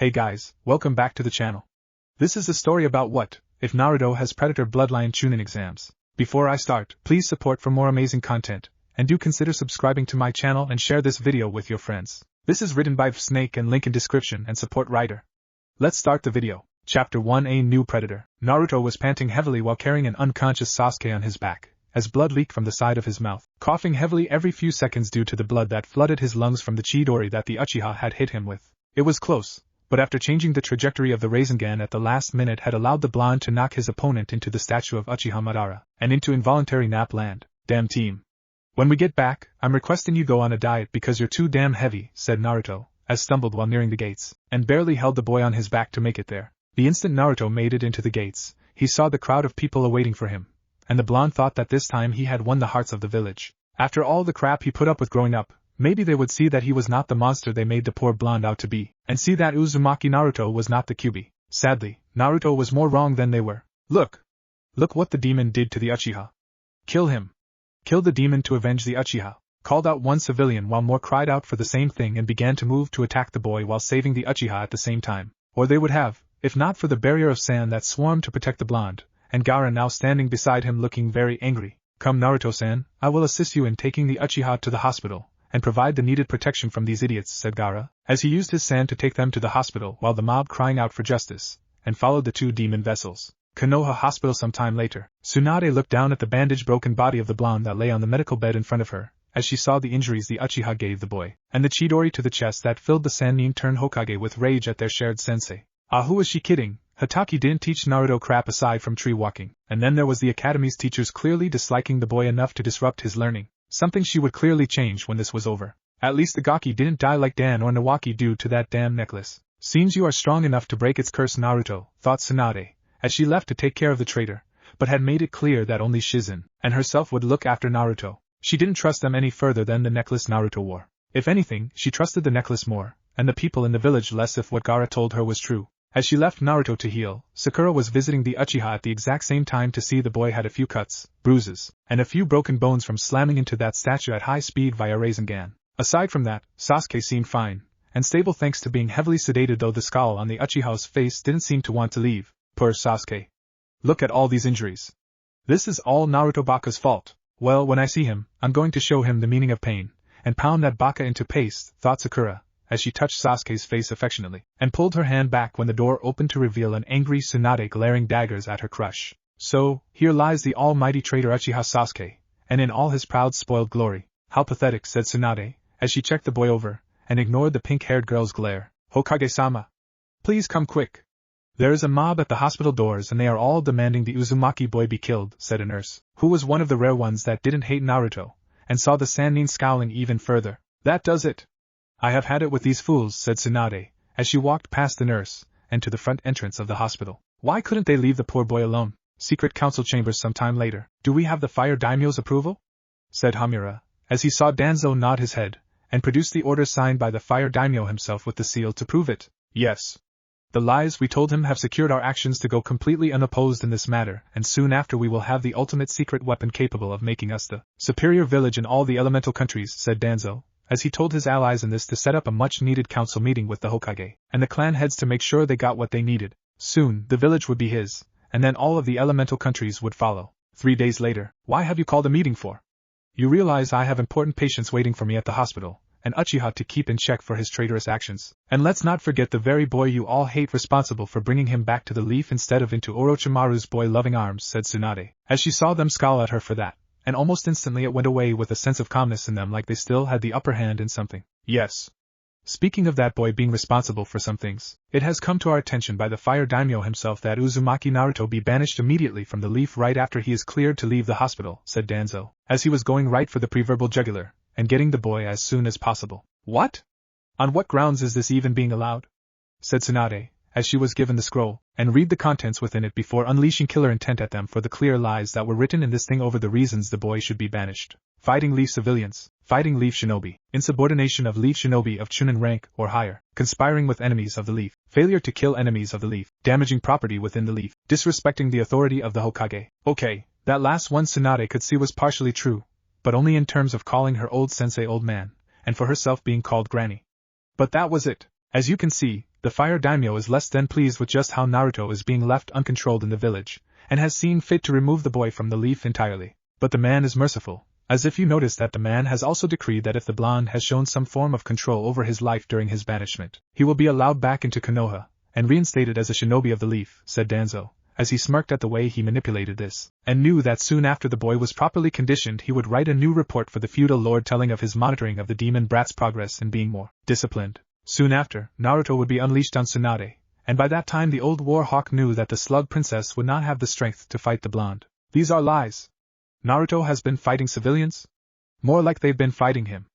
Hey guys, welcome back to the channel. This is a story about what if Naruto has Predator Bloodline Chunin exams. Before I start, please support for more amazing content, and do consider subscribing to my channel and share this video with your friends. This is written by VFSNAKE and link in description and support writer. Let's start the video. Chapter 1: A New Predator. Naruto was panting heavily while carrying an unconscious Sasuke on his back, as blood leaked from the side of his mouth, coughing heavily every few seconds due to the blood that flooded his lungs from the Chidori that the Uchiha had hit him with. It was close, but after changing the trajectory of the Rasengan at the last minute had allowed the blonde to knock his opponent into the statue of Uchiha Madara, and into involuntary nap land. Damn team. When we get back, I'm requesting you go on a diet because you're too damn heavy, said Naruto, as stumbled while nearing the gates, and barely held the boy on his back to make it there. The instant Naruto made it into the gates, he saw the crowd of people awaiting for him, and the blonde thought that this time he had won the hearts of the village. After all the crap he put up with growing up, maybe they would see that he was not the monster they made the poor blonde out to be, and see that Uzumaki Naruto was not the Kyuubi. Sadly, Naruto was more wrong than they were. Look what the demon did to the Uchiha. Kill him. Kill the demon to avenge the Uchiha, called out one civilian while more cried out for the same thing and began to move to attack the boy while saving the Uchiha at the same time. Or they would have, if not for the barrier of sand that swarmed to protect the blonde, and Gaara now standing beside him looking very angry. Come Naruto-san, I will assist you in taking the Uchiha to the hospital, and provide the needed protection from these idiots, said Gaara, as he used his sand to take them to the hospital while the mob crying out for justice, and followed the two demon vessels. Konoha Hospital. Some time later, Tsunade looked down at the bandaged broken body of the blonde that lay on the medical bed in front of her, as she saw the injuries the Uchiha gave the boy, and the Chidori to the chest that filled the Sannin turned Hokage with rage at their shared sensei. Who was she kidding? Hatake didn't teach Naruto crap aside from tree walking, and then there was the academy's teachers clearly disliking the boy enough to disrupt his learning, something she would clearly change when this was over. At least the Gaki didn't die like Dan or Nawaki due to that damn necklace. Seems you are strong enough to break its curse, Naruto, thought Tsunade, as she left to take care of the traitor, but had made it clear that only Shizen and herself would look after Naruto. She didn't trust them any further than the necklace Naruto wore. If anything, she trusted the necklace more, and the people in the village less if what Gaara told her was true. As she left Naruto to heal, Sakura was visiting the Uchiha at the exact same time to see the boy had a few cuts, bruises, and a few broken bones from slamming into that statue at high speed via Rasengan. Aside from that, Sasuke seemed fine and stable thanks to being heavily sedated, though the scowl on the Uchiha's face didn't seem to want to leave. Poor Sasuke. Look at all these injuries. This is all Naruto Baka's fault. Well, when I see him, I'm going to show him the meaning of pain, and pound that Baka into paste, thought Sakura, as she touched Sasuke's face affectionately, and pulled her hand back when the door opened to reveal an angry Tsunade glaring daggers at her crush. So, here lies the almighty traitor Uchiha Sasuke, and in all his proud spoiled glory. How pathetic, said Tsunade, as she checked the boy over, and ignored the pink-haired girl's glare. Hokage-sama, please come quick. There is a mob at the hospital doors and they are all demanding the Uzumaki boy be killed, said a nurse, who was one of the rare ones that didn't hate Naruto, and saw the Sannin scowling even further. That does it. I have had it with these fools, said Tsunade, as she walked past the nurse, and to the front entrance of the hospital. Why couldn't they leave the poor boy alone? Secret council chambers sometime later. Do we have the fire daimyo's approval? Said Hamura, as he saw Danzo nod his head, and produce the order signed by the fire daimyo himself with the seal to prove it. Yes. The lies we told him have secured our actions to go completely unopposed in this matter, and soon after we will have the ultimate secret weapon capable of making us the superior village in all the elemental countries, said Danzo, as he told his allies in this to set up a much-needed council meeting with the Hokage and the clan heads to make sure they got what they needed. Soon, the village would be his, and then all of the elemental countries would follow. 3 days later. Why have you called a meeting for? You realize I have important patients waiting for me at the hospital, and Uchiha to keep in check for his traitorous actions. And let's not forget the very boy you all hate responsible for bringing him back to the leaf instead of into Orochimaru's boy-loving arms, said Tsunade, as she saw them scowl at her for that, and almost instantly it went away with a sense of calmness in them like they still had the upper hand in something. Yes. Speaking of that boy being responsible for some things, it has come to our attention by the fire daimyo himself that Uzumaki Naruto be banished immediately from the leaf right after he is cleared to leave the hospital, said Danzo, as he was going right for the preverbal jugular, and getting the boy as soon as possible. What? On what grounds is this even being allowed? Said Tsunade, as she was given the scroll, and read the contents within it before unleashing killer intent at them for the clear lies that were written in this thing over the reasons the boy should be banished. Fighting Leaf civilians, fighting Leaf shinobi, insubordination of Leaf shinobi of Chunin rank or higher, conspiring with enemies of the Leaf, failure to kill enemies of the Leaf, damaging property within the Leaf, disrespecting the authority of the Hokage. Okay, that last one Tsunade could see was partially true, but only in terms of calling her old sensei old man, and for herself being called granny. But that was it. As you can see, the fire daimyo is less than pleased with just how Naruto is being left uncontrolled in the village, and has seen fit to remove the boy from the leaf entirely. But the man is merciful, as if you notice that the man has also decreed that if the blonde has shown some form of control over his life during his banishment, he will be allowed back into Konoha, and reinstated as a shinobi of the leaf, said Danzo, as he smirked at the way he manipulated this, and knew that soon after the boy was properly conditioned he would write a new report for the feudal lord telling of his monitoring of the demon brat's progress in being more disciplined. Soon after, Naruto would be unleashed on Tsunade, and by that time the old war hawk knew that the slug princess would not have the strength to fight the blonde. These are lies. Naruto has been fighting civilians? More like they've been fighting him.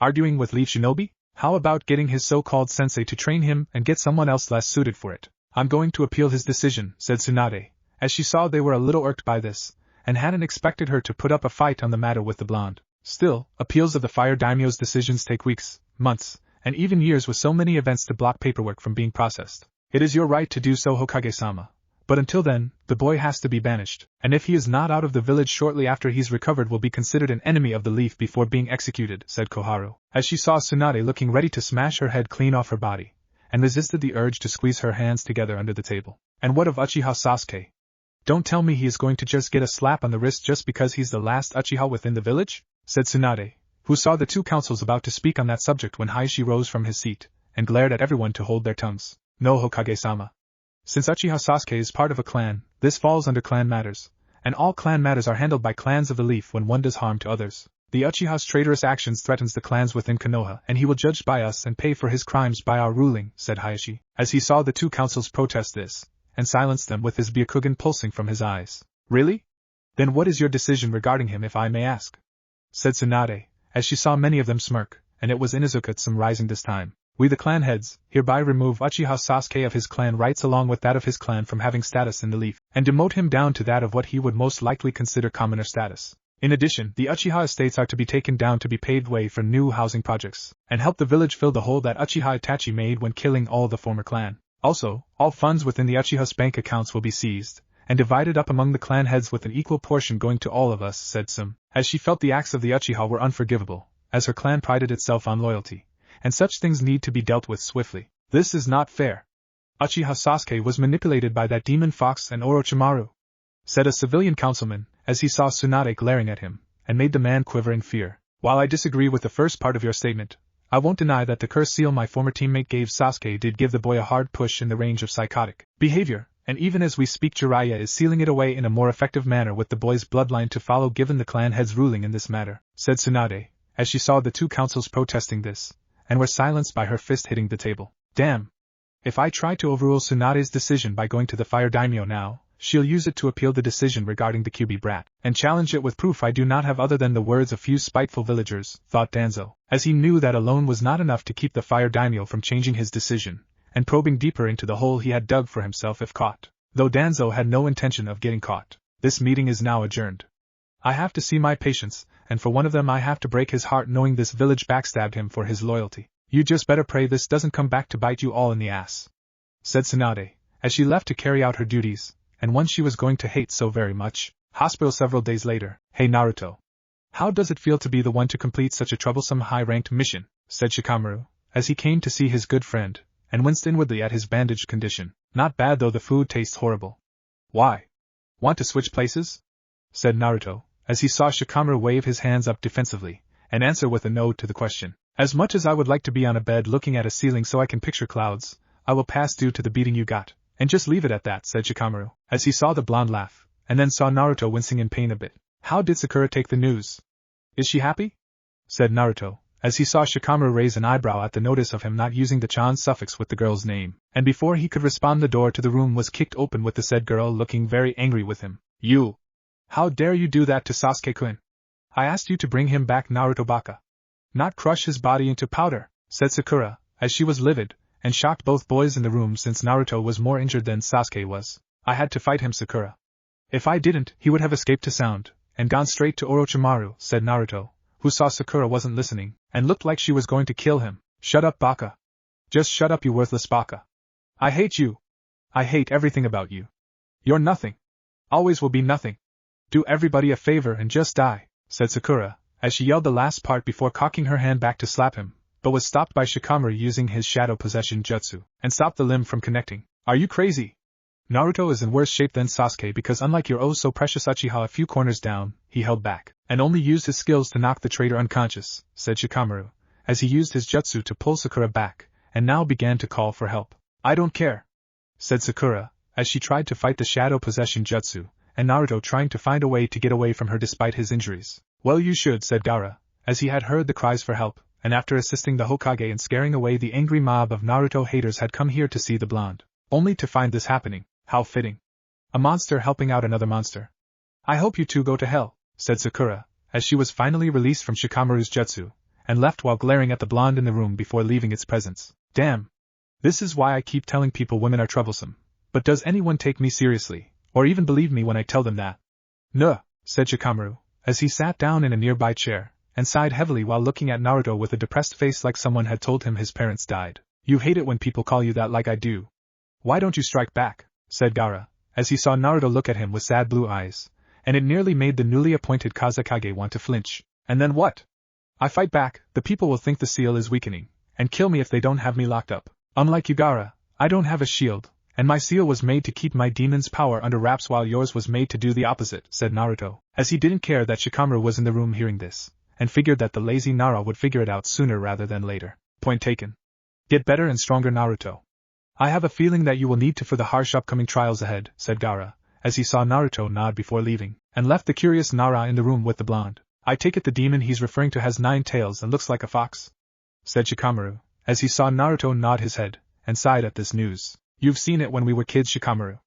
Arguing with leaf shinobi? How about getting his so-called sensei to train him and get someone else less suited for it? I'm going to appeal his decision, said Tsunade, as she saw they were a little irked by this, and hadn't expected her to put up a fight on the matter with the blonde. Still, appeals of the fire daimyo's decisions take weeks, months, and even years with so many events to block paperwork from being processed. It is your right to do so, Hokage-sama. But until then, the boy has to be banished, and if he is not out of the village shortly after he's recovered will be considered an enemy of the leaf before being executed, said Koharu, as she saw Tsunade looking ready to smash her head clean off her body, and resisted the urge to squeeze her hands together under the table. And what of Uchiha Sasuke? Don't tell me he is going to just get a slap on the wrist just because he's the last Uchiha within the village? Said Tsunade, who saw the two councils about to speak on that subject when Hayashi rose from his seat, and glared at everyone to hold their tongues. No, Hokage-sama. Since Uchiha Sasuke is part of a clan, this falls under clan matters, and all clan matters are handled by clans of the leaf when one does harm to others. The Uchiha's traitorous actions threatens the clans within Konoha and he will judge by us and pay for his crimes by our ruling, said Hayashi, as he saw the two councils protest this, and silenced them with his Byakugan pulsing from his eyes. Really? Then what is your decision regarding him if I may ask? Said Tsunade, as she saw many of them smirk, and it was Inuzuka-tsum rising this time. We the clan heads, hereby remove Uchiha Sasuke of his clan rights along with that of his clan from having status in the leaf, and demote him down to that of what he would most likely consider commoner status. In addition, the Uchiha estates are to be taken down to be paved way for new housing projects, and help the village fill the hole that Uchiha Itachi made when killing all the former clan. Also, all funds within the Uchiha's bank accounts will be seized, and divided up among the clan heads with an equal portion going to all of us, said Sum, as she felt the acts of the Uchiha were unforgivable, as her clan prided itself on loyalty, and such things need to be dealt with swiftly. This is not fair. Uchiha Sasuke was manipulated by that demon fox and Orochimaru, said a civilian councilman, as he saw Tsunade glaring at him, and made the man quiver in fear. While I disagree with the first part of your statement, I won't deny that the curse seal my former teammate gave Sasuke did give the boy a hard push in the range of psychotic behavior, and even as we speak Jiraiya is sealing it away in a more effective manner with the boy's bloodline to follow given the clan head's ruling in this matter, said Tsunade, as she saw the two councils protesting this, and were silenced by her fist hitting the table. Damn! If I try to overrule Tsunade's decision by going to the Fire Daimyo now, she'll use it to appeal the decision regarding the QB brat, and challenge it with proof I do not have other than the words of few spiteful villagers, thought Danzo, as he knew that alone was not enough to keep the Fire Daimyo from changing his decision, and probing deeper into the hole he had dug for himself if caught. Though Danzo had no intention of getting caught. This meeting is now adjourned. I have to see my patients, and for one of them I have to break his heart knowing this village backstabbed him for his loyalty. You just better pray this doesn't come back to bite you all in the ass, said Tsunade, as she left to carry out her duties, and one she was going to hate so very much. Hospital several days later. Hey Naruto. How does it feel to be the one to complete such a troublesome high-ranked mission? Said Shikamaru, as he came to see his good friend, and winced inwardly at his bandaged condition. Not bad though the food tastes horrible. Why? Want to switch places? Said Naruto, as he saw Shikamaru wave his hands up defensively, and answer with a no to the question. As much as I would like to be on a bed looking at a ceiling so I can picture clouds, I will pass due to the beating you got, and just leave it at that, said Shikamaru, as he saw the blonde laugh, and then saw Naruto wincing in pain a bit. How did Sakura take the news? Is she happy? Said Naruto, as he saw Shikamaru raise an eyebrow at the notice of him not using the chan suffix with the girl's name, and before he could respond the door to the room was kicked open with the said girl looking very angry with him. You! How dare you do that to Sasuke-kun? I asked you to bring him back, Naruto Baka. Not crush his body into powder, said Sakura, as she was livid, and shocked both boys in the room since Naruto was more injured than Sasuke was. I had to fight him, Sakura. If I didn't, he would have escaped to sound, and gone straight to Orochimaru, said Naruto, who saw Sakura wasn't listening, and looked like she was going to kill him. Shut up, Baka. Just shut up, you worthless Baka. I hate you. I hate everything about you. You're nothing. Always will be nothing. Do everybody a favor and just die, said Sakura, as she yelled the last part before cocking her hand back to slap him, but was stopped by Shikamaru using his shadow possession jutsu, and stopped the limb from connecting. Are you crazy? Naruto is in worse shape than Sasuke because unlike your oh-so-precious Uchiha a few corners down, he held back, and only used his skills to knock the traitor unconscious, said Shikamaru, as he used his jutsu to pull Sakura back, and now began to call for help. I don't care, said Sakura, as she tried to fight the shadow possession jutsu, and Naruto trying to find a way to get away from her despite his injuries. Well, you should, said Gaara, as he had heard the cries for help, and after assisting the Hokage in scaring away the angry mob of Naruto haters had come here to see the blonde. Only to find this happening. How fitting. A monster helping out another monster. I hope you two go to hell, said Sakura, as she was finally released from Shikamaru's jutsu, and left while glaring at the blonde in the room before leaving its presence. Damn. This is why I keep telling people women are troublesome. But does anyone take me seriously, or even believe me when I tell them that? Nuh, said Shikamaru, as he sat down in a nearby chair, and sighed heavily while looking at Naruto with a depressed face like someone had told him his parents died. You hate it when people call you that like I do. Why don't you strike back? Said Gaara, as he saw Naruto look at him with sad blue eyes, and it nearly made the newly appointed Kazekage want to flinch. And then what? I fight back, the people will think the seal is weakening, and kill me if they don't have me locked up. Unlike you, Gaara, I don't have a shield, and my seal was made to keep my demon's power under wraps while yours was made to do the opposite, said Naruto, as he didn't care that Shikamaru was in the room hearing this, and figured that the lazy Nara would figure it out sooner rather than later. Point taken. Get better and stronger, Naruto. I have a feeling that you will need to for the harsh upcoming trials ahead, said Gaara, as he saw Naruto nod before leaving, and left the curious Nara in the room with the blonde. I take it the demon he's referring to has 9 tails and looks like a fox? Said Shikamaru, as he saw Naruto nod his head, and sighed at this news. You've seen it when we were kids, Shikamaru.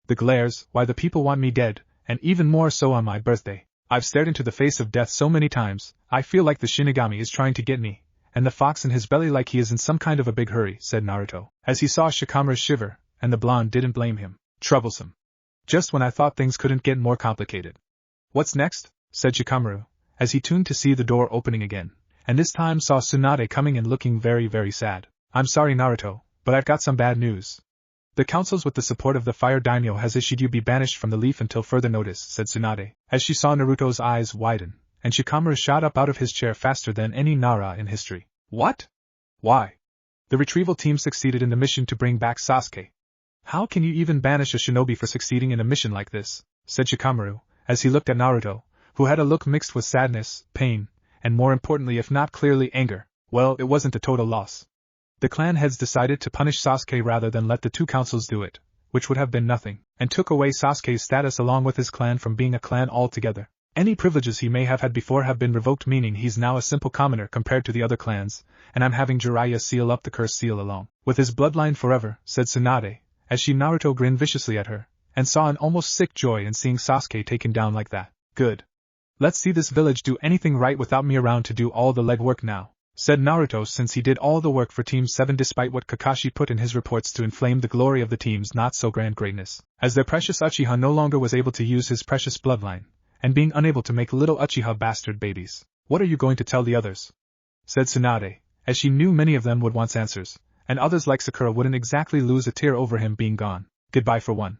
The glares, why the people want me dead, and even more so on my birthday. I've stared into the face of death so many times, I feel like the Shinigami is trying to get me, and the fox in his belly like he is in some kind of a big hurry, said Naruto, as he saw Shikamaru shiver, and the blonde didn't blame him. Troublesome. Just when I thought things couldn't get more complicated. What's next? Said Shikamaru, as he tuned to see the door opening again, and this time saw Tsunade coming and looking very, very sad. I'm sorry, Naruto, but I've got some bad news. The councils with the support of the Fire Daimyo has issued you be banished from the leaf until further notice, said Tsunade, as she saw Naruto's eyes widen, and Shikamaru shot up out of his chair faster than any Nara in history. What? Why? The retrieval team succeeded in the mission to bring back Sasuke. How can you even banish a shinobi for succeeding in a mission like this? Said Shikamaru, as he looked at Naruto, who had a look mixed with sadness, pain, and more importantly if not clearly anger. Well, it wasn't a total loss. The clan heads decided to punish Sasuke rather than let the two councils do it, which would have been nothing, and took away Sasuke's status along with his clan from being a clan altogether. Any privileges he may have had before have been revoked, meaning he's now a simple commoner compared to the other clans, and I'm having Jiraiya seal up the cursed seal along with his bloodline forever, said Tsunade, as she Naruto grinned viciously at her, and saw an almost sick joy in seeing Sasuke taken down like that. Good. Let's see this village do anything right without me around to do all the legwork now, said Naruto, since he did all the work for Team 7 despite what Kakashi put in his reports to inflame the glory of the team's not-so-grand greatness, as their precious Uchiha no longer was able to use his precious bloodline, and being unable to make little Uchiha bastard babies. What are you going to tell the others? Said Tsunade, as she knew many of them would want answers, and others like Sakura wouldn't exactly lose a tear over him being gone. Goodbye for one.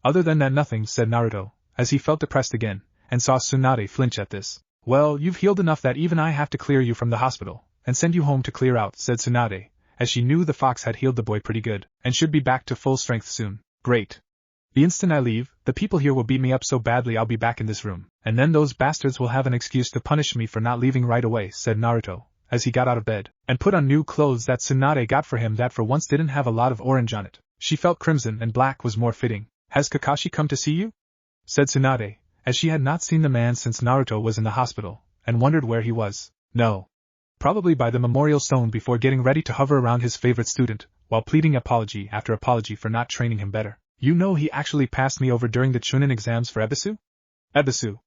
Other than that, nothing, said Naruto, as he felt depressed again, and saw Tsunade flinch at this. Well, you've healed enough that even I have to clear you from the hospital, and send you home to clear out, said Tsunade, as she knew the fox had healed the boy pretty good, and should be back to full strength soon. Great. The instant I leave, the people here will beat me up so badly I'll be back in this room, and then those bastards will have an excuse to punish me for not leaving right away, said Naruto, as he got out of bed, and put on new clothes that Tsunade got for him that for once didn't have a lot of orange on it. She felt crimson and black was more fitting. Has Kakashi come to see you? Said Tsunade, as she had not seen the man since Naruto was in the hospital, and wondered where he was. No. Probably by the memorial stone before getting ready to hover around his favorite student, while pleading apology after apology for not training him better. You know he actually passed me over during the chunin exams for Ebisu? Ebisu.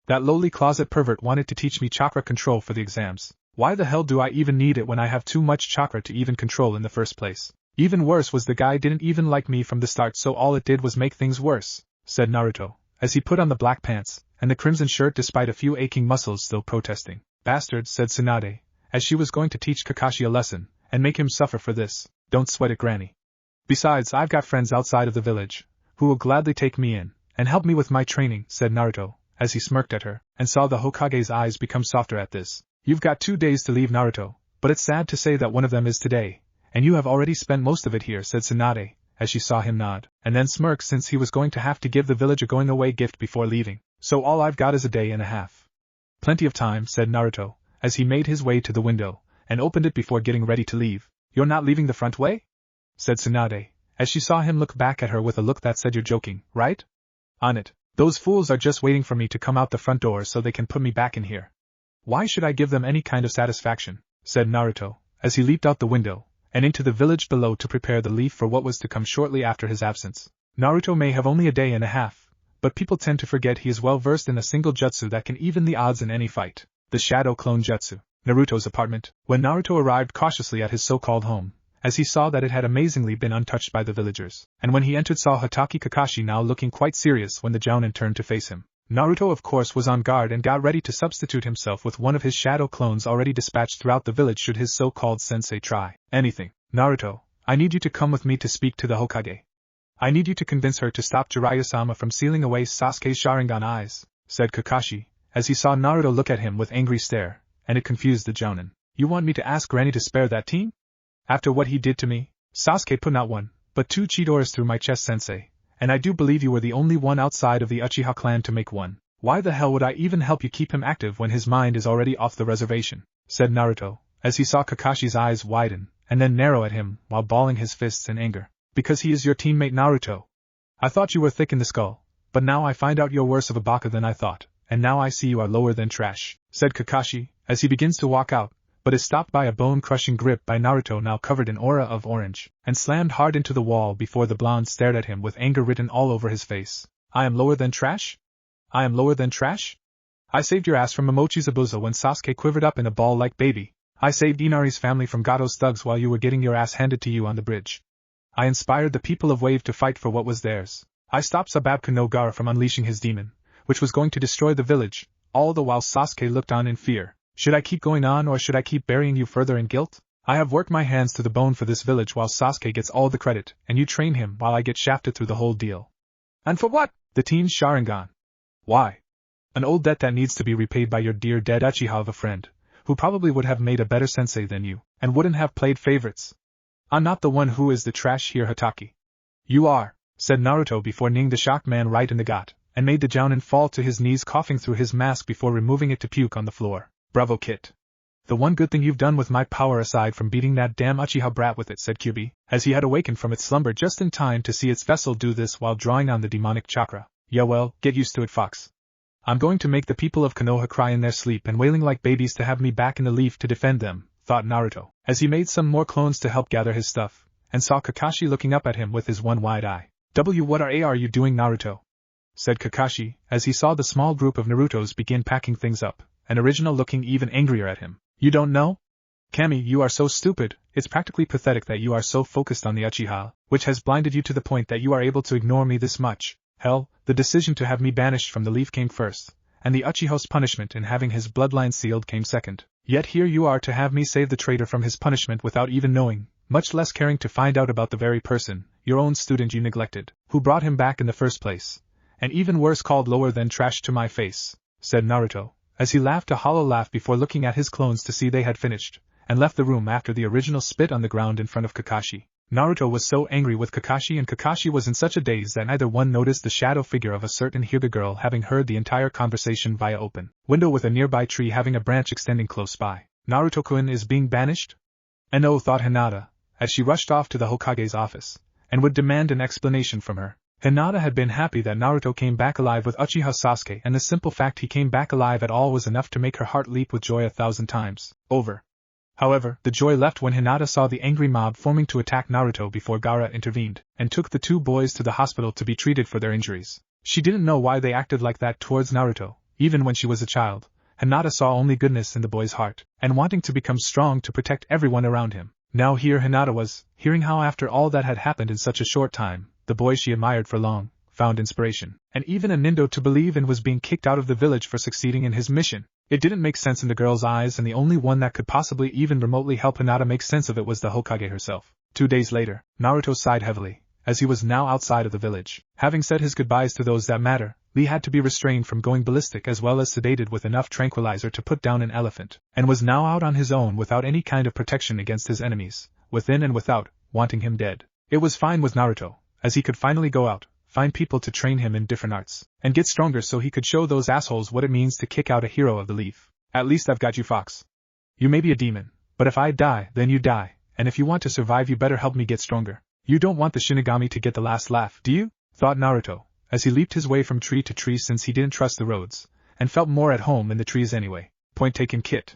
That lowly closet pervert wanted to teach me chakra control for the exams. Why the hell do I even need it when I have too much chakra to even control in the first place? Even worse was the guy didn't even like me from the start, so all it did was make things worse, said Naruto, as he put on the black pants and the crimson shirt despite a few aching muscles still protesting. Bastard, said Tsunade, as she was going to teach Kakashi a lesson, and make him suffer for this. Don't sweat it, Granny. Besides, I've got friends outside of the village, who will gladly take me in, and help me with my training, said Naruto, as he smirked at her, and saw the Hokage's eyes become softer at this. You've got 2 days to leave, Naruto, But it's sad to say that one of them is today, and you have already spent most of it here, said Tsunade, as she saw him nod, and then smirk since he was going to have to give the village a going-away gift before leaving. So all I've got is a day and a half. Plenty of time, said Naruto, as he made his way to the window, and opened it before getting ready to leave. You're not leaving the front way? Said Tsunade, as she saw him look back at her with a look that said you're joking, right? On it. Those fools are just waiting for me to come out the front door so they can put me back in here. Why should I give them any kind of satisfaction? Said Naruto, as he leaped out the window, and into the village below to prepare the leaf for what was to come shortly after his absence. Naruto may have only a day and a half, but people tend to forget he is well versed in a single jutsu that can even the odds in any fight. The Shadow Clone Jutsu. Naruto's apartment. When Naruto arrived cautiously at his so-called home, as he saw that it had amazingly been untouched by the villagers, and when he entered saw Hatake Kakashi now looking quite serious when the Jounin turned to face him. Naruto of course was on guard and got ready to substitute himself with one of his shadow clones already dispatched throughout the village should his so-called sensei try anything. Naruto, I need you to come with me to speak to the Hokage. I need you to convince her to stop Jiraiya-sama from sealing away Sasuke's Sharingan eyes, said Kakashi, as he saw Naruto look at him with angry stare, and it confused the Jounin. You want me to ask Granny to spare that team? After what he did to me? Sasuke put not one, but 2 Chidores through my chest, sensei, and I do believe you were the only one outside of the Uchiha clan to make one. Why the hell would I even help you keep him active when his mind is already off the reservation? Said Naruto, as he saw Kakashi's eyes widen, and then narrow at him while balling his fists in anger. Because he is your teammate Naruto. I thought you were thick in the skull, but now I find out you're worse of a baka than I thought, and now I see you are lower than trash, said Kakashi, as he begins to walk out, but is stopped by a bone-crushing grip by Naruto now covered in aura of orange, and slammed hard into the wall before the blonde stared at him with anger written all over his face. I am lower than trash? I am lower than trash? I saved your ass from Momochi Zabuza when Sasuke quivered up in a ball like baby. I saved Inari's family from Gato's thugs while you were getting your ass handed to you on the bridge. I inspired the people of Wave to fight for what was theirs. I stopped Sababka no Gara from unleashing his demon, which was going to destroy the village, all the while Sasuke looked on in fear. Should I keep going on or should I keep burying you further in guilt? I have worked my hands to the bone for this village while Sasuke gets all the credit, and you train him while I get shafted through the whole deal. And for what? The teen's Sharingan. Why? An old debt that needs to be repaid by your dear dead Uchiha of a friend, who probably would have made a better sensei than you, and wouldn't have played favorites. I'm not the one who is the trash here, Hatake. You are, said Naruto before kneeing the shocked man right in the gut, and made the Jounin fall to his knees coughing through his mask before removing it to puke on the floor. Bravo, Kit. The one good thing you've done with my power aside from beating that damn Uchiha brat with it, said Kyubi, as he had awakened from its slumber just in time to see its vessel do this while drawing on the demonic chakra. Yeah well, get used to it, Fox. I'm going to make the people of Konoha cry in their sleep and wailing like babies to have me back in the leaf to defend them, thought Naruto, as he made some more clones to help gather his stuff, and saw Kakashi looking up at him with his one wide eye. What are you doing, Naruto? Said Kakashi, as he saw the small group of Narutos begin packing things up, and Original looking even angrier at him. You don't know? Kami, you are so stupid, it's practically pathetic that you are so focused on the Uchiha, which has blinded you to the point that you are able to ignore me this much. Hell, the decision to have me banished from the leaf came first, and the Uchiha's punishment in having his bloodline sealed came second. Yet here you are to have me save the traitor from his punishment without even knowing, much less caring to find out about the very person, your own student you neglected, who brought him back in the first place. And even worse called lower than trash to my face, said Naruto, as he laughed a hollow laugh before looking at his clones to see they had finished, and left the room after the Original spit on the ground in front of Kakashi. Naruto was so angry with Kakashi and Kakashi was in such a daze that neither one noticed the shadow figure of a certain Hyuga girl having heard the entire conversation via open window with a nearby tree having a branch extending close by. Naruto-kun is being banished? And oh, thought Hinata, as she rushed off to the Hokage's office, and would demand an explanation from her. Hinata had been happy that Naruto came back alive with Uchiha Sasuke, and the simple fact he came back alive at all was enough to make her heart leap with joy 1,000 times over. However, the joy left when Hinata saw the angry mob forming to attack Naruto before Gaara intervened, and took the 2 boys to the hospital to be treated for their injuries. She didn't know why they acted like that towards Naruto, even when she was a child. Hinata saw only goodness in the boy's heart, and wanting to become strong to protect everyone around him. Now here Hinata was, hearing how after all that had happened in such a short time, the boy she admired for long, found inspiration, and even a Nindo to believe in was being kicked out of the village for succeeding in his mission. It didn't make sense in the girl's eyes, and the only one that could possibly even remotely help Hinata make sense of it was the Hokage herself. 2 days later, Naruto sighed heavily, as he was now outside of the village. Having said his goodbyes to those that matter, Lee had to be restrained from going ballistic as well as sedated with enough tranquilizer to put down an elephant, and was now out on his own without any kind of protection against his enemies, within and without, wanting him dead. It was fine with Naruto, as he could finally go out, find people to train him in different arts, and get stronger so he could show those assholes what it means to kick out a hero of the leaf. At least I've got you, Fox. You may be a demon, but if I die, then you die, and if you want to survive you better help me get stronger. You don't want the Shinigami to get the last laugh, do you? Thought Naruto, as he leaped his way from tree to tree since he didn't trust the roads, and felt more at home in the trees anyway. Point taken, Kit.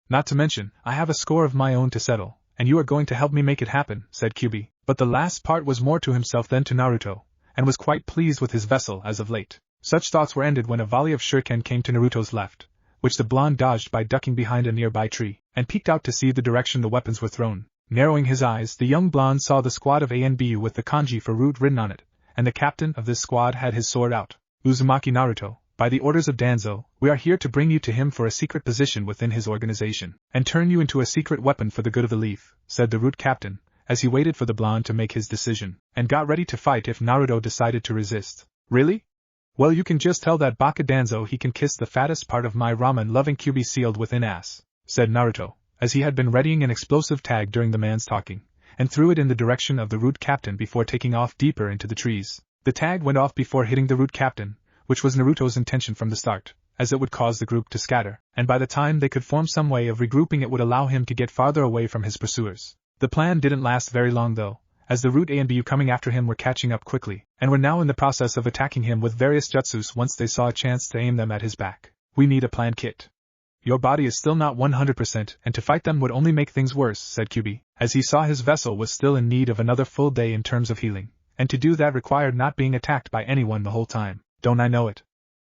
Not to mention, I have a score of my own to settle, and you are going to help me make it happen, said Kyuubi, but the last part was more to himself than to Naruto, and was quite pleased with his vessel as of late. Such thoughts were ended when a volley of shuriken came to Naruto's left, which the blonde dodged by ducking behind a nearby tree, and peeked out to see the direction the weapons were thrown. Narrowing his eyes, the young blonde saw the squad of ANBU with the kanji for root written on it, and the captain of this squad had his sword out. Uzumaki Naruto, by the orders of Danzo, we are here to bring you to him for a secret position within his organization, and turn you into a secret weapon for the good of the leaf, said the root captain, as he waited for the blonde to make his decision, and got ready to fight if Naruto decided to resist. Really? Well, you can just tell that Baka Danzo he can kiss the fattest part of my ramen-loving Kyuubi sealed within ass, said Naruto, as he had been readying an explosive tag during the man's talking, and threw it in the direction of the root captain before taking off deeper into the trees. The tag went off before hitting the root captain, which was Naruto's intention from the start, as it would cause the group to scatter, and by the time they could form some way of regrouping it would allow him to get farther away from his pursuers. The plan didn't last very long though, as the root ANBU coming after him were catching up quickly, and were now in the process of attacking him with various jutsus once they saw a chance to aim them at his back. We need a plan, Kit. Your body is still not 100%, and to fight them would only make things worse, said Kyuubi, as he saw his vessel was still in need of another full day in terms of healing, and to do that required not being attacked by anyone the whole time. Don't I know it?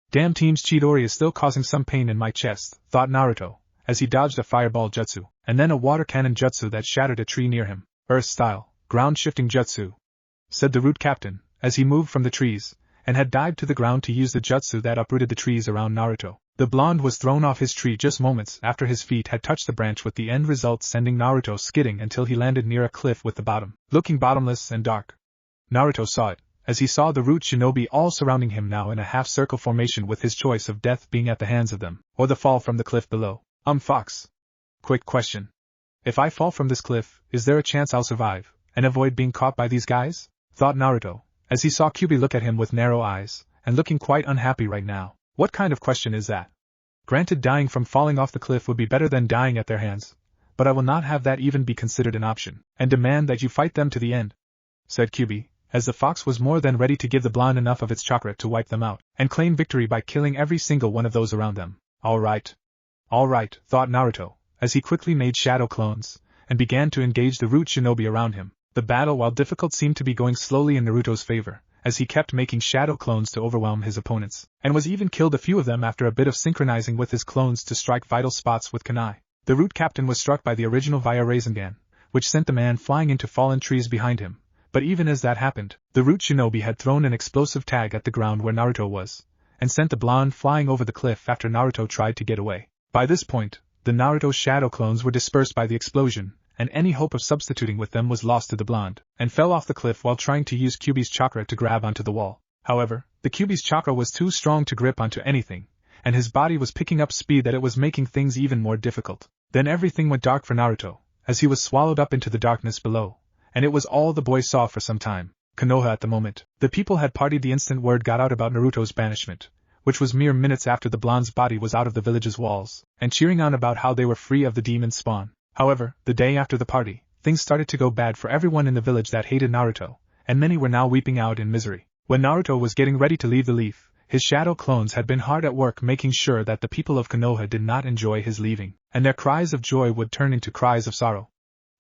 Damn Team's Chidori is still causing some pain in my chest, thought Naruto, as he dodged a fireball jutsu, and then a water cannon jutsu that shattered a tree near him. Earth-style, ground-shifting jutsu, said the root captain, as he moved from the trees, and had dived to the ground to use the jutsu that uprooted the trees around Naruto. The blonde was thrown off his tree just moments after his feet had touched the branch, with the end result sending Naruto skidding until he landed near a cliff with the bottom looking bottomless and dark. Naruto saw it, as he saw the root shinobi all surrounding him now in a half-circle formation, with his choice of death being at the hands of them, or the fall from the cliff below. Fox. Quick question. If I fall from this cliff, is there a chance I'll survive, and avoid being caught by these guys? Thought Naruto, as he saw Kyuubi look at him with narrow eyes, and looking quite unhappy right now. What kind of question is that? Granted, dying from falling off the cliff would be better than dying at their hands, but I will not have that even be considered an option, and demand that you fight them to the end, said Kyuubi, as the fox was more than ready to give the blonde enough of its chakra to wipe them out, and claim victory by killing every single one of those around them. All right, thought Naruto, as he quickly made shadow clones, and began to engage the root shinobi around him. The battle, while difficult, seemed to be going slowly in Naruto's favor, as he kept making shadow clones to overwhelm his opponents, and was even killed a few of them after a bit of synchronizing with his clones to strike vital spots with kunai. The root captain was struck by the original via Rasengan, which sent the man flying into fallen trees behind him, but even as that happened, the root shinobi had thrown an explosive tag at the ground where Naruto was, and sent the blonde flying over the cliff after Naruto tried to get away. By this point, the Naruto shadow clones were dispersed by the explosion, and any hope of substituting with them was lost to the blonde, and fell off the cliff while trying to use Kyuubi's chakra to grab onto the wall. However, the Kyuubi's chakra was too strong to grip onto anything, and his body was picking up speed that it was making things even more difficult. Then everything went dark for Naruto, as he was swallowed up into the darkness below, and it was all the boy saw for some time. Konoha at the moment. The people had partied the instant word got out about Naruto's banishment, which was mere minutes after the blonde's body was out of the village's walls, and cheering on about how they were free of the demon spawn. However, the day after the party, things started to go bad for everyone in the village that hated Naruto, and many were now weeping out in misery. When Naruto was getting ready to leave the leaf, his shadow clones had been hard at work making sure that the people of Konoha did not enjoy his leaving, and their cries of joy would turn into cries of sorrow.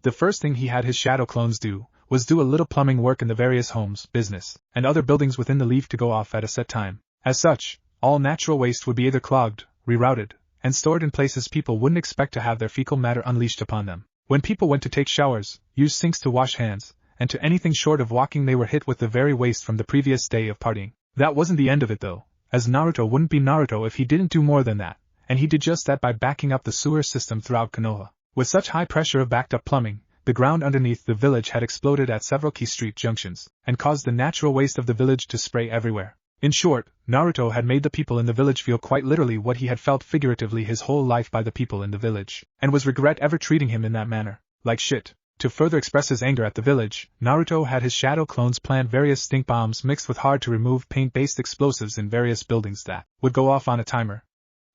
The first thing he had his shadow clones do was do a little plumbing work in the various homes, business, and other buildings within the leaf to go off at a set time. As such, all natural waste would be either clogged, rerouted, and stored in places people wouldn't expect to have their fecal matter unleashed upon them. When people went to take showers, used sinks to wash hands, and to anything short of walking, they were hit with the very waste from the previous day of partying. That wasn't the end of it though, as Naruto wouldn't be Naruto if he didn't do more than that, and he did just that by backing up the sewer system throughout Konoha. With such high pressure of backed up plumbing, the ground underneath the village had exploded at several key street junctions, and caused the natural waste of the village to spray everywhere. In short, Naruto had made the people in the village feel quite literally what he had felt figuratively his whole life by the people in the village, and was regret ever treating him in that manner, like shit. To further express his anger at the village, Naruto had his shadow clones plant various stink bombs mixed with hard-to-remove paint-based explosives in various buildings that would go off on a timer.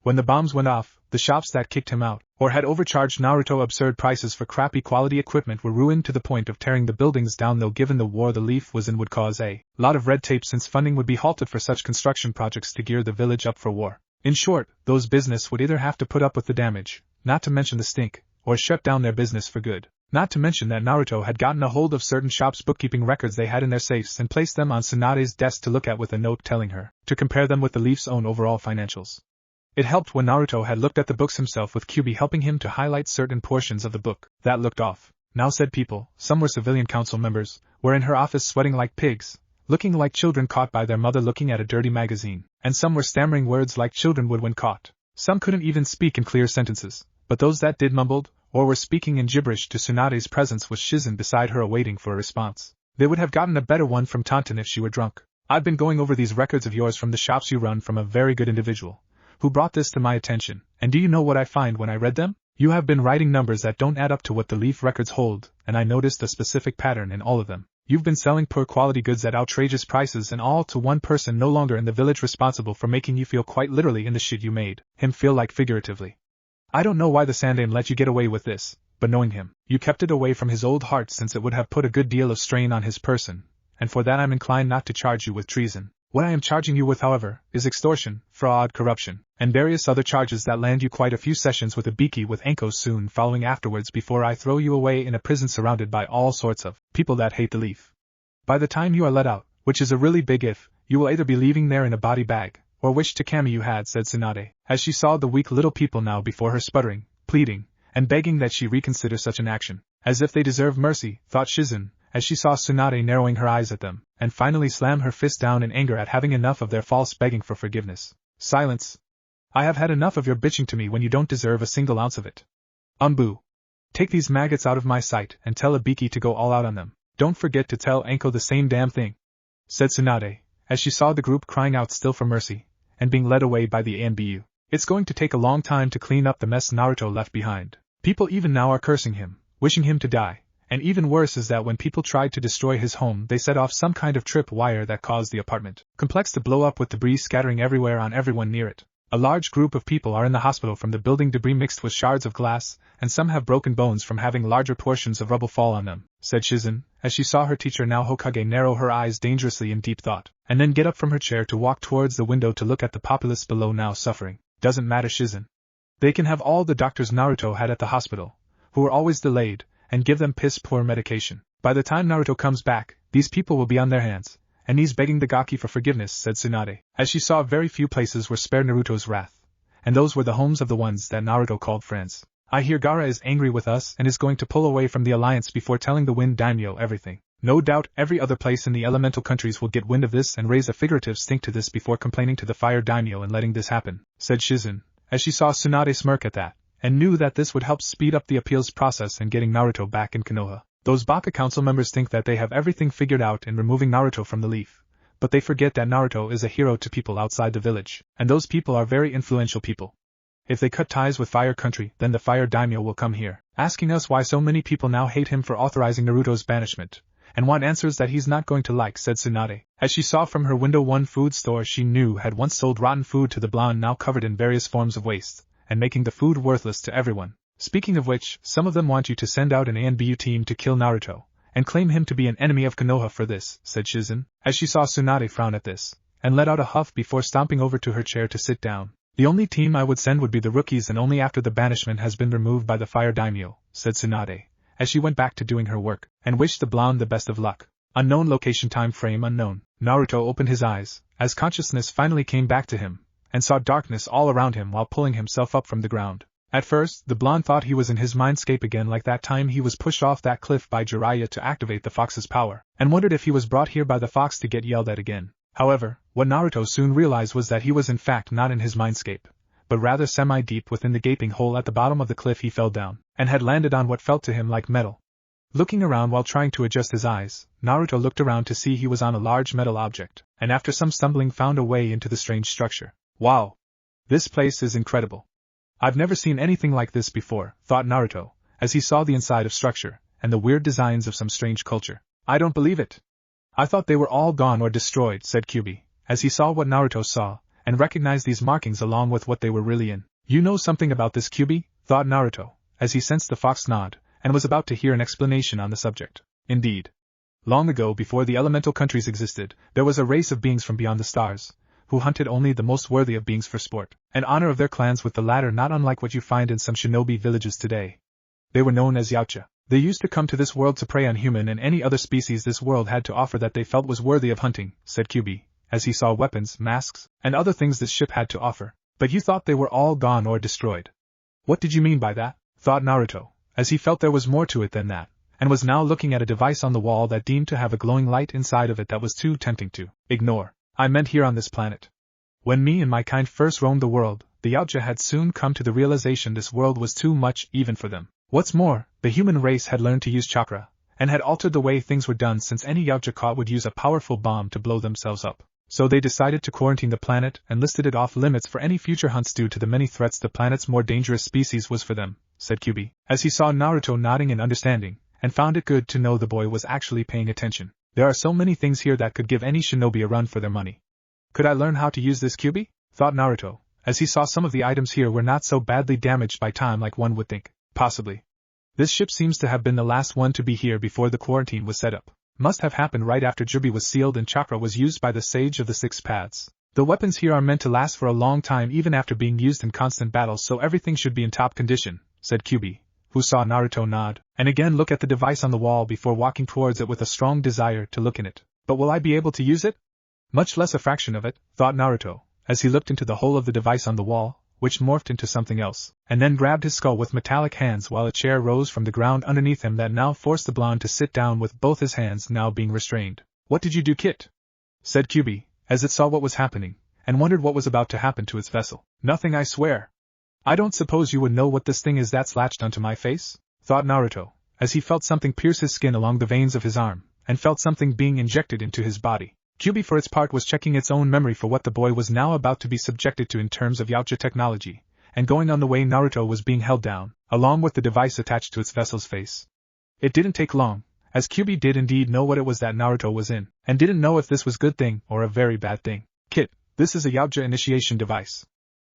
When the bombs went off, the shops that kicked him out, or had overcharged Naruto absurd prices for crappy quality equipment were ruined to the point of tearing the buildings down, though given the war the Leaf was in would cause a lot of red tape since funding would be halted for such construction projects to gear the village up for war. In short, those business would either have to put up with the damage, not to mention the stink, or shut down their business for good. Not to mention that Naruto had gotten a hold of certain shops' bookkeeping records they had in their safes and placed them on Tsunade's desk to look at with a note telling her to compare them with the Leaf's own overall financials. It helped when Naruto had looked at the books himself, with Kyubi helping him to highlight certain portions of the book that looked off. Now said people, some were civilian council members, were in her office sweating like pigs, looking like children caught by their mother looking at a dirty magazine, and some were stammering words like children would when caught. Some couldn't even speak in clear sentences, but those that did mumbled, or were speaking in gibberish to Tsunade's presence with Shizen beside her awaiting for a response. They would have gotten a better one from Tonton if she were drunk. I've been going over these records of yours from the shops you run from a very good individual, who brought this to my attention, and do you know what I find when I read them? You have been writing numbers that don't add up to what the Leaf records hold, and I noticed a specific pattern in all of them. You've been selling poor quality goods at outrageous prices, and all to one person no longer in the village responsible for making you feel quite literally in the shit you made him feel like figuratively. I don't know why the Sandaime let you get away with this, but knowing him, you kept it away from his old heart, since it would have put a good deal of strain on his person, and for that I'm inclined not to charge you with treason. What I am charging you with, however, is extortion, fraud, corruption, and various other charges that land you quite a few sessions with a Biki with Anko soon following afterwards before I throw you away in a prison surrounded by all sorts of people that hate the Leaf. By the time you are let out, which is a really big if, you will either be leaving there in a body bag, or wish to Kami you had, said Tsunade, as she saw the weak little people now before her sputtering, pleading, and begging that she reconsider such an action. As if they deserve mercy, thought Shizen, as she saw Tsunade narrowing her eyes at them, and finally slam her fist down in anger at having enough of their false begging for forgiveness. Silence. I have had enough of your bitching to me when you don't deserve a single ounce of it. Umbu. Take these maggots out of my sight and tell Ibiki to go all out on them. Don't forget to tell Anko the same damn thing, said Tsunade, as she saw the group crying out still for mercy, and being led away by the ANBU. It's going to take a long time to clean up the mess Naruto left behind. People even now are cursing him, wishing him to die. And even worse is that when people tried to destroy his home, they set off some kind of trip wire that caused the apartment complex to blow up with debris scattering everywhere on everyone near it. A large group of people are in the hospital from the building debris mixed with shards of glass, and some have broken bones from having larger portions of rubble fall on them, said Shizen, as she saw her teacher now Hokage narrow her eyes dangerously in deep thought, and then get up from her chair to walk towards the window to look at the populace below now suffering. Doesn't matter, Shizen. They can have all the doctors Naruto had at the hospital, who were always delayed, and give them piss-poor medication. By the time Naruto comes back, these people will be on their hands, and he's begging the Gaki for forgiveness, said Tsunade, as she saw very few places were spared Naruto's wrath, and those were the homes of the ones that Naruto called friends. I hear Gaara is angry with us and is going to pull away from the alliance before telling the Wind Daimyo everything. No doubt every other place in the elemental countries will get wind of this and raise a figurative stink to this before complaining to the Fire Daimyo and letting this happen, said Shizen, as she saw Tsunade smirk at that, and knew that this would help speed up the appeals process and getting Naruto back in Konoha. Those Baka council members think that they have everything figured out in removing Naruto from the Leaf, but they forget that Naruto is a hero to people outside the village, and those people are very influential people. If they cut ties with Fire Country, then the Fire Daimyo will come here, asking us why so many people now hate him for authorizing Naruto's banishment, and want answers that he's not going to like, said Tsunade, as she saw from her window one food store she knew had once sold rotten food to the blonde now covered in various forms of waste, and making the food worthless to everyone. Speaking of which, some of them want you to send out an ANBU team to kill Naruto, and claim him to be an enemy of Konoha for this, said Shizen, as she saw Tsunade frown at this, and let out a huff before stomping over to her chair to sit down. The only team I would send would be the rookies, and only after the banishment has been removed by the Fire Daimyo, said Tsunade, as she went back to doing her work, and wished the blonde the best of luck. Unknown location, time frame unknown. Naruto opened his eyes, as consciousness finally came back to him, and saw darkness all around him while pulling himself up from the ground. At first, the blonde thought he was in his mindscape again, like that time he was pushed off that cliff by Jiraiya to activate the fox's power, and wondered if he was brought here by the fox to get yelled at again. However, what Naruto soon realized was that he was in fact not in his mindscape, but rather semi-deep within the gaping hole at the bottom of the cliff he fell down, and had landed on what felt to him like metal. Looking around while trying to adjust his eyes, Naruto looked around to see he was on a large metal object, and after some stumbling found a way into the strange structure. Wow! This place is incredible. I've never seen anything like this before, thought Naruto, as he saw the inside of structure, and the weird designs of some strange culture. I don't believe it. I thought they were all gone or destroyed, said Kyubi, as he saw what Naruto saw, and recognized these markings along with what they were really in. You know something about this, Kyubi? Thought Naruto, as he sensed the fox nod, and was about to hear an explanation on the subject. Indeed. Long ago, before the elemental countries existed, there was a race of beings from beyond the stars, who hunted only the most worthy of beings for sport, and honor of their clans, with the latter not unlike what you find in some shinobi villages today. They were known as Yautja. They used to come to this world to prey on human and any other species this world had to offer that they felt was worthy of hunting, said Kyubi, as he saw weapons, masks, and other things this ship had to offer. But you thought they were all gone or destroyed. What did you mean by that? Thought Naruto, as he felt there was more to it than that, and was now looking at a device on the wall that deemed to have a glowing light inside of it that was too tempting to ignore. I meant here on this planet. When me and my kind first roamed the world, the Yautja had soon come to the realization this world was too much even for them. What's more, the human race had learned to use chakra, and had altered the way things were done, since any Yautja caught would use a powerful bomb to blow themselves up. So they decided to quarantine the planet and listed it off limits for any future hunts due to the many threats the planet's more dangerous species was for them, said Kyubi, as he saw Naruto nodding in understanding, and found it good to know the boy was actually paying attention. There are so many things here that could give any shinobi a run for their money. Could I learn how to use this, Kyubi? Thought Naruto, as he saw some of the items here were not so badly damaged by time like one would think. Possibly. This ship seems to have been the last one to be here before the quarantine was set up. Must have happened right after Jubi was sealed and chakra was used by the Sage of the Six Paths. The weapons here are meant to last for a long time even after being used in constant battles, so everything should be in top condition, said Kyubi, who saw Naruto nod, and again look at the device on the wall before walking towards it with a strong desire to look in it. But will I be able to use it? Much less a fraction of it, thought Naruto, as he looked into the hole of the device on the wall, which morphed into something else, and then grabbed his skull with metallic hands while a chair rose from the ground underneath him that now forced the blonde to sit down with both his hands now being restrained. What did you do, Kit? Said Kyubi, as it saw what was happening, and wondered what was about to happen to its vessel. Nothing, I swear. I don't suppose you would know what this thing is that's latched onto my face? Thought Naruto, as he felt something pierce his skin along the veins of his arm, and felt something being injected into his body. Kyubi for its part was checking its own memory for what the boy was now about to be subjected to in terms of Yautja technology, and going on the way Naruto was being held down, along with the device attached to its vessel's face. It didn't take long, as Kyubi did indeed know what it was that Naruto was in, and didn't know if this was good thing or a very bad thing. Kit, this is a Yautja initiation device.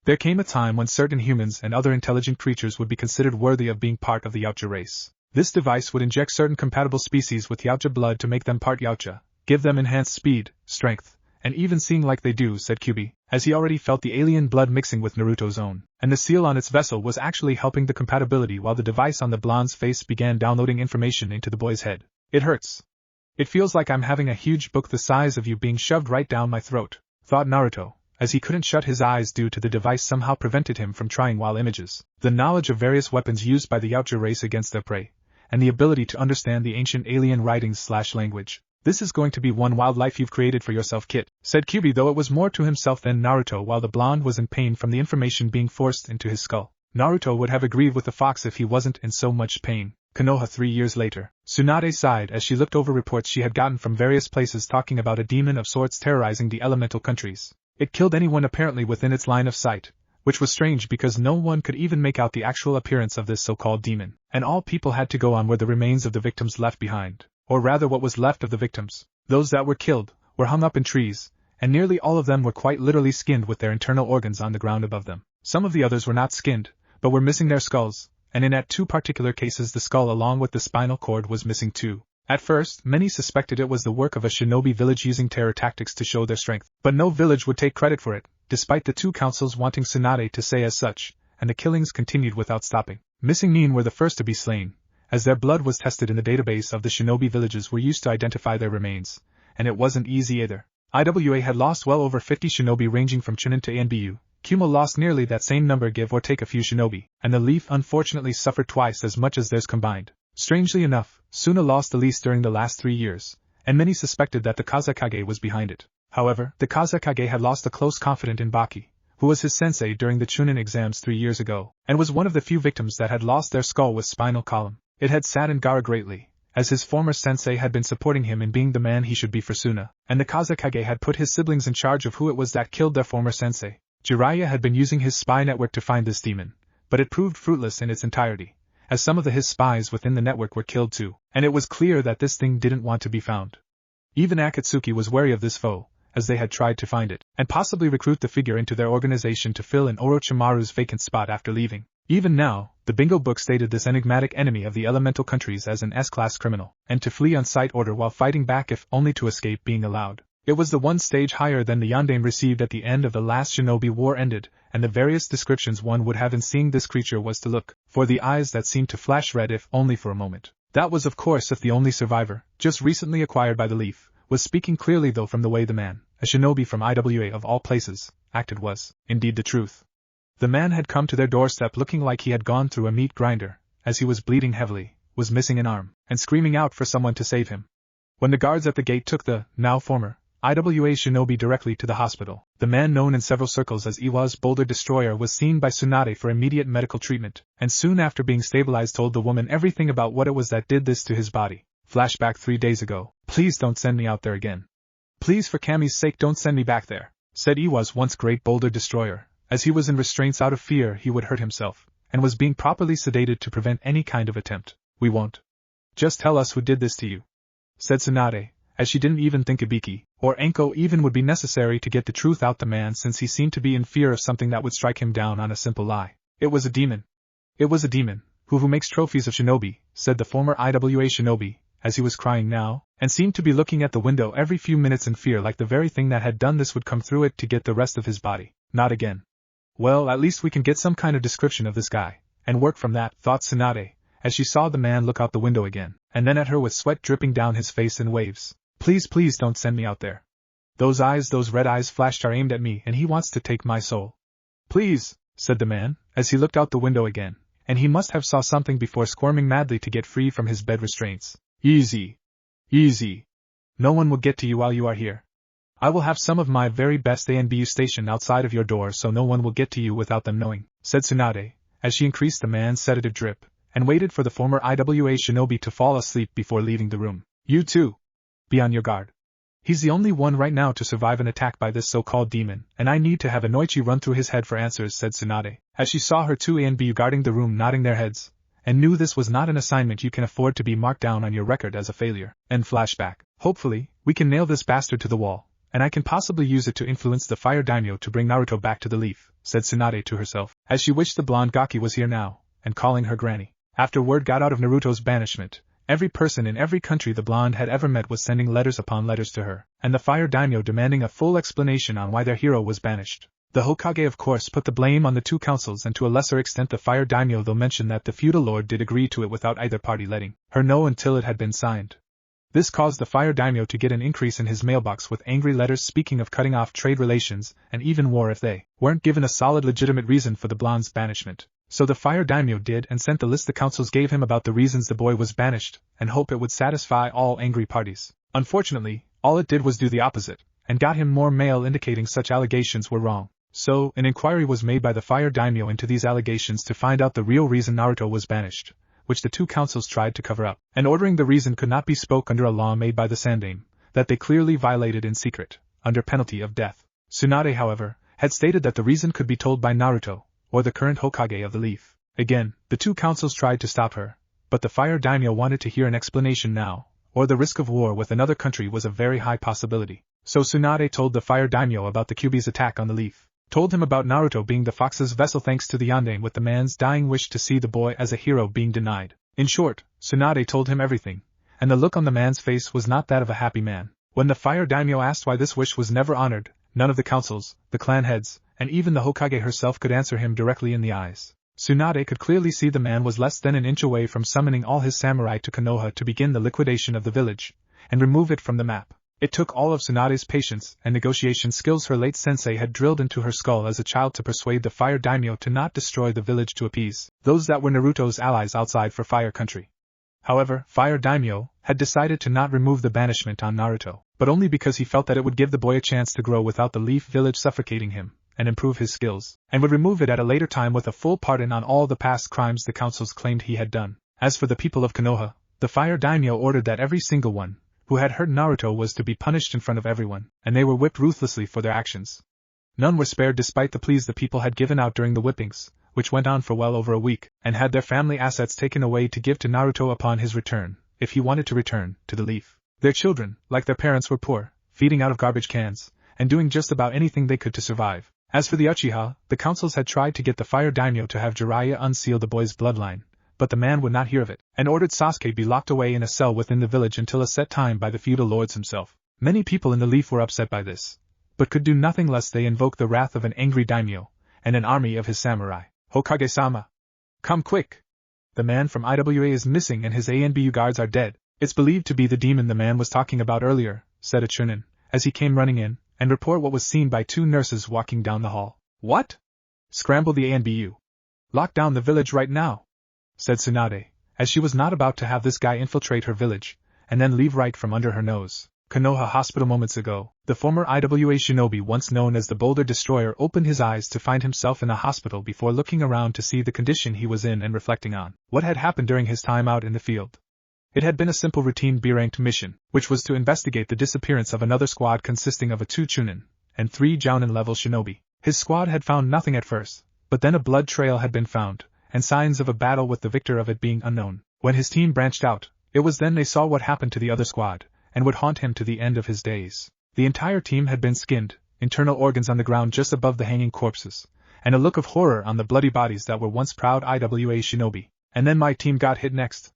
There came a time when certain humans and other intelligent creatures would be considered worthy of being part of the Yautja race. This device would inject certain compatible species with Yautja blood to make them part Yautja, give them enhanced speed, strength, and even seeing like they do, said Kyubi, as he already felt the alien blood mixing with Naruto's own, and the seal on its vessel was actually helping the compatibility while the device on the blonde's face began downloading information into the boy's head. It hurts. It feels like I'm having a huge book the size of you being shoved right down my throat, thought Naruto, as he couldn't shut his eyes due to the device somehow prevented him from trying while images. The knowledge of various weapons used by the Yautja race against their prey, and the ability to understand the ancient alien writings/language. This is going to be one wild life you've created for yourself, Kit, said Kyubi, though it was more to himself than Naruto, while the blonde was in pain from the information being forced into his skull. Naruto would have agreed with the fox if he wasn't in so much pain. Konoha 3 years later. Tsunade sighed as she looked over reports she had gotten from various places talking about a demon of sorts terrorizing the elemental countries. It killed anyone apparently within its line of sight, which was strange because no one could even make out the actual appearance of this so-called demon, and all people had to go on were the remains of the victims left behind. Or rather what was left of the victims. Those that were killed were hung up in trees, and nearly all of them were quite literally skinned with their internal organs on the ground above them. Some of the others were not skinned, but were missing their skulls, and in at 2 particular cases the skull along with the spinal cord was missing too. At first, many suspected it was the work of a shinobi village using terror tactics to show their strength, but no village would take credit for it, despite the 2 councils wanting Tsunade to say as such, and the killings continued without stopping. Missing men were the first to be slain, as their blood was tested in the database of the shinobi villages were used to identify their remains, and it wasn't easy either. IWA had lost well over 50 shinobi ranging from chunin to Anbu, Kumo lost nearly that same number give or take a few shinobi, and the Leaf unfortunately suffered twice as much as theirs combined. Strangely enough, Suna lost the least during the last 3 years, and many suspected that the Kazekage was behind it. However, the Kazekage had lost a close confidant in Baki, who was his sensei during the chunin exams 3 years ago, and was one of the few victims that had lost their skull with spinal column. It had saddened Gaara greatly, as his former sensei had been supporting him in being the man he should be for Suna, and the Kazekage had put his siblings in charge of who it was that killed their former sensei. Jiraiya had been using his spy network to find this demon, but it proved fruitless in its entirety, as some of his spies within the network were killed too, and it was clear that this thing didn't want to be found. Even Akatsuki was wary of this foe, as they had tried to find it, and possibly recruit the figure into their organization to fill in Orochimaru's vacant spot after leaving. Even now, the bingo book stated this enigmatic enemy of the elemental countries as an S-class criminal, and to flee on sight order while fighting back if only to escape being allowed. It was the one stage higher than the yondaime received at the end of the last shinobi war ended, and the various descriptions one would have in seeing this creature was to look for the eyes that seemed to flash red if only for a moment. That was of course if the only survivor, just recently acquired by the leaf, was speaking clearly though from the way the man, a shinobi from IWA of all places, acted was, indeed the truth. The man had come to their doorstep looking like he had gone through a meat grinder, as he was bleeding heavily, was missing an arm, and screaming out for someone to save him. When the guards at the gate took the, now former, IWA shinobi directly to the hospital, the man known in several circles as Iwa's Boulder Destroyer was seen by Tsunade for immediate medical treatment, and soon after being stabilized told the woman everything about what it was that did this to his body. Flashback 3 days ago. Please don't send me out there again. Please for Kami's sake don't send me back there, said Iwa's once great Boulder Destroyer, as he was in restraints out of fear he would hurt himself, and was being properly sedated to prevent any kind of attempt. We won't. Just tell us who did this to you, said Tsunade, as she didn't even think Ibiki, or Enko even would be necessary to get the truth out the man since he seemed to be in fear of something that would strike him down on a simple lie. It was a demon. It was a demon, who makes trophies of shinobi, said the former IWA shinobi, as he was crying now, and seemed to be looking at the window every few minutes in fear like the very thing that had done this would come through it to get the rest of his body. Not again. Well, at least we can get some kind of description of this guy, and work from that, thought Tsunade, as she saw the man look out the window again, and then at her with sweat dripping down his face in waves. Please don't send me out there. Those eyes, those red eyes flashed are aimed at me and he wants to take my soul. Please, said the man, as he looked out the window again, and he must have saw something before squirming madly to get free from his bed restraints. Easy. Easy. No one will get to you while you are here. I will have some of my very best ANBU stationed outside of your door so no one will get to you without them knowing, said Tsunade, as she increased the man's sedative drip, and waited for the former IWA shinobi to fall asleep before leaving the room. You too. Be on your guard. He's the only one right now to survive an attack by this so-called demon, and I need to have a Noichi run through his head for answers, said Tsunade, as she saw her two ANBU guarding the room nodding their heads, and knew this was not an assignment you can afford to be marked down on your record as a failure. And flashback. Hopefully, we can nail this bastard to the wall, and I can possibly use it to influence the fire daimyo to bring Naruto back to the leaf, said Tsunade to herself, as she wished the blonde Gaki was here now, and calling her granny. After word got out of Naruto's banishment, every person in every country the blonde had ever met was sending letters upon letters to her, and the fire daimyo demanding a full explanation on why their hero was banished. The Hokage of course put the blame on the two councils and to a lesser extent the fire daimyo, though mentioned that the feudal lord did agree to it without either party letting her know until it had been signed. This caused the fire daimyo to get an increase in his mailbox with angry letters speaking of cutting off trade relations and even war if they weren't given a solid legitimate reason for the blonde's banishment. So the fire daimyo did and sent the list the councils gave him about the reasons the boy was banished, and hope it would satisfy all angry parties. Unfortunately, all it did was do the opposite, and got him more mail indicating such allegations were wrong. So, an inquiry was made by the fire daimyo into these allegations to find out the real reason Naruto was banished, which the two councils tried to cover up, and ordering the reason could not be spoke under a law made by the Sandaime, that they clearly violated in secret, under penalty of death. Tsunade, however, had stated that the reason could be told by Naruto, or the current Hokage of the Leaf. Again, the two councils tried to stop her, but the fire daimyo wanted to hear an explanation now, or the risk of war with another country was a very high possibility. So Tsunade told the fire daimyo about the Kyuubi's attack on the Leaf, told him about Naruto being the fox's vessel thanks to the yondaime with the man's dying wish to see the boy as a hero being denied. In short, Tsunade told him everything, and the look on the man's face was not that of a happy man. When the fire daimyo asked why this wish was never honored, none of the councils, the clan heads, and even the Hokage herself could answer him directly in the eyes. Tsunade could clearly see the man was less than an inch away from summoning all his samurai to Konoha to begin the liquidation of the village, and remove it from the map. It took all of Tsunade's patience and negotiation skills her late sensei had drilled into her skull as a child to persuade the fire daimyo to not destroy the village to appease those that were Naruto's allies outside for Fire Country. However, Fire Daimyo had decided to not remove the banishment on Naruto, but only because he felt that it would give the boy a chance to grow without the Leaf Village suffocating him, and improve his skills, and would remove it at a later time with a full pardon on all the past crimes the councils claimed he had done. As for the people of Konoha, The fire daimyo ordered that every single one who had hurt Naruto was to be punished in front of everyone, and they were whipped ruthlessly for their actions. None were spared despite the pleas the people had given out during the whippings, which went on for well over a week, and had their family assets taken away to give to Naruto upon his return, if he wanted to return to the leaf. Their children, like their parents, were poor, feeding out of garbage cans, and doing just about anything they could to survive. As for the Uchiha, the councils had tried to get the fire daimyo to have Jiraiya unseal the boy's bloodline, but the man would not hear of it, and ordered Sasuke be locked away in a cell within the village until a set time by the feudal lords himself. Many people in the leaf were upset by this, but could do nothing lest they invoke the wrath of an angry daimyo, and an army of his samurai. Hokage-sama! Come quick! The man from IWA is missing and his ANBU guards are dead. It's believed to be the demon the man was talking about earlier, said a chunin, as he came running in, and report what was seen by 2 nurses walking down the hall. What? Scrambled the ANBU. Lock down the village right now, said Tsunade, as she was not about to have this guy infiltrate her village, and then leave right from under her nose. Konoha Hospital. Moments ago, the former IWA shinobi once known as the Boulder Destroyer opened his eyes to find himself in a hospital before looking around to see the condition he was in and reflecting on what had happened during his time out in the field. It had been a simple routine B-ranked mission, which was to investigate the disappearance of another squad consisting of 2 chunin and 3 jounin-level shinobi. His squad had found nothing at first, but then a blood trail had been found, and signs of a battle with the victor of it being unknown. When his team branched out, it was then they saw what happened to the other squad, and would haunt him to the end of his days. The entire team had been skinned, internal organs on the ground just above the hanging corpses, and a look of horror on the bloody bodies that were once proud IWA shinobi. And then my team got hit next.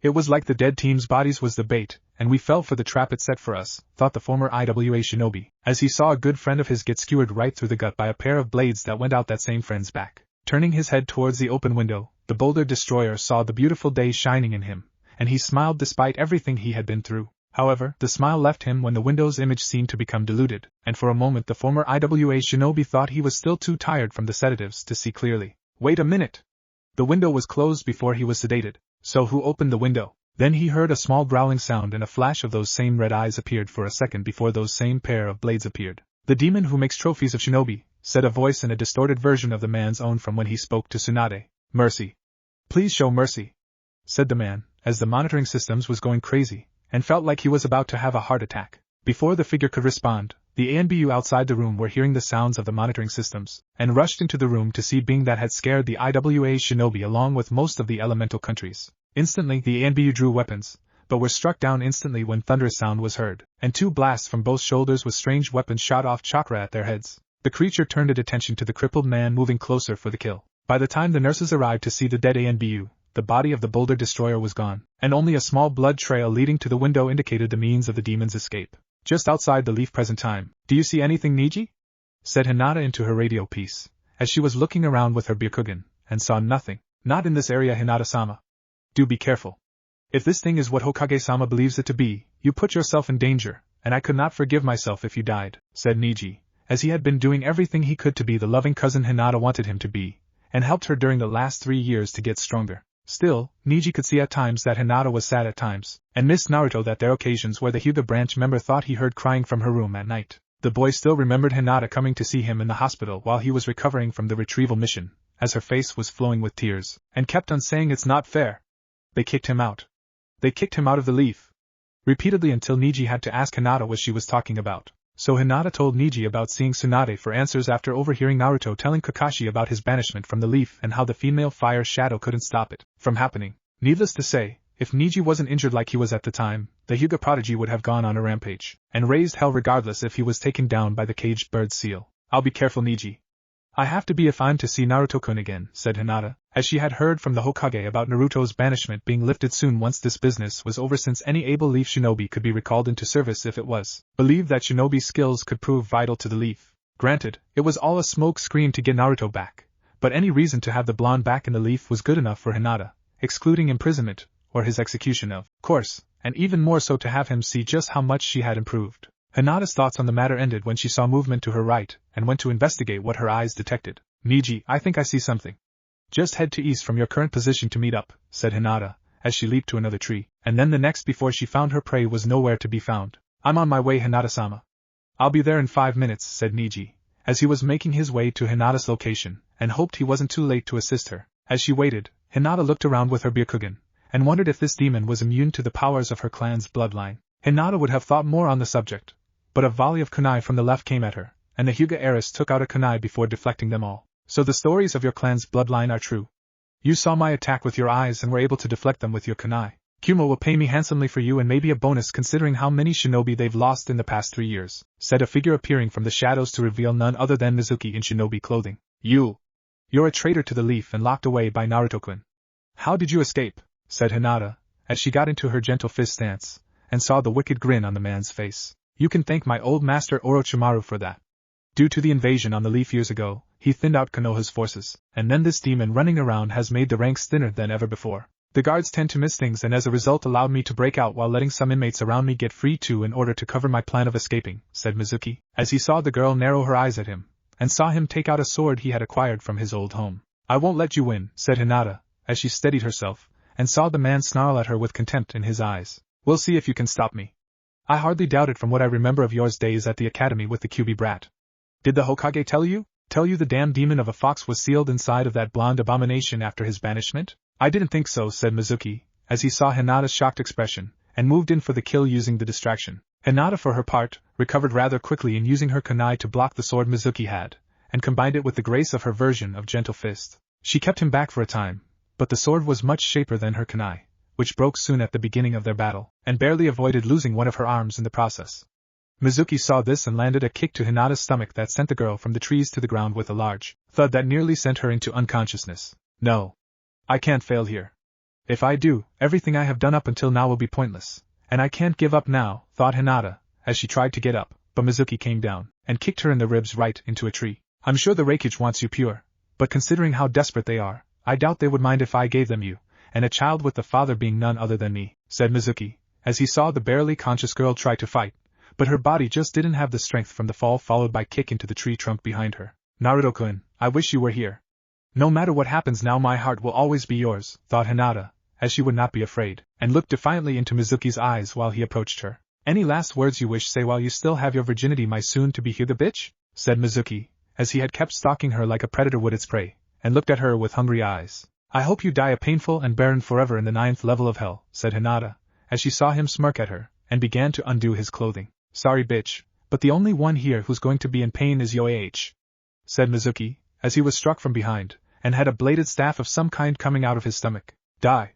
It was like the dead team's bodies was the bait, and we fell for the trap it set for us, thought the former IWA shinobi, as he saw a good friend of his get skewered right through the gut by a pair of blades that went out that same friend's back. Turning his head towards the open window, the Boulder Destroyer saw the beautiful day shining in him, and he smiled despite everything he had been through. However, the smile left him when the window's image seemed to become diluted, and for a moment the former IWA shinobi thought he was still too tired from the sedatives to see clearly. Wait a minute! The window was closed before he was sedated, so who opened the window? Then he heard a small growling sound and a flash of those same red eyes appeared for a second before those same pair of blades appeared. The demon who makes trophies of shinobi, said a voice in a distorted version of the man's own from when he spoke to Tsunade. Mercy. Please show mercy, said the man, as the monitoring systems was going crazy, and felt like he was about to have a heart attack. Before the figure could respond, the ANBU outside the room were hearing the sounds of the monitoring systems, and rushed into the room to see being that had scared the IWA shinobi along with most of the elemental countries. Instantly the ANBU drew weapons, but were struck down instantly when thunderous sound was heard, and 2 blasts from both shoulders with strange weapons shot off chakra at their heads. The creature turned its attention to the crippled man moving closer for the kill. By the time the nurses arrived to see the dead ANBU, the body of the Boulder Destroyer was gone, and only a small blood trail leading to the window indicated the means of the demon's escape. Just outside the leaf present time. Do you see anything, Niji? Said Hinata into her radio piece, as she was looking around with her Byakugan, and saw nothing. Not in this area, Hinata-sama. Do be careful. If this thing is what Hokage-sama believes it to be, you put yourself in danger, and I could not forgive myself if you died, said Niji, as he had been doing everything he could to be the loving cousin Hinata wanted him to be, and helped her during the last 3 years to get stronger. Still, Niji could see at times that Hinata was sad at times, and missed Naruto that there were occasions where the Hyuga branch member thought he heard crying from her room at night. The boy still remembered Hinata coming to see him in the hospital while he was recovering from the retrieval mission, as her face was flowing with tears, and kept on saying it's not fair. They kicked him out. They kicked him out of the leaf. Repeatedly until Niji had to ask Hinata what she was talking about. So Hinata told Niji about seeing Tsunade for answers after overhearing Naruto telling Kakashi about his banishment from the leaf and how the female fire shadow couldn't stop it from happening. Needless to say, if Niji wasn't injured like he was at the time, the Hyuga prodigy would have gone on a rampage, and raised hell regardless if he was taken down by the caged bird seal. I'll be careful, Niji. I have to be if I'm to see Naruto-kun again, said Hinata, as she had heard from the Hokage about Naruto's banishment being lifted soon once this business was over, since any able leaf shinobi could be recalled into service if it was believed that shinobi skills could prove vital to the leaf. Granted, it was all a smoke screen to get Naruto back, but any reason to have the blonde back in the leaf was good enough for Hinata, excluding imprisonment, or his execution of course, and even more so to have him see just how much she had improved. Hinata's thoughts on the matter ended when she saw movement to her right, and went to investigate what her eyes detected. Niji, I think I see something. Just head to east from your current position to meet up, said Hinata, as she leaped to another tree, and then the next before she found her prey was nowhere to be found. I'm on my way, Hinata-sama. I'll be there in 5 minutes, said Niji, as he was making his way to Hinata's location, and hoped he wasn't too late to assist her. As she waited, Hinata looked around with her Byakugan, and wondered if this demon was immune to the powers of her clan's bloodline. Hinata would have thought more on the subject, but a volley of kunai from the left came at her, and the Hyuga heiress took out a kunai before deflecting them all. So the stories of your clan's bloodline are true. You saw my attack with your eyes and were able to deflect them with your kunai. Kumo will pay me handsomely for you and maybe a bonus considering how many shinobi they've lost in the past 3 years, said a figure appearing from the shadows to reveal none other than Mizuki in shinobi clothing. You're a traitor to the leaf and locked away by Naruto-kun. How did you escape? Said Hinata, as she got into her gentle fist stance, and saw the wicked grin on the man's face. You can thank my old master Orochimaru for that. Due to the invasion on the leaf years ago, he thinned out Konoha's forces, and then this demon running around has made the ranks thinner than ever before. The guards tend to miss things and as a result allowed me to break out while letting some inmates around me get free too in order to cover my plan of escaping, said Mizuki, as he saw the girl narrow her eyes at him, and saw him take out a sword he had acquired from his old home. I won't let you win, said Hinata, as she steadied herself, and saw the man snarl at her with contempt in his eyes. We'll see if you can stop me. I hardly doubt it from what I remember of yours days at the academy with the Kyuubi brat. Did the Hokage tell you the damn demon of a fox was sealed inside of that blonde abomination after his banishment? I didn't think so, said Mizuki, as he saw Hinata's shocked expression, and moved in for the kill using the distraction. Hinata for her part, recovered rather quickly in using her kunai to block the sword Mizuki had, and combined it with the grace of her version of gentle fist. She kept him back for a time, but the sword was much sharper than her kunai, which broke soon at the beginning of their battle, and barely avoided losing one of her arms in the process. Mizuki saw this and landed a kick to Hinata's stomach that sent the girl from the trees to the ground with a large thud that nearly sent her into unconsciousness. No. I can't fail here. If I do, everything I have done up until now will be pointless, and I can't give up now, thought Hinata, as she tried to get up, but Mizuki came down, and kicked her in the ribs right into a tree. I'm sure the Reikage wants you pure, but considering how desperate they are, I doubt they would mind if I gave them you, and a child with the father being none other than me, said Mizuki, as he saw the barely conscious girl try to fight, but her body just didn't have the strength from the fall followed by kick into the tree trunk behind her. Naruto-kun, I wish you were here. No matter what happens now my heart will always be yours, thought Hinata, as she would not be afraid, and looked defiantly into Mizuki's eyes while he approached her. Any last words you wish say while you still have your virginity my soon-to-be Hyuga bitch? Said Mizuki, as he had kept stalking her like a predator would its prey, and looked at her with hungry eyes. I hope you die a painful and barren forever in the 9th level of hell, said Hinata, as she saw him smirk at her, and began to undo his clothing. Sorry bitch, but the only one here who's going to be in pain is Yoh, said Mizuki, as he was struck from behind, and had a bladed staff of some kind coming out of his stomach. Die,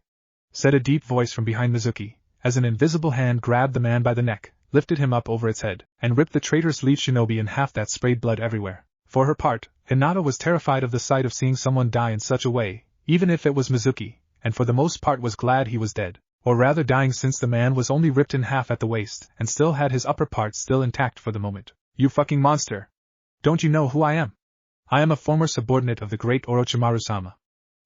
said a deep voice from behind Mizuki, as an invisible hand grabbed the man by the neck, lifted him up over its head, and ripped the traitorous leaf shinobi in half that sprayed blood everywhere. For her part, Hinata was terrified of the sight of seeing someone die in such a way, even if it was Mizuki, and for the most part was glad he was dead, or rather dying since the man was only ripped in half at the waist and still had his upper parts still intact for the moment. You fucking monster! Don't you know who I am? I am a former subordinate of the great Orochimaru-sama.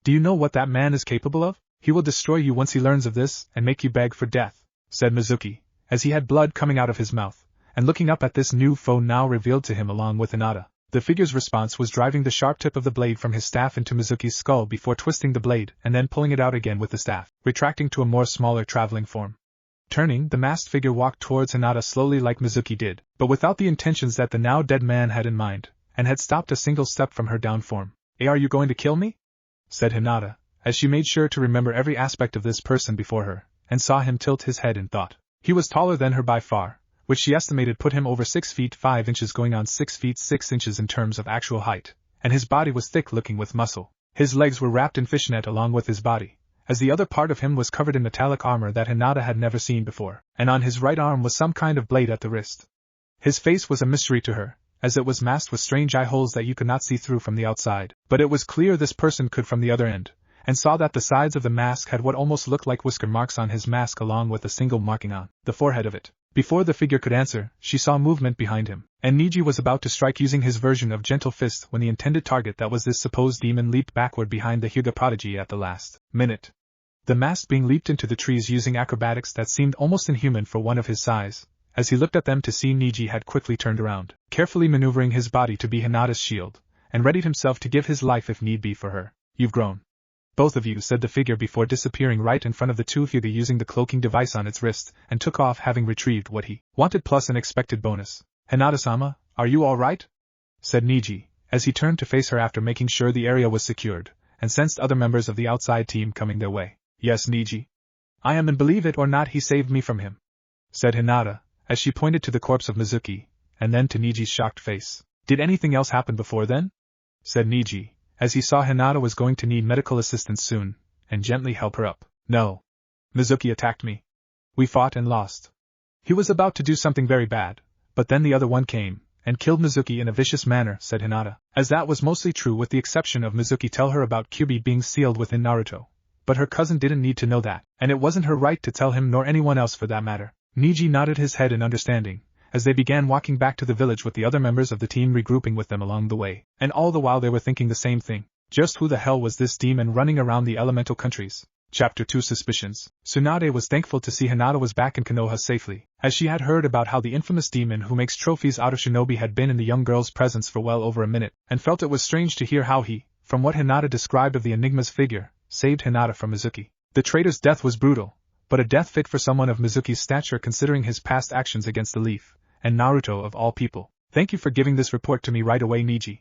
Do you know what that man is capable of? He will destroy you once he learns of this and make you beg for death, said Mizuki, as he had blood coming out of his mouth, and looking up at this new foe now revealed to him along with Hinata. The figure's response was driving the sharp tip of the blade from his staff into Mizuki's skull before twisting the blade and then pulling it out again with the staff, retracting to a more smaller traveling form. Turning, the masked figure walked towards Hinata slowly like Mizuki did, but without the intentions that the now dead man had in mind, and had stopped a single step from her down form. Are you going to kill me? Said Hinata, as she made sure to remember every aspect of this person before her, and saw him tilt his head in thought. He was taller than her by far, which she estimated put him over 6 feet 5 inches going on 6 feet 6 inches in terms of actual height, and his body was thick-looking with muscle. His legs were wrapped in fishnet along with his body, as the other part of him was covered in metallic armor that Hinata had never seen before, and on his right arm was some kind of blade at the wrist. His face was a mystery to her, as it was masked with strange eye holes that you could not see through from the outside, but it was clear this person could from the other end, and saw that the sides of the mask had what almost looked like whisker marks on his mask along with a single marking on the forehead of it. Before the figure could answer, she saw movement behind him, and Niji was about to strike using his version of gentle fist when the intended target that was this supposed demon leaped backward behind the Hyuga prodigy at the last minute. The masked being leaped into the trees using acrobatics that seemed almost inhuman for one of his size. As he looked at them to see Niji had quickly turned around, carefully maneuvering his body to be Hinata's shield, and readied himself to give his life if need be for her. You've grown. Both of you, said the figure before disappearing right in front of the two Hyuga using the cloaking device on its wrist, and took off having retrieved what he wanted plus an expected bonus. Hinata-sama, are you alright? Said Niji, as he turned to face her after making sure the area was secured, and sensed other members of the outside team coming their way. Yes, Niji. I am, and believe it or not, he saved me from him, said Hinata, as she pointed to the corpse of Mizuki, and then to Niji's shocked face. Did anything else happen before then? Said Niji, as he saw Hinata was going to need medical assistance soon, and gently help her up. No. Mizuki attacked me. We fought and lost. He was about to do something very bad, but then the other one came, and killed Mizuki in a vicious manner, said Hinata. As that was mostly true with the exception of Mizuki tell her about Kyubi being sealed within Naruto. But her cousin didn't need to know that, and it wasn't her right to tell him nor anyone else for that matter. Niji nodded his head in understanding, as they began walking back to the village with the other members of the team regrouping with them along the way, and all the while they were thinking the same thing. Just who the hell was this demon running around the elemental countries? Chapter 2 Suspicions. Tsunade was thankful to see Hinata was back in Konoha safely, as she had heard about how the infamous demon who makes trophies out of shinobi had been in the young girl's presence for well over a minute, and felt it was strange to hear how he, from what Hinata described of the enigma's figure, saved Hinata from Mizuki. The traitor's death was brutal, but a death fit for someone of Mizuki's stature considering his past actions against the Leaf, and Naruto of all people. Thank you for giving this report to me right away, Niji.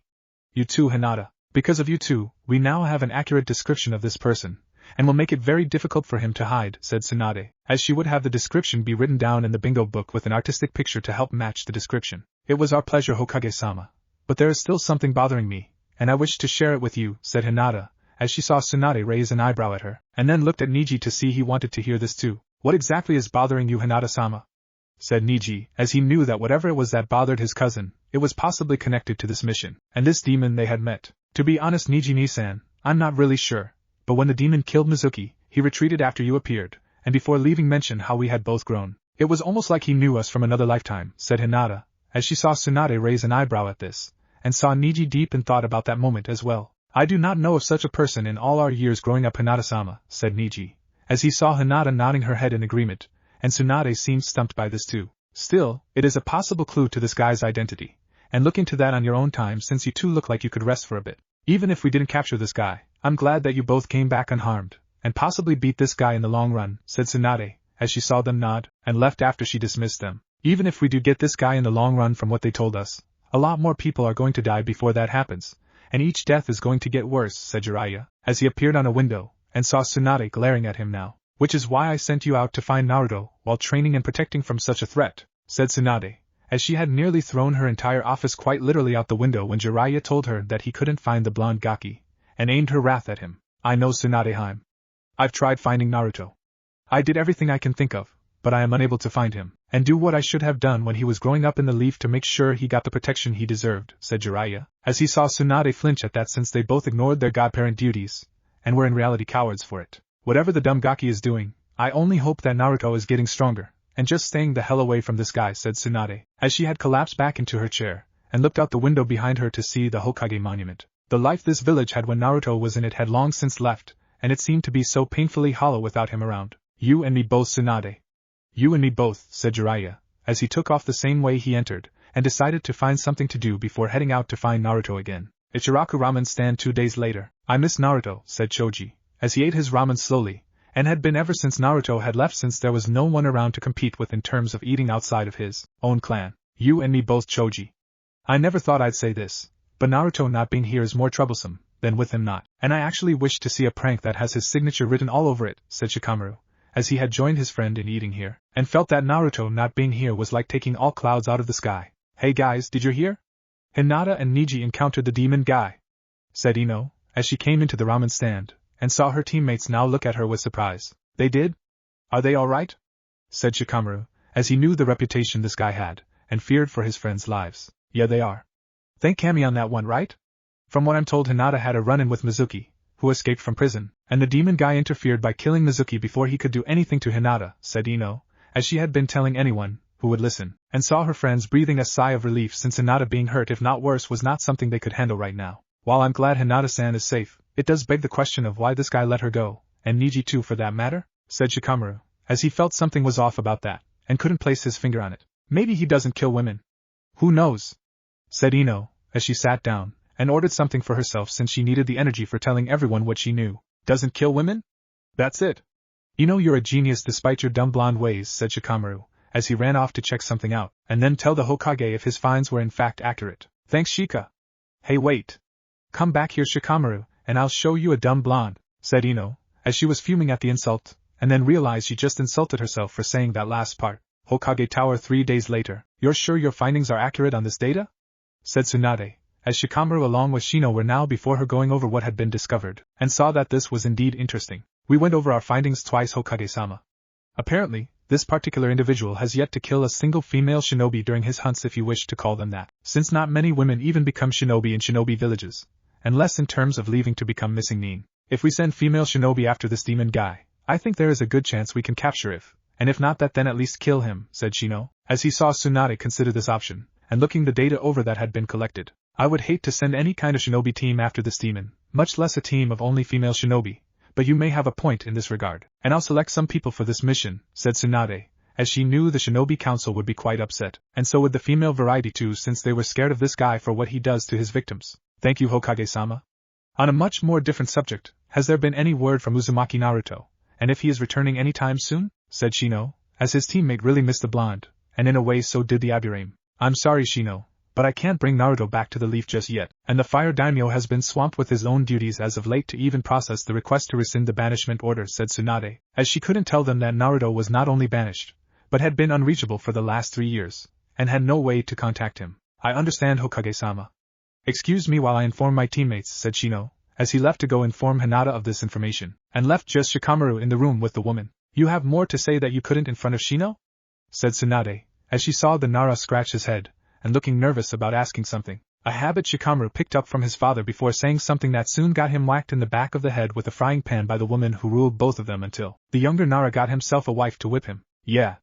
You too, Hinata. Because of you two, we now have an accurate description of this person, and will make it very difficult for him to hide, said Tsunade, as she would have the description be written down in the bingo book with an artistic picture to help match the description. It was our pleasure, Hokage-sama. But there is still something bothering me, and I wish to share it with you, said Hinata, as she saw Tsunade raise an eyebrow at her, and then looked at Niji to see he wanted to hear this too. What exactly is bothering you, Hinata-sama? Said Niji, as he knew that whatever it was that bothered his cousin, it was possibly connected to this mission, and this demon they had met. To be honest, Niji-ni-san, I'm not really sure, but when the demon killed Mizuki, he retreated after you appeared, and before leaving mentioned how we had both grown. It was almost like he knew us from another lifetime, said Hinata, as she saw Tsunade raise an eyebrow at this, and saw Niji deep in thought about that moment as well. I do not know of such a person in all our years growing up, Hinata-sama, said Niji, as he saw Hinata nodding her head in agreement, and Tsunade seemed stumped by this too. Still, it is a possible clue to this guy's identity, and look into that on your own time since you two look like you could rest for a bit. Even if we didn't capture this guy, I'm glad that you both came back unharmed, and possibly beat this guy in the long run, said Tsunade, as she saw them nod, and left after she dismissed them. Even if we do get this guy in the long run from what they told us, a lot more people are going to die before that happens, and each death is going to get worse, said Jiraiya, as he appeared on a window, and saw Tsunade glaring at him now. Which is why I sent you out to find Naruto, while training and protecting from such a threat, said Tsunade, as she had nearly thrown her entire office quite literally out the window when Jiraiya told her that he couldn't find the blonde Gaki, and aimed her wrath at him. I know, Tsunade-heim. I've tried finding Naruto. I did everything I can think of, but I am unable to find him, and do what I should have done when he was growing up in the Leaf to make sure he got the protection he deserved, said Jiraiya, as he saw Tsunade flinch at that since they both ignored their godparent duties, and were in reality cowards for it. Whatever the dumb Gaki is doing, I only hope that Naruto is getting stronger, and just staying the hell away from this guy, said Tsunade, as she had collapsed back into her chair, and looked out the window behind her to see the Hokage monument. The life this village had when Naruto was in it had long since left, and it seemed to be so painfully hollow without him around. You and me both, Tsunade. You and me both, said Jiraiya, as he took off the same way he entered, and decided to find something to do before heading out to find Naruto again. Ichiraku ramen stand 2 days later. I miss Naruto, said Choji, as he ate his ramen slowly, and had been ever since Naruto had left since there was no one around to compete with in terms of eating outside of his own clan. You and me both, Choji. I never thought I'd say this, but Naruto not being here is more troublesome than with him not, and I actually wish to see a prank that has his signature written all over it, said Shikamaru, as he had joined his friend in eating here, and felt that Naruto not being here was like taking all clouds out of the sky. Hey guys, did you hear? Hinata and Niji encountered the demon guy, said Ino, as she came into the ramen stand, and saw her teammates now look at her with surprise. They did? Are they alright? Said Shikamaru, as he knew the reputation this guy had, and feared for his friends' lives. Yeah, they are. Thank Kami on that one, right? From what I'm told, Hinata had a run-in with Mizuki, who escaped from prison, and the demon guy interfered by killing Mizuki before he could do anything to Hinata, said Ino, as she had been telling anyone who would listen, and saw her friends breathing a sigh of relief since Hinata being hurt if not worse was not something they could handle right now. While I'm glad Hinata-san is safe, it does beg the question of why this guy let her go, and Niji too for that matter, said Shikamaru, as he felt something was off about that, and couldn't place his finger on it. Maybe he doesn't kill women. Who knows? Said Ino, as she sat down, and ordered something for herself since she needed the energy for telling everyone what she knew. Doesn't kill women? That's it. Ino, you're a genius despite your dumb blonde ways, said Shikamaru, as he ran off to check something out, and then tell the Hokage if his finds were in fact accurate. Thanks, Shika. Hey, wait. Come back here, Shikamaru, and I'll show you a dumb blonde, said Ino, as she was fuming at the insult, and then realized she just insulted herself for saying that last part. Hokage Tower 3 days later. You're sure your findings are accurate on this data? Said Tsunade, as Shikamaru along with Shino were now before her going over what had been discovered, and saw that this was indeed interesting. We went over our findings twice, Hokage-sama. Apparently, this particular individual has yet to kill a single female shinobi during his hunts, if you wish to call them that, since not many women even become shinobi in shinobi villages, and less in terms of leaving to become missing nin. If we send female shinobi after this demon guy, I think there is a good chance we can capture him, and if not that then at least kill him, said Shino, as he saw Tsunade consider this option, and looking the data over that had been collected. I would hate to send any kind of shinobi team after this demon, much less a team of only female shinobi, but you may have a point in this regard, and I'll select some people for this mission, said Tsunade, as she knew the shinobi council would be quite upset, and so would the female variety too, since they were scared of this guy for what he does to his victims. Thank you, Hokage-sama. On a much more different subject, has there been any word from Uzumaki Naruto, and if he is returning any time soon? Said Shino, as his teammate really missed the blonde, and in a way so did the Aburame. I'm sorry, Shino, but I can't bring Naruto back to the leaf just yet, and the fire daimyo has been swamped with his own duties as of late to even process the request to rescind the banishment order, said Tsunade, as she couldn't tell them that Naruto was not only banished, but had been unreachable for the last 3 years, and had no way to contact him. I understand, Hokage-sama. Excuse me while I inform my teammates, said Shino, as he left to go inform Hinata of this information, and left just Shikamaru in the room with the woman. You have more to say that you couldn't in front of Shino? Said Tsunade, as she saw the Nara scratch his head, and looking nervous about asking something, a habit Shikamaru picked up from his father before saying something that soon got him whacked in the back of the head with a frying pan by the woman who ruled both of them until the younger Nara got himself a wife to whip him. Yeah.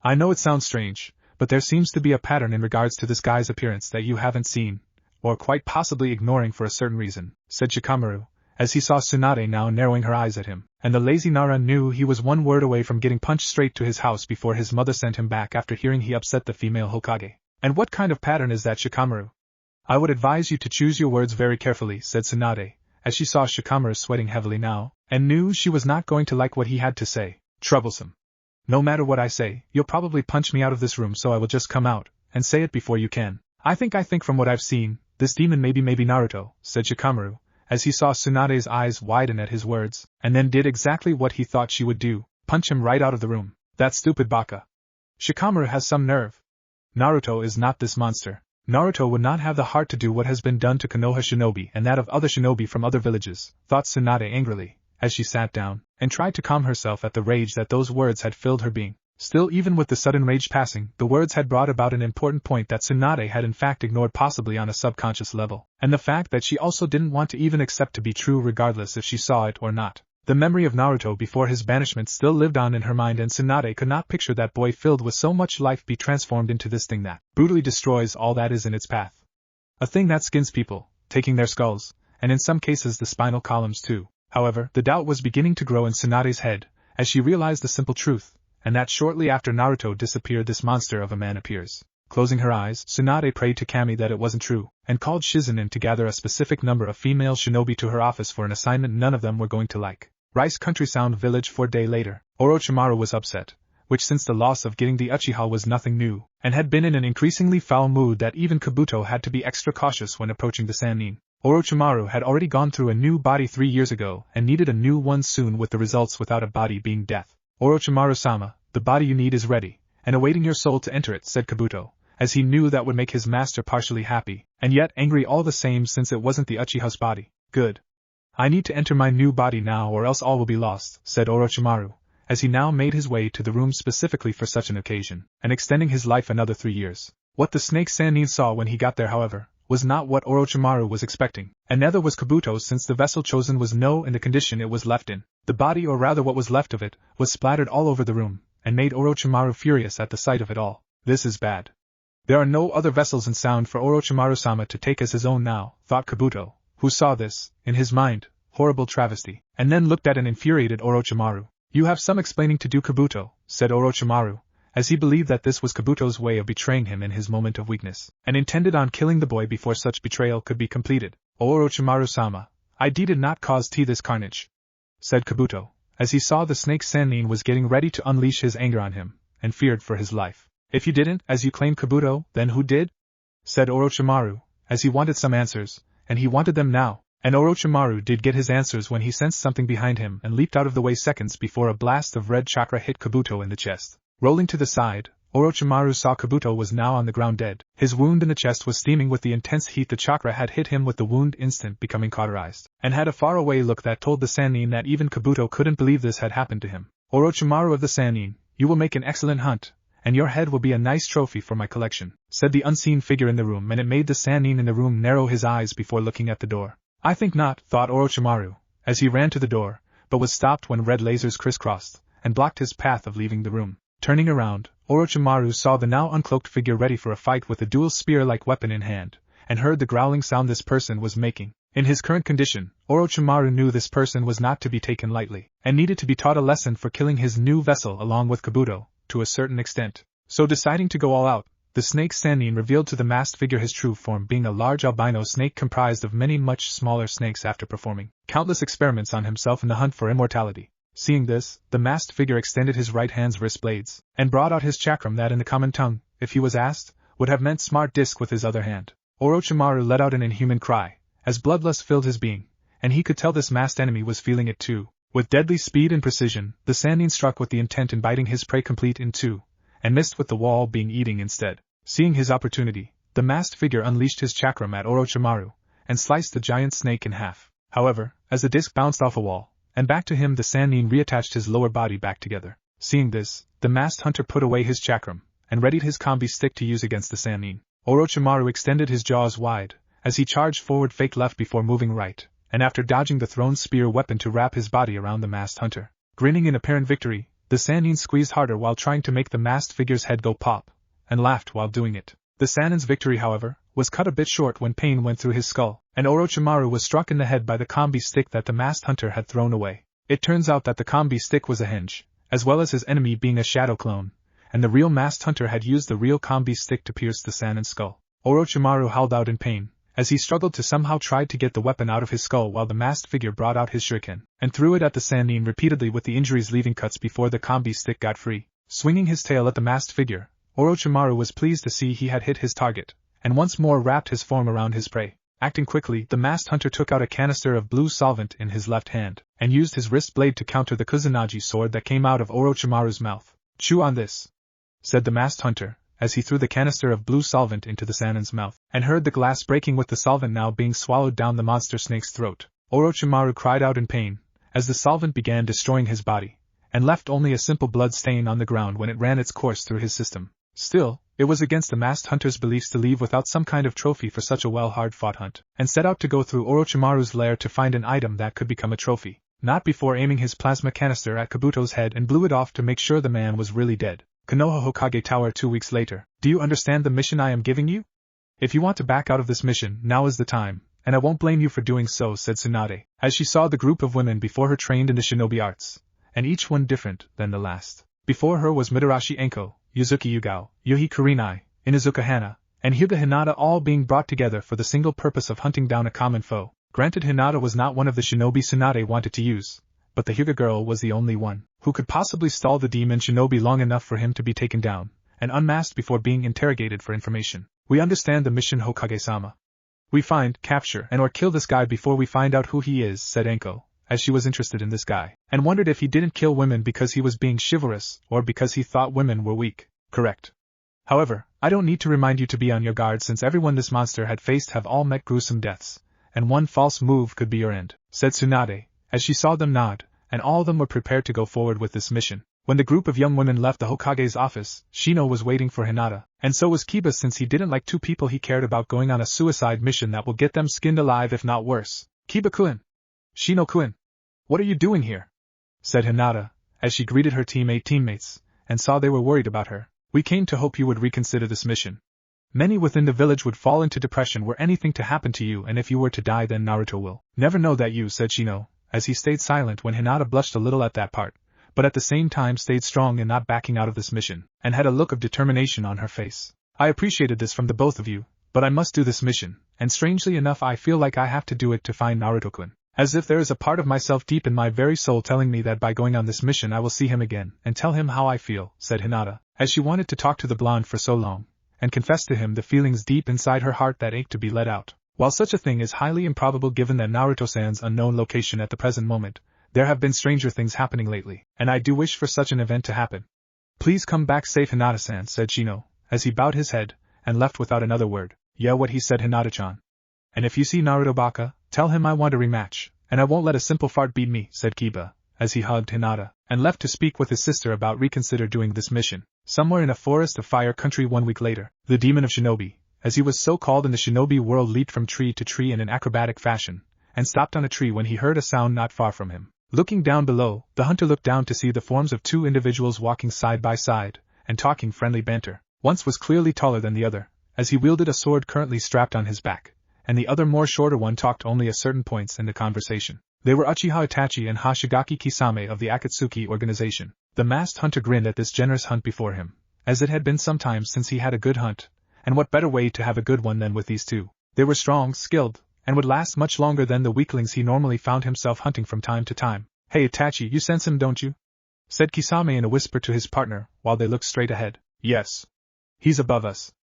I know it sounds strange, but there seems to be a pattern in regards to this guy's appearance that you haven't seen, or quite possibly ignoring for a certain reason, said Shikamaru, as he saw Tsunade now narrowing her eyes at him, and the lazy Nara knew he was one word away from getting punched straight to his house before his mother sent him back after hearing he upset the female Hokage. And what kind of pattern is that, Shikamaru? I would advise you to choose your words very carefully, said Tsunade, as she saw Shikamaru sweating heavily now, and knew she was not going to like what he had to say. Troublesome. No matter what I say, you'll probably punch me out of this room, so I will just come out, and say it before you can. I think from what I've seen, this demon maybe Naruto, said Shikamaru, as he saw Tsunade's eyes widen at his words, and then did exactly what he thought she would do, punch him right out of the room. That stupid baka. Shikamaru has some nerve. Naruto is not this monster. Naruto would not have the heart to do what has been done to Konoha shinobi and that of other shinobi from other villages, thought Tsunade angrily, as she sat down, and tried to calm herself at the rage that those words had filled her being. Still, even with the sudden rage passing, the words had brought about an important point that Tsunade had in fact ignored, possibly on a subconscious level, and the fact that she also didn't want to even accept to be true regardless if she saw it or not. The memory of Naruto before his banishment still lived on in her mind, and Tsunade could not picture that boy filled with so much life be transformed into this thing that brutally destroys all that is in its path. A thing that skins people, taking their skulls, and in some cases the spinal columns too. However, the doubt was beginning to grow in Tsunade's head, as she realized the simple truth, and that shortly after Naruto disappeared this monster of a man appears. Closing her eyes, Tsunade prayed to Kami that it wasn't true, and called Shizunin to gather a specific number of female shinobi to her office for an assignment none of them were going to like. Rice Country Sound Village 4 days later. Orochimaru was upset, which since the loss of getting the Uchiha was nothing new, and had been in an increasingly foul mood that even Kabuto had to be extra cautious when approaching the Sannin. Orochimaru had already gone through a new body 3 years ago and needed a new one soon, with the results without a body being death. Orochimaru-sama, the body you need is ready, and awaiting your soul to enter it, said Kabuto, as he knew that would make his master partially happy, and yet angry all the same since it wasn't the Uchiha's body. Good. I need to enter my new body now or else all will be lost, said Orochimaru, as he now made his way to the room specifically for such an occasion, and extending his life another 3 years. What the Snake Sannin saw when he got there, however, was not what Orochimaru was expecting, and neither was Kabuto, since the vessel chosen was in the condition it was left in. The body, or rather what was left of it, was splattered all over the room, and made Orochimaru furious at the sight of it all. This is bad. There are no other vessels in sound for Orochimaru-sama to take as his own now, thought Kabuto, who saw this, in his mind, horrible travesty, and then looked at an infuriated Orochimaru. You have some explaining to do, Kabuto, said Orochimaru, as he believed that this was Kabuto's way of betraying him in his moment of weakness, and intended on killing the boy before such betrayal could be completed. Orochimaru-sama, I did not cause this carnage, said Kabuto, as he saw the Snake Sannin was getting ready to unleash his anger on him, and feared for his life. If you didn't, as you claim, Kabuto, then who did? Said Orochimaru, as he wanted some answers, and he wanted them now. And Orochimaru did get his answers when he sensed something behind him and leaped out of the way seconds before a blast of red chakra hit Kabuto in the chest. Rolling to the side, Orochimaru saw Kabuto was now on the ground dead. His wound in the chest was steaming with the intense heat the chakra had hit him, with the wound instant becoming cauterized, and had a faraway look that told the Sannin that even Kabuto couldn't believe this had happened to him. Orochimaru of the Sannin, you will make an excellent hunt, and your head will be a nice trophy for my collection, said the unseen figure in the room, and it made the Sannin in the room narrow his eyes before looking at the door. I think not, thought Orochimaru, as he ran to the door, but was stopped when red lasers crisscrossed and blocked his path of leaving the room. Turning around, Orochimaru saw the now uncloaked figure ready for a fight with a dual spear-like weapon in hand, and heard the growling sound this person was making. In his current condition, Orochimaru knew this person was not to be taken lightly, and needed to be taught a lesson for killing his new vessel along with Kabuto, to a certain extent. So deciding to go all out, the snake Sannin revealed to the masked figure his true form, being a large albino snake comprised of many much smaller snakes after performing countless experiments on himself in the hunt for immortality. Seeing this, the masked figure extended his right hand's wrist blades, and brought out his chakram that in the common tongue, if he was asked, would have meant smart disc with his other hand. Orochimaru let out an inhuman cry, as bloodlust filled his being, and he could tell this masked enemy was feeling it too. With deadly speed and precision, the Sannin struck with the intent in biting his prey complete in two, and missed with the wall being eating instead. Seeing his opportunity, the masked figure unleashed his chakram at Orochimaru, and sliced the giant snake in half. However, as the disc bounced off a wall, and back to him, the Sannin reattached his lower body back together. Seeing this, the masked hunter put away his chakram, and readied his combi stick to use against the Sannin. Orochimaru extended his jaws wide, as he charged forward fake left before moving right, and after dodging the thrown spear weapon to wrap his body around the masked hunter. Grinning in apparent victory, the Sannin squeezed harder while trying to make the masked figure's head go pop, and laughed while doing it. The Sannin's victory, however, was cut a bit short when pain went through his skull, and Orochimaru was struck in the head by the combi stick that the masked hunter had thrown away. It turns out that the combi stick was a henge, as well as his enemy being a shadow clone, and the real masked hunter had used the real combi stick to pierce the Sannin's skull. Orochimaru howled out in pain, as he struggled to somehow try to get the weapon out of his skull, while the masked figure brought out his shuriken, and threw it at the Sannin repeatedly, with the injuries leaving cuts before the combi stick got free. Swinging his tail at the masked figure, Orochimaru was pleased to see he had hit his target, and once more wrapped his form around his prey. Acting quickly, the masked hunter took out a canister of blue solvent in his left hand, and used his wrist blade to counter the Kusanagi sword that came out of Orochimaru's mouth. Chew on this, said the masked hunter, as he threw the canister of blue solvent into the Sannin's mouth, and heard the glass breaking with the solvent now being swallowed down the monster snake's throat. Orochimaru cried out in pain, as the solvent began destroying his body, and left only a simple blood stain on the ground when it ran its course through his system. Still, it was against the masked hunter's beliefs to leave without some kind of trophy for such a hard-fought hunt, and set out to go through Orochimaru's lair to find an item that could become a trophy. Not before aiming his plasma canister at Kabuto's head and blew it off to make sure the man was really dead. Konoha Hokage Tower 2 weeks later. Do you understand the mission I am giving you? If you want to back out of this mission, now is the time, and I won't blame you for doing so, said Tsunade, as she saw the group of women before her trained in the shinobi arts, and each one different than the last. Before her was Midarashi Enko, Yuzuki Yugao, Yuhi Kurenai, Inuzuka Hana, and Hyuga Hinata, all being brought together for the single purpose of hunting down a common foe. Granted, Hinata was not one of the shinobi Tsunade wanted to use, but the Hyuga girl was the only one who could possibly stall the demon shinobi long enough for him to be taken down and unmasked before being interrogated for information. We understand the mission, Hokage-sama. We find, capture, and or kill this guy before we find out who he is, said Enko, as she was interested in this guy, and wondered if he didn't kill women because he was being chivalrous or because he thought women were weak. Correct. However, I don't need to remind you to be on your guard, since everyone this monster had faced have all met gruesome deaths, and one false move could be your end, said Tsunade, as she saw them nod, and all of them were prepared to go forward with this mission. When the group of young women left the Hokage's office, Shino was waiting for Hinata, and so was Kiba, since he didn't like two people he cared about going on a suicide mission that will get them skinned alive if not worse. Kiba-kun! Shino-kun! What are you doing here? Said Hinata, as she greeted her teammates, and saw they were worried about her. We came to hope you would reconsider this mission. Many within the village would fall into depression were anything to happen to you, and if you were to die, then Naruto will never know that you, said Shino, as he stayed silent when Hinata blushed a little at that part, but at the same time stayed strong in not backing out of this mission, and had a look of determination on her face. I appreciated this from the both of you, but I must do this mission, and strangely enough I feel like I have to do it to find Naruto-kun. As if there is a part of myself deep in my very soul telling me that by going on this mission I will see him again, and tell him how I feel, said Hinata, as she wanted to talk to the blonde for so long, and confess to him the feelings deep inside her heart that ached to be let out. While such a thing is highly improbable given that Naruto-san's unknown location at the present moment, there have been stranger things happening lately, and I do wish for such an event to happen. Please come back safe, Hinata-san, said Shino, as he bowed his head, and left without another word. Yeah, what he said, Hinata-chan. And if you see Naruto Baka, tell him I want a rematch, and I won't let a simple fart beat me, said Kiba, as he hugged Hinata, and left to speak with his sister about reconsider doing this mission. Somewhere in a forest of fire country 1 week later, the demon of shinobi, as he was so called in the shinobi world, leaped from tree to tree in an acrobatic fashion, and stopped on a tree when he heard a sound not far from him. Looking down below, the hunter looked down to see the forms of 2 individuals walking side by side, and talking friendly banter. One was clearly taller than the other, as he wielded a sword currently strapped on his back, and the other more shorter one talked only at certain points in the conversation. They were Uchiha Itachi and Hoshigaki Kisame of the Akatsuki organization. The masked hunter grinned at this generous hunt before him, as it had been some time since he had a good hunt, and what better way to have a good one than with these two? They were strong, skilled, and would last much longer than the weaklings he normally found himself hunting from time to time. Hey Itachi, you sense him, don't you? Said Kisame in a whisper to his partner, while they looked straight ahead. Yes. He's above us.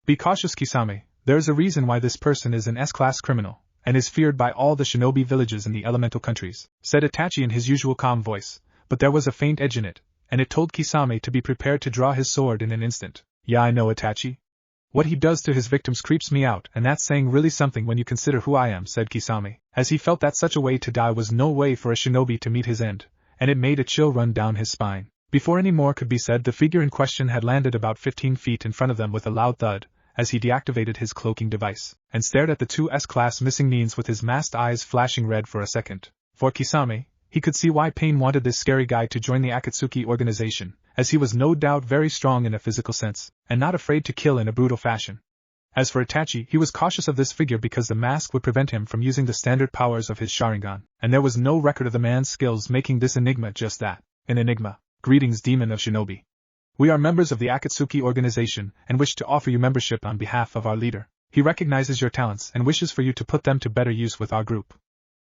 Be cautious, Kisame, there is a reason why this person is an S-class criminal, and is feared by all the shinobi villages in the elemental countries, said Itachi in his usual calm voice, but there was a faint edge in it, and it told Kisame to be prepared to draw his sword in an instant. Yeah, I know, Itachi. What he does to his victims creeps me out, and that's saying really something when you consider who I am, said Kisame, as he felt that such a way to die was no way for a shinobi to meet his end, and it made a chill run down his spine. Before any more could be said, the figure in question had landed about 15 feet in front of them with a loud thud, as he deactivated his cloaking device, and stared at the 2 S-class missing Nins with his masked eyes flashing red for a second. For Kisame, he could see why Pain wanted this scary guy to join the Akatsuki organization, as he was no doubt very strong in a physical sense, and not afraid to kill in a brutal fashion. As for Itachi, he was cautious of this figure because the mask would prevent him from using the standard powers of his Sharingan, and there was no record of the man's skills, making this enigma just that, an enigma. Greetings, demon of shinobi. We are members of the Akatsuki organization and wish to offer you membership on behalf of our leader. He recognizes your talents and wishes for you to put them to better use with our group.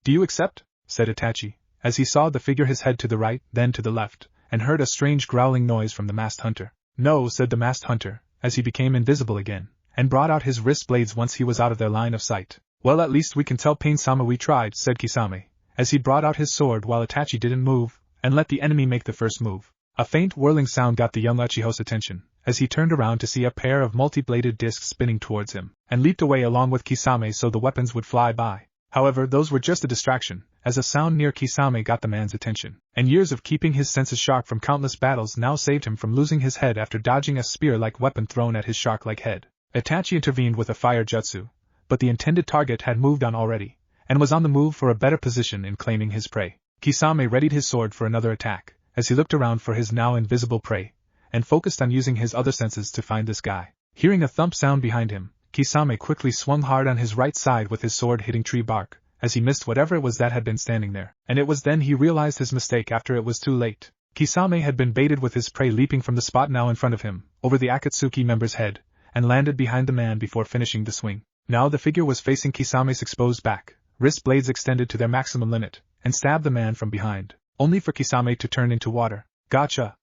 Do you accept? Said Itachi, as he saw the figure his head to the right, then to the left, and heard a strange growling noise from the masked hunter. No, said the masked hunter, as he became invisible again, and brought out his wrist blades once he was out of their line of sight. Well, at least we can tell Pain-sama we tried, said Kisame, as he brought out his sword while Itachi didn't move, and let the enemy make the first move. A faint whirling sound got the young Uchiha's attention, as he turned around to see a pair of multi-bladed discs spinning towards him, and leaped away along with Kisame so the weapons would fly by. However, those were just a distraction, as a sound near Kisame got the man's attention, and years of keeping his senses sharp from countless battles now saved him from losing his head after dodging a spear-like weapon thrown at his shark-like head. Itachi intervened with a fire jutsu, but the intended target had moved on already, and was on the move for a better position in claiming his prey. Kisame readied his sword for another attack, as he looked around for his now invisible prey, and focused on using his other senses to find this guy. Hearing a thump sound behind him, Kisame quickly swung hard on his right side with his sword hitting tree bark, as he missed whatever it was that had been standing there, and it was then he realized his mistake after it was too late. Kisame had been baited with his prey leaping from the spot now in front of him, over the Akatsuki member's head, and landed behind the man before finishing the swing. Now the figure was facing Kisame's exposed back, wrist blades extended to their maximum limit, and stabbed the man from behind, only for Kisame to turn into water. Gotcha!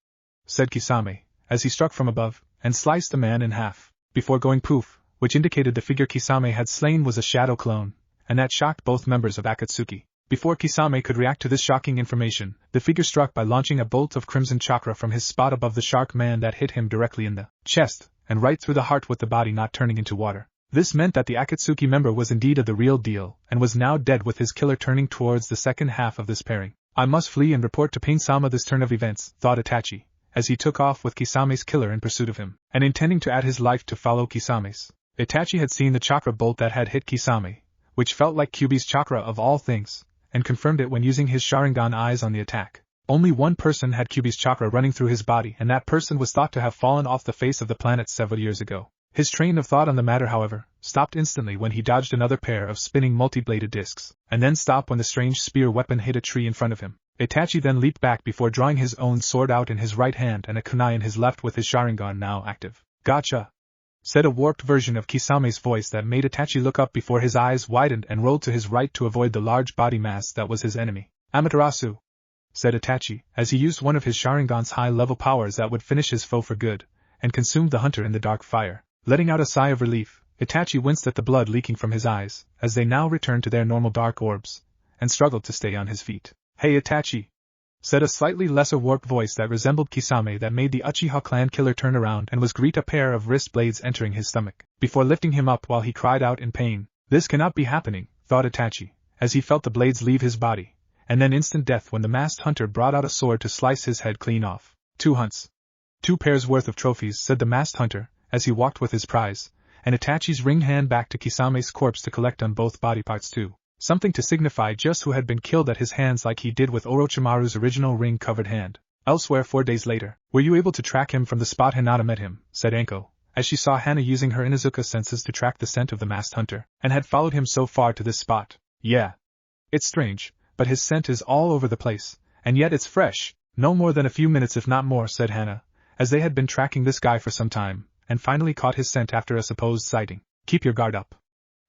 Said Kisame, as he struck from above, and sliced the man in half, before going poof, which indicated the figure Kisame had slain was a shadow clone, and that shocked both members of Akatsuki. Before Kisame could react to this shocking information, the figure struck by launching a bolt of crimson chakra from his spot above the shark man that hit him directly in the chest, and right through the heart with the body not turning into water. This meant that the Akatsuki member was indeed the real deal, and was now dead with his killer turning towards the second half of this pairing. I must flee and report to Pain-sama this turn of events, thought Itachi, as he took off with Kisame's killer in pursuit of him, and intending to add his life to follow Kisame's. Itachi had seen the chakra bolt that had hit Kisame, which felt like Kyuubi's chakra of all things, and confirmed it when using his Sharingan eyes on the attack. Only one person had Kyuubi's chakra running through his body, and that person was thought to have fallen off the face of the planet several years ago. His train of thought on the matter, however, stopped instantly when he dodged another pair of spinning multi-bladed discs, and then stopped when the strange spear weapon hit a tree in front of him. Itachi then leaped back before drawing his own sword out in his right hand and a kunai in his left with his Sharingan now active. Gotcha! Said a warped version of Kisame's voice that made Itachi look up before his eyes widened and rolled to his right to avoid the large body mass that was his enemy. Amaterasu! Said Itachi, as he used one of his Sharingan's high-level powers that would finish his foe for good, and consumed the hunter in the dark fire. Letting out a sigh of relief, Itachi winced at the blood leaking from his eyes, as they now returned to their normal dark orbs, and struggled to stay on his feet. "Hey Itachi!" said a slightly lesser warped voice that resembled Kisame that made the Uchiha clan killer turn around and was greet a pair of wrist blades entering his stomach, before lifting him up while he cried out in pain. This cannot be happening, thought Itachi, as he felt the blades leave his body, and then instant death when the masked hunter brought out a sword to slice his head clean off. 2 hunts. 2 pairs worth of trophies, said the masked hunter, as he walked with his prize, and Itachi's ringed hand back to Kisame's corpse to collect on both body parts too. Something to signify just who had been killed at his hands like he did with Orochimaru's original ring-covered hand. Elsewhere 4 days later, were you able to track him from the spot Hinata met him, said Anko, as she saw Hana using her Inuzuka senses to track the scent of the masked hunter, and had followed him so far to this spot. Yeah. It's strange, but his scent is all over the place, and yet it's fresh. No more than a few minutes if not more, said Hana, as they had been tracking this guy for some time, and finally caught his scent after a supposed sighting. Keep your guard up.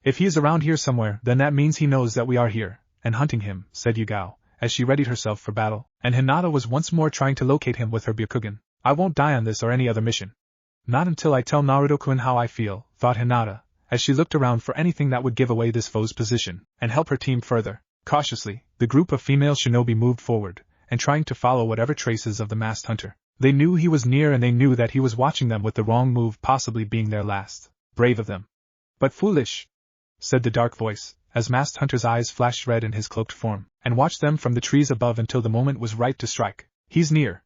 If he is around here somewhere, then that means he knows that we are here, and hunting him, said Yugao, as she readied herself for battle, and Hinata was once more trying to locate him with her Byakugan. I won't die on this or any other mission. Not until I tell Naruto-kun how I feel, thought Hinata, as she looked around for anything that would give away this foe's position, and help her team further. Cautiously, the group of female shinobi moved forward, and trying to follow whatever traces of the masked hunter. They knew he was near and they knew that he was watching them with the wrong move possibly being their last. Brave of them. But foolish, said the dark voice, as masked hunter's eyes flashed red in his cloaked form, and watched them from the trees above until the moment was right to strike. He's near.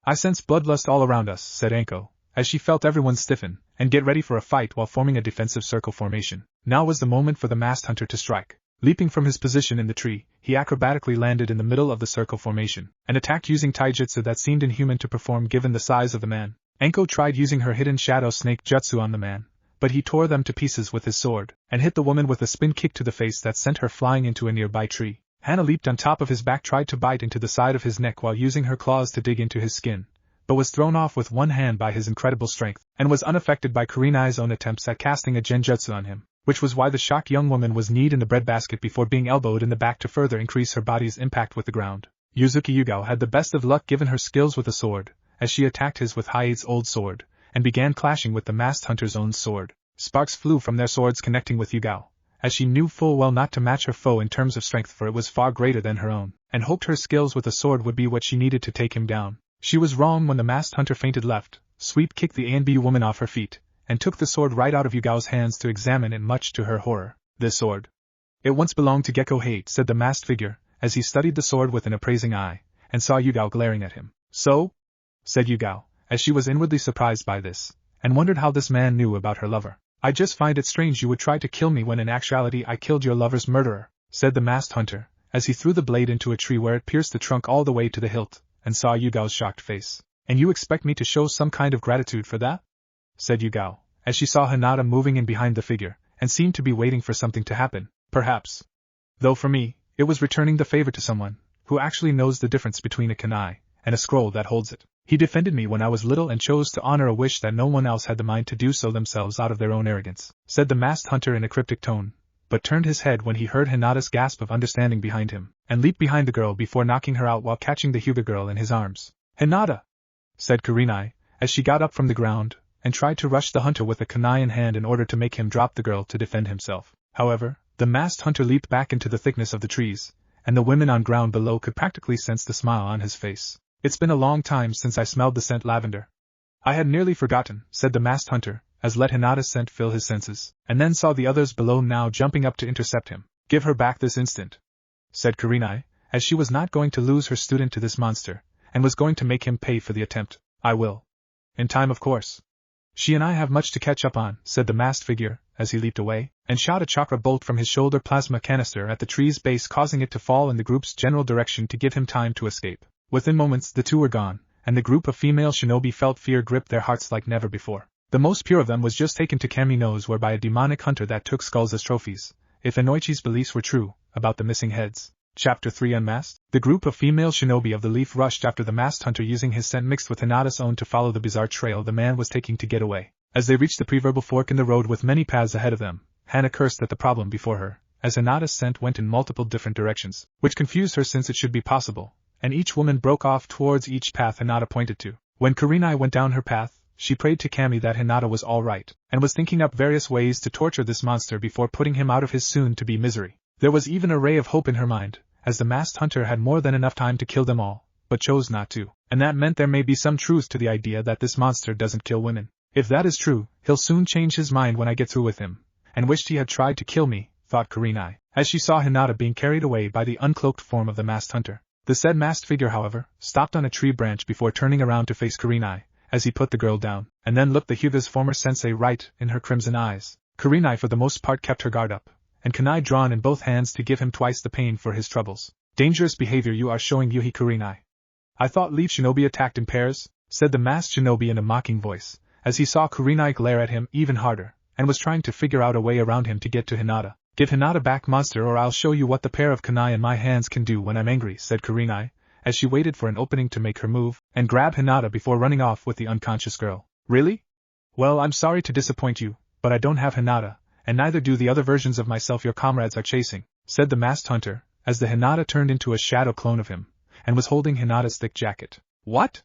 I sense bloodlust all around us, said Anko, as she felt everyone stiffen, and get ready for a fight while forming a defensive circle formation. Now was the moment for the masked hunter to strike. Leaping from his position in the tree, he acrobatically landed in the middle of the circle formation, and attacked using taijutsu that seemed inhuman to perform given the size of the man. Anko tried using her hidden shadow snake jutsu on the man, but he tore them to pieces with his sword, and hit the woman with a spin kick to the face that sent her flying into a nearby tree. Hana leaped on top of his back, tried to bite into the side of his neck while using her claws to dig into his skin, but was thrown off with one hand by his incredible strength, and was unaffected by Kurenai's own attempts at casting a genjutsu on him, which was why the shocked young woman was kneed in the breadbasket before being elbowed in the back to further increase her body's impact with the ground. Yuzuki Yugao had the best of luck given her skills with a sword, as she attacked his with Haide's old sword, and began clashing with the masked hunter's own sword. Sparks flew from their swords connecting with Yugao, as she knew full well not to match her foe in terms of strength for it was far greater than her own, and hoped her skills with a sword would be what she needed to take him down. She was wrong when the masked hunter feinted left, sweep kicked the A&B woman off her feet, and took the sword right out of Yugao's hands to examine it much to her horror. This sword. It once belonged to Gekko Hate, said the masked figure, as he studied the sword with an appraising eye, and saw Yugao glaring at him. So? Said Yugao, as she was inwardly surprised by this, and wondered how this man knew about her lover. I just find it strange you would try to kill me when in actuality I killed your lover's murderer, said the masked hunter, as he threw the blade into a tree where it pierced the trunk all the way to the hilt, and saw Yugao's shocked face. And you expect me to show some kind of gratitude for that? Said Yugao, as she saw Hinata moving in behind the figure, and seemed to be waiting for something to happen. Perhaps. Though for me, it was returning the favor to someone who actually knows the difference between a kunai and a scroll that holds it. He defended me when I was little and chose to honor a wish that no one else had the mind to do so themselves out of their own arrogance, said the masked hunter in a cryptic tone, but turned his head when he heard Hinata's gasp of understanding behind him, and leaped behind the girl before knocking her out while catching the Hyuga girl in his arms. Hinata! Said Kurenai, as she got up from the ground, and tried to rush the hunter with a kunai in hand in order to make him drop the girl to defend himself. However, the masked hunter leaped back into the thickness of the trees, and the women on ground below could practically sense the smile on his face. It's been a long time since I smelled the scent lavender. I had nearly forgotten, said the masked hunter, as let Hinata's scent fill his senses, and then saw the others below now jumping up to intercept him. Give her back this instant, said Kurenai, as she was not going to lose her student to this monster, and was going to make him pay for the attempt. I will. In time, of course. She and I have much to catch up on, said the masked figure, as he leaped away, and shot a chakra bolt from his shoulder plasma canister at the tree's base, causing it to fall in the group's general direction to give him time to escape. Within moments the two were gone, and the group of female shinobi felt fear grip their hearts like never before. The most pure of them was just taken to Kami knows where by a demonic hunter that took skulls as trophies, if Inoichi's beliefs were true, about the missing heads. Chapter 3 Unmasked. The group of female shinobi of the leaf rushed after the masked hunter using his scent mixed with Hinata's own to follow the bizarre trail the man was taking to get away. As they reached the preverbal fork in the road with many paths ahead of them, Hana cursed at the problem before her, as Hinata's scent went in multiple different directions, which confused her since it should be possible, and each woman broke off towards each path Hinata pointed to. When Kurenai went down her path, she prayed to Kami that Hinata was alright, and was thinking up various ways to torture this monster before putting him out of his soon-to-be misery. There was even a ray of hope in her mind, as the masked hunter had more than enough time to kill them all, but chose not to, and that meant there may be some truth to the idea that this monster doesn't kill women. If that is true, he'll soon change his mind when I get through with him, and wished he had tried to kill me, thought Kurenai, as she saw Hinata being carried away by the uncloaked form of the masked hunter. The said masked figure, however, stopped on a tree branch before turning around to face Kurenai, as he put the girl down, and then looked the Hyuga's former sensei right in her crimson eyes. Kurenai for the most part kept her guard up, and kunai drawn in both hands to give him twice the pain for his troubles. Dangerous behavior you are showing, Yuhi Kurenai. I thought leaf shinobi attacked in pairs, said the masked shinobi in a mocking voice, as he saw Kurenai glare at him even harder, and was trying to figure out a way around him to get to Hinata. Give Hinata back, monster, or I'll show you what the pair of kunai in my hands can do when I'm angry, said Kurenai, as she waited for an opening to make her move, and grab Hinata before running off with the unconscious girl. Really? Well, I'm sorry to disappoint you, but I don't have Hinata, and neither do the other versions of myself your comrades are chasing, said the masked hunter, as the Hinata turned into a shadow clone of him, and was holding Hinata's thick jacket. What?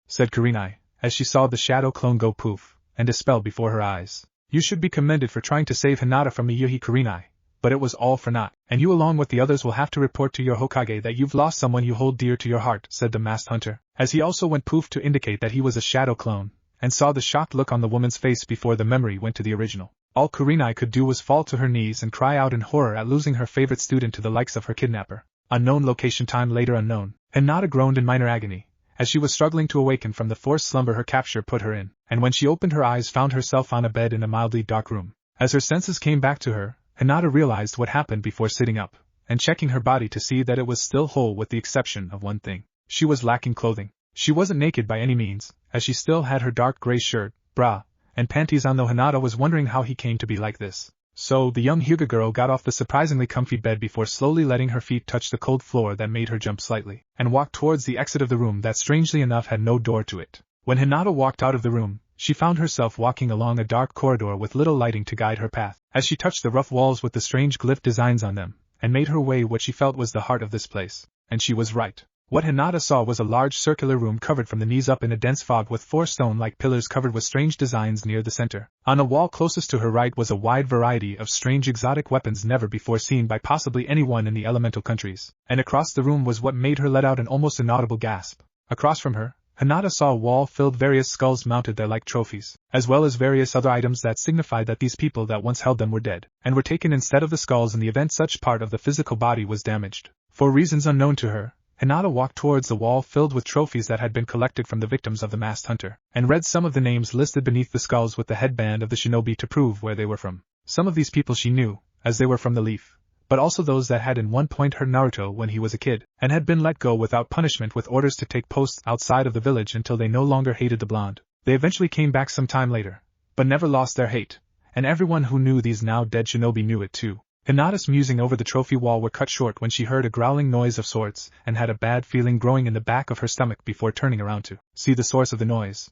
Said Kurenai, as she saw the shadow clone go poof, and dispel before her eyes. You should be commended for trying to save Hinata from me, Yuhi Kurenai, but it was all for naught, and you along with the others will have to report to your Hokage that you've lost someone you hold dear to your heart, said the masked hunter, as he also went poof to indicate that he was a shadow clone, and saw the shocked look on the woman's face before the memory went to the original. All Kurenai could do was fall to her knees and cry out in horror at losing her favorite student to the likes of her kidnapper. Unknown location, time later unknown. Hinata groaned in minor agony, as she was struggling to awaken from the forced slumber her capture put her in, and when she opened her eyes found herself on a bed in a mildly dark room. As her senses came back to her, Hinata realized what happened before sitting up, and checking her body to see that it was still whole with the exception of one thing. She was lacking clothing. She wasn't naked by any means, as she still had her dark gray shirt, bra, and panties on, though Hinata was wondering how he came to be like this. So, the young Hyuga girl got off the surprisingly comfy bed before slowly letting her feet touch the cold floor that made her jump slightly, and walked towards the exit of the room that strangely enough had no door to it. When Hinata walked out of the room, she found herself walking along a dark corridor with little lighting to guide her path, as she touched the rough walls with the strange glyph designs on them, and made her way what she felt was the heart of this place. And she was right. What Hinata saw was a large circular room covered from the knees up in a dense fog with 4 stone-like pillars covered with strange designs near the center. On a wall closest to her right was a wide variety of strange exotic weapons never before seen by possibly anyone in the elemental countries, and across the room was what made her let out an almost inaudible gasp. Across from her, Hinata saw a wall filled with various skulls mounted there like trophies, as well as various other items that signified that these people that once held them were dead, and were taken instead of the skulls in the event such part of the physical body was damaged. For reasons unknown to her, Hinata walked towards the wall filled with trophies that had been collected from the victims of the masked hunter, and read some of the names listed beneath the skulls with the headband of the shinobi to prove where they were from. Some of these people she knew, as they were from the Leaf, but also those that had in one point heard Naruto when he was a kid, and had been let go without punishment with orders to take posts outside of the village until they no longer hated the blonde. They eventually came back some time later, but never lost their hate, and everyone who knew these now dead shinobi knew it too. Hinata's musing over the trophy wall were cut short when she heard a growling noise of sorts, and had a bad feeling growing in the back of her stomach before turning around to see the source of the noise.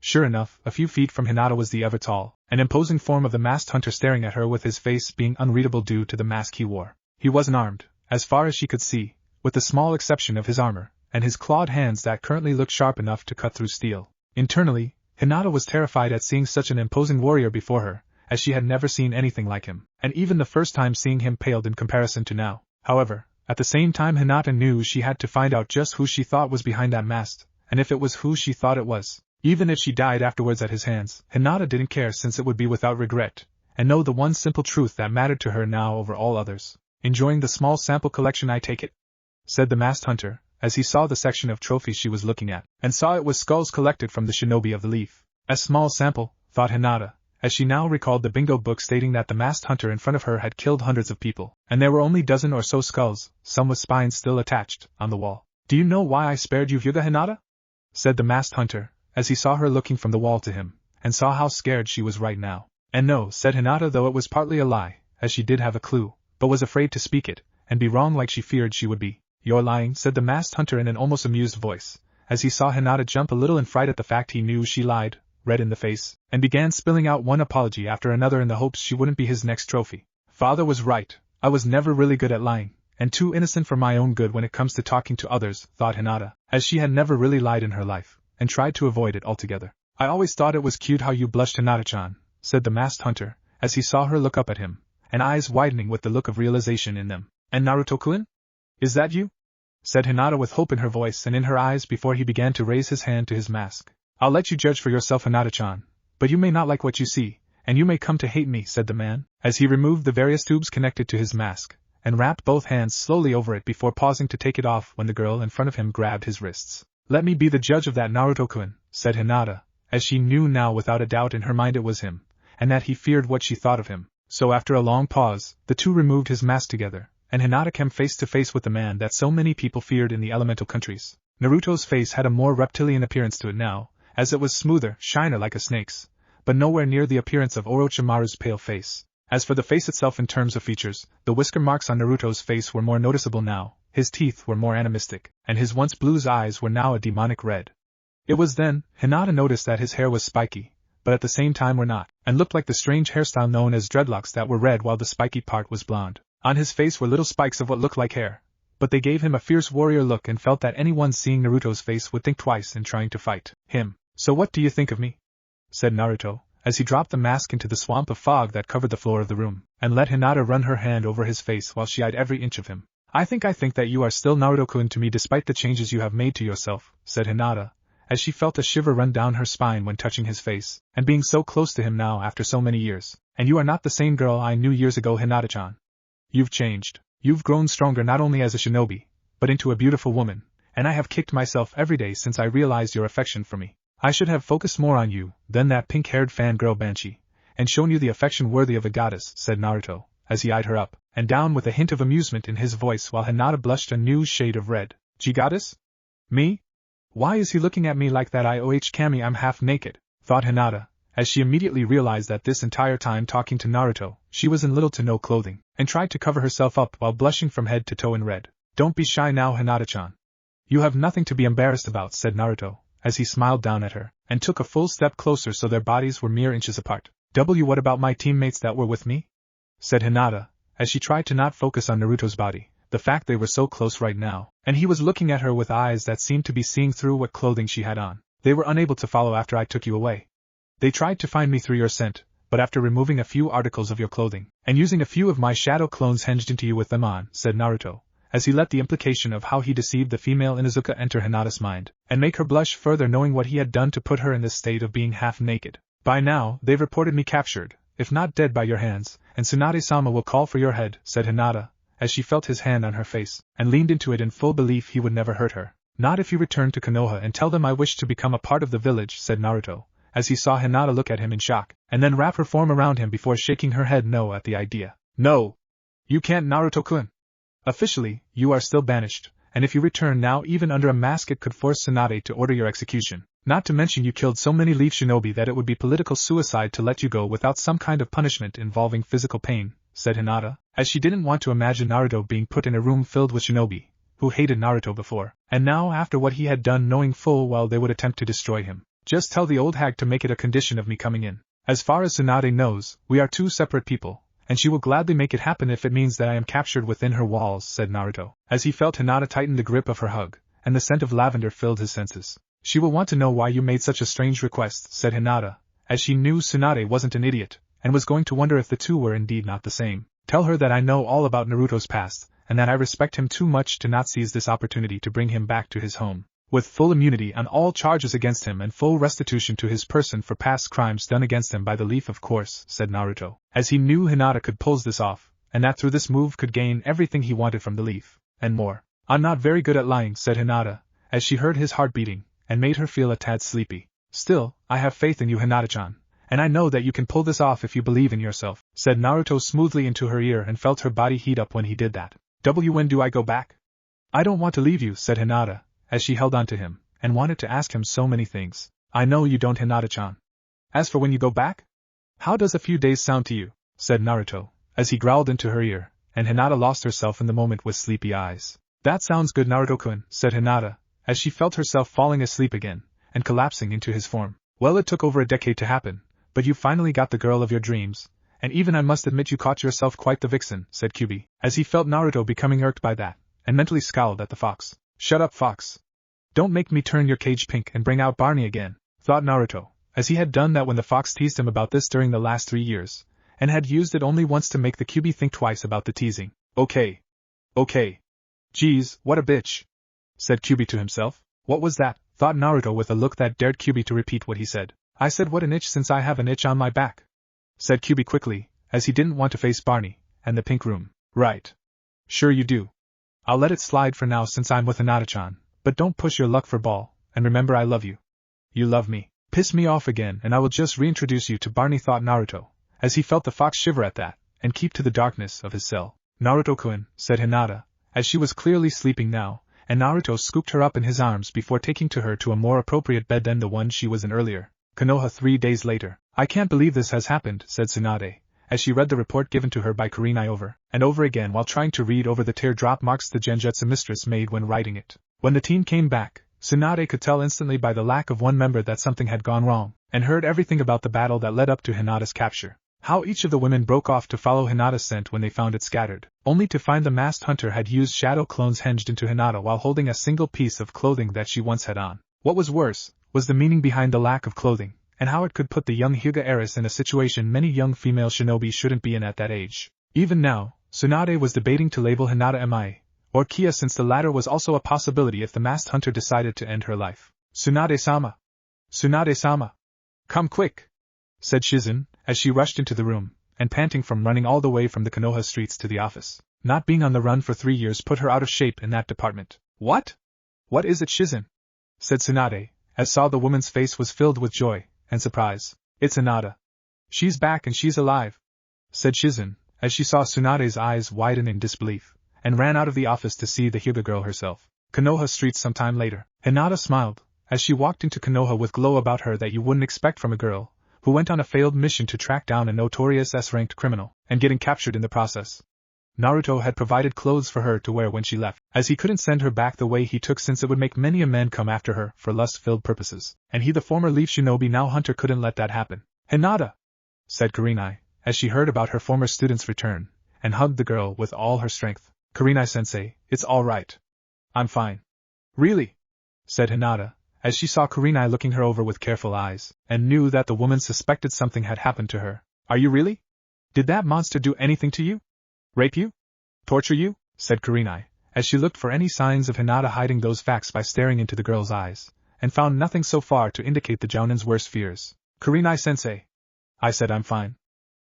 Sure enough, a few feet from Hinata was the ever tall and imposing form of the masked hunter staring at her with his face being unreadable due to the mask he wore. He wasn't armed, as far as she could see, with the small exception of his armor, and his clawed hands that currently looked sharp enough to cut through steel. Internally, Hinata was terrified at seeing such an imposing warrior before her, as she had never seen anything like him, and even the first time seeing him paled in comparison to now. However, at the same time Hinata knew she had to find out just who she thought was behind that mask, and if it was who she thought it was. Even if she died afterwards at his hands, Hinata didn't care since it would be without regret, and know the one simple truth that mattered to her now over all others. Enjoying the small sample collection, I take it? Said the masked hunter, as he saw the section of trophies she was looking at, and saw it was skulls collected from the shinobi of the Leaf. A small sample, thought Hinata, as she now recalled the bingo book stating that the masked hunter in front of her had killed hundreds of people, and there were only dozen or so skulls, some with spines still attached, on the wall. Do you know why I spared you, Hyuga Hinata? Said the masked hunter, as he saw her looking from the wall to him, and saw how scared she was right now. And no, said Hinata, though it was partly a lie, as she did have a clue, but was afraid to speak it, and be wrong like she feared she would be. You're lying, said the masked hunter in an almost amused voice, as he saw Hinata jump a little in fright at the fact he knew she lied, red in the face, and began spilling out one apology after another in the hopes she wouldn't be his next trophy. Father was right, I was never really good at lying, and too innocent for my own good when it comes to talking to others, thought Hinata, as she had never really lied in her life, and tried to avoid it altogether. I always thought it was cute how you blushed, Hinata-chan, said the masked hunter, as he saw her look up at him, and eyes widening with the look of realization in them. And Naruto-kun? Is that you? Said Hinata with hope in her voice and in her eyes before he began to raise his hand to his mask. I'll let you judge for yourself, Hinata-chan, but you may not like what you see, and you may come to hate me, said the man, as he removed the various tubes connected to his mask, and wrapped both hands slowly over it before pausing to take it off when the girl in front of him grabbed his wrists. Let me be the judge of that, Naruto-kun, said Hinata, as she knew now without a doubt in her mind it was him, and that he feared what she thought of him. So after a long pause, the two removed his mask together, and Hinata came face to face with the man that so many people feared in the elemental countries. Naruto's face had a more reptilian appearance to it now, as it was smoother, shiner like a snake's, but nowhere near the appearance of Orochimaru's pale face. As for the face itself in terms of features, the whisker marks on Naruto's face were more noticeable now, his teeth were more animistic, and his once blue eyes were now a demonic red. It was then, Hinata noticed that his hair was spiky, but at the same time were not, and looked like the strange hairstyle known as dreadlocks that were red while the spiky part was blonde. On his face were little spikes of what looked like hair, but they gave him a fierce warrior look and felt that anyone seeing Naruto's face would think twice in trying to fight him. So what do you think of me? Said Naruto, as he dropped the mask into the swamp of fog that covered the floor of the room, and let Hinata run her hand over his face while she eyed every inch of him. I think that you are still Naruto-kun to me despite the changes you have made to yourself, said Hinata, as she felt a shiver run down her spine when touching his face, and being so close to him now after so many years. And you are not the same girl I knew years ago, Hinata-chan. You've changed. You've grown stronger not only as a shinobi, but into a beautiful woman, and I have kicked myself every day since I realized your affection for me. I should have focused more on you than that pink-haired fangirl Banshee, and shown you the affection worthy of a goddess, said Naruto, as he eyed her up and down with a hint of amusement in his voice while Hinata blushed a new shade of red. Goddess? Me? Why is he looking at me like that? Kami, I'm half naked, thought Hinata, as she immediately realized that this entire time talking to Naruto, she was in little to no clothing, and tried to cover herself up while blushing from head to toe in red. Don't be shy now, Hinata-chan. You have nothing to be embarrassed about, said Naruto, as he smiled down at her, and took a full step closer so their bodies were mere inches apart. What about my teammates that were with me? Said Hinata, as she tried to not focus on Naruto's body, the fact they were so close right now, and he was looking at her with eyes that seemed to be seeing through what clothing she had on. They were unable to follow after I took you away. They tried to find me through your scent, but after removing a few articles of your clothing, and using a few of my shadow clones hinged into you with them on, said Naruto, as he let the implication of how he deceived the female Inuzuka enter Hinata's mind, and make her blush further knowing what he had done to put her in this state of being half naked. By now, they've reported me captured, if not dead by your hands, and Tsunade-sama will call for your head, said Hinata, as she felt his hand on her face, and leaned into it in full belief he would never hurt her. Not if you return to Konoha and tell them I wish to become a part of the village, said Naruto, as he saw Hinata look at him in shock, and then wrap her form around him before shaking her head no at the idea. No! You can't, Naruto-kun. Officially, you are still banished, and if you return now even under a mask it could force Tsunade to order your execution. Not to mention you killed so many Leaf Shinobi that it would be political suicide to let you go without some kind of punishment involving physical pain, said Hinata, as she didn't want to imagine Naruto being put in a room filled with shinobi, who hated Naruto before, and now after what he had done knowing full well they would attempt to destroy him. Just tell the old hag to make it a condition of me coming in. As far as Tsunade knows, we are two separate people, and she will gladly make it happen if it means that I am captured within her walls, said Naruto, as he felt Hinata tighten the grip of her hug, and the scent of lavender filled his senses. She will want to know why you made such a strange request, said Hinata, as she knew Tsunade wasn't an idiot, and was going to wonder if the two were indeed not the same. Tell her that I know all about Naruto's past, and that I respect him too much to not seize this opportunity to bring him back to his home, with full immunity on all charges against him and full restitution to his person for past crimes done against him by the Leaf, of course, said Naruto, as he knew Hinata could pull this off, and that through this move could gain everything he wanted from the Leaf, and more. I'm not very good at lying, said Hinata, as she heard his heart beating, and made her feel a tad sleepy. Still, I have faith in you, Hinata-chan, and I know that you can pull this off if you believe in yourself, said Naruto smoothly into her ear and felt her body heat up when he did that. When do I go back? I don't want to leave you, said Hinata, as she held on to him, and wanted to ask him so many things. I know you don't, Hinata-chan. As for when you go back? How does a few days sound to you? Said Naruto, as he growled into her ear, and Hinata lost herself in the moment with sleepy eyes. That sounds good, Naruto-kun, said Hinata, as she felt herself falling asleep again, and collapsing into his form. Well, it took over a decade to happen, but you finally got the girl of your dreams, and even I must admit you caught yourself quite the vixen, said Kyubi, as he felt Naruto becoming irked by that, and mentally scowled at the fox. Shut up, fox. Don't make me turn your cage pink and bring out Barney again, thought Naruto, as he had done that when the fox teased him about this during the last 3 years, and had used it only once to make the Kyuubi think twice about the teasing. Okay. Geez, what a bitch, said Kyuubi to himself. What was that? Thought Naruto with a look that dared Kyuubi to repeat what he said. I said what an itch since I have an itch on my back, said Kyuubi quickly, as he didn't want to face Barney and the pink room. Right. Sure you do. I'll let it slide for now since I'm with Hinata-chan, but don't push your luck for ball, and remember I love you. You love me. Piss me off again and I will just reintroduce you to Barney, thought Naruto, as he felt the fox shiver at that, and keep to the darkness of his cell. Naruto-kun, said Hinata, as she was clearly sleeping now, and Naruto scooped her up in his arms before taking to her to a more appropriate bed than the one she was in earlier. Konoha 3 days later. I can't believe this has happened, said Tsunade, as she read the report given to her by Kurenai over and over again while trying to read over the teardrop marks the genjutsu mistress made when writing it. When the team came back, Tsunade could tell instantly by the lack of one member that something had gone wrong, and heard everything about the battle that led up to Hinata's capture. How each of the women broke off to follow Hinata's scent when they found it scattered, only to find the masked hunter had used shadow clones hinged into Hinata while holding a single piece of clothing that she once had on. What was worse, was the meaning behind the lack of clothing, and how it could put the young Hyuga heiress in a situation many young female shinobi shouldn't be in at that age. Even now, Tsunade was debating to label Hinata Mi, or Kia, since the latter was also a possibility if the masked hunter decided to end her life. Tsunade-sama! Tsunade-sama! Come quick! Said Shizen, as she rushed into the room, and panting from running all the way from the Konoha streets to the office. Not being on the run for 3 years put her out of shape in that department. What? What is it, Shizen? Said Tsunade, as saw the woman's face was filled with joy and surprise. It's Hinata. She's back and she's alive, said Shizen, as she saw Tsunade's eyes widen in disbelief, and ran out of the office to see the Hyuga girl herself. Konoha streets sometime later. Hinata smiled, as she walked into Konoha with glow about her that you wouldn't expect from a girl who went on a failed mission to track down a notorious S-ranked criminal, and getting captured in the process. Naruto had provided clothes for her to wear when she left, as he couldn't send her back the way he took since it would make many a man come after her for lust-filled purposes, and he, the former leaf shinobi now hunter, couldn't let that happen. Hinata! Said Kurenai, as she heard about her former student's return, and hugged the girl with all her strength. Kurenai-sensei, it's all right. I'm fine. Really? Said Hinata, as she saw Kurenai looking her over with careful eyes, and knew that the woman suspected something had happened to her. Are you really? Did that monster do anything to you? Rape you? Torture you? Said Kurenai, as she looked for any signs of Hinata hiding those facts by staring into the girl's eyes, and found nothing so far to indicate the Jounin's worst fears. Kurenai-sensei. I said I'm fine.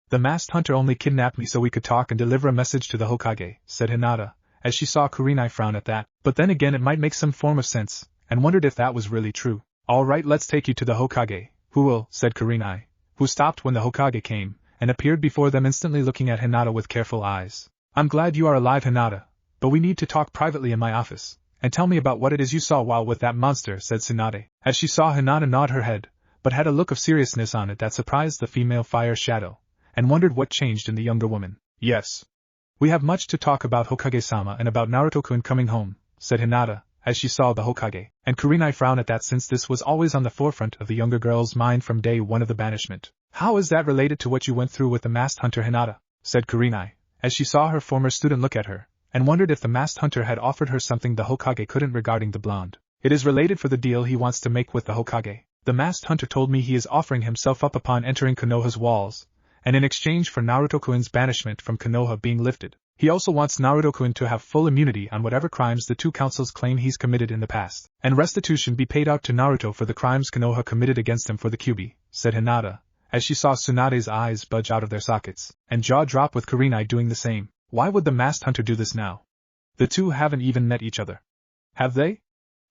The masked hunter only kidnapped me so we could talk and deliver a message to the Hokage, said Hinata, as she saw Kurenai frown at that, but then again it might make some form of sense, and wondered if that was really true. All right, let's take you to the Hokage. Who will? Said Kurenai, who stopped when the Hokage came, and appeared before them instantly looking at Hinata with careful eyes. I'm glad you are alive, Hinata, but we need to talk privately in my office, and tell me about what it is you saw while with that monster, said Tsunade, as she saw Hinata nod her head, but had a look of seriousness on it that surprised the female fire shadow, and wondered what changed in the younger woman. Yes. We have much to talk about, Hokage-sama, and about Naruto-kun coming home, said Hinata, as she saw the Hokage, and Kurenai frown at that since this was always on the forefront of the younger girl's mind from day one of the banishment. How is that related to what you went through with the masked hunter, Hinata? Said Kurenai, as she saw her former student look at her, and wondered if the masked hunter had offered her something the Hokage couldn't regarding the blonde. It is related for the deal he wants to make with the Hokage. The masked hunter told me he is offering himself up upon entering Konoha's walls, and in exchange for Naruto-kun's banishment from Konoha being lifted. He also wants Naruto-kun to have full immunity on whatever crimes the two councils claim he's committed in the past, and restitution be paid out to Naruto for the crimes Konoha committed against him for the Kyuubi, said Hinata, as she saw Tsunade's eyes budge out of their sockets, and jaw drop with Kurenai doing the same. Why would the masked hunter do this now? The two haven't even met each other. Have they?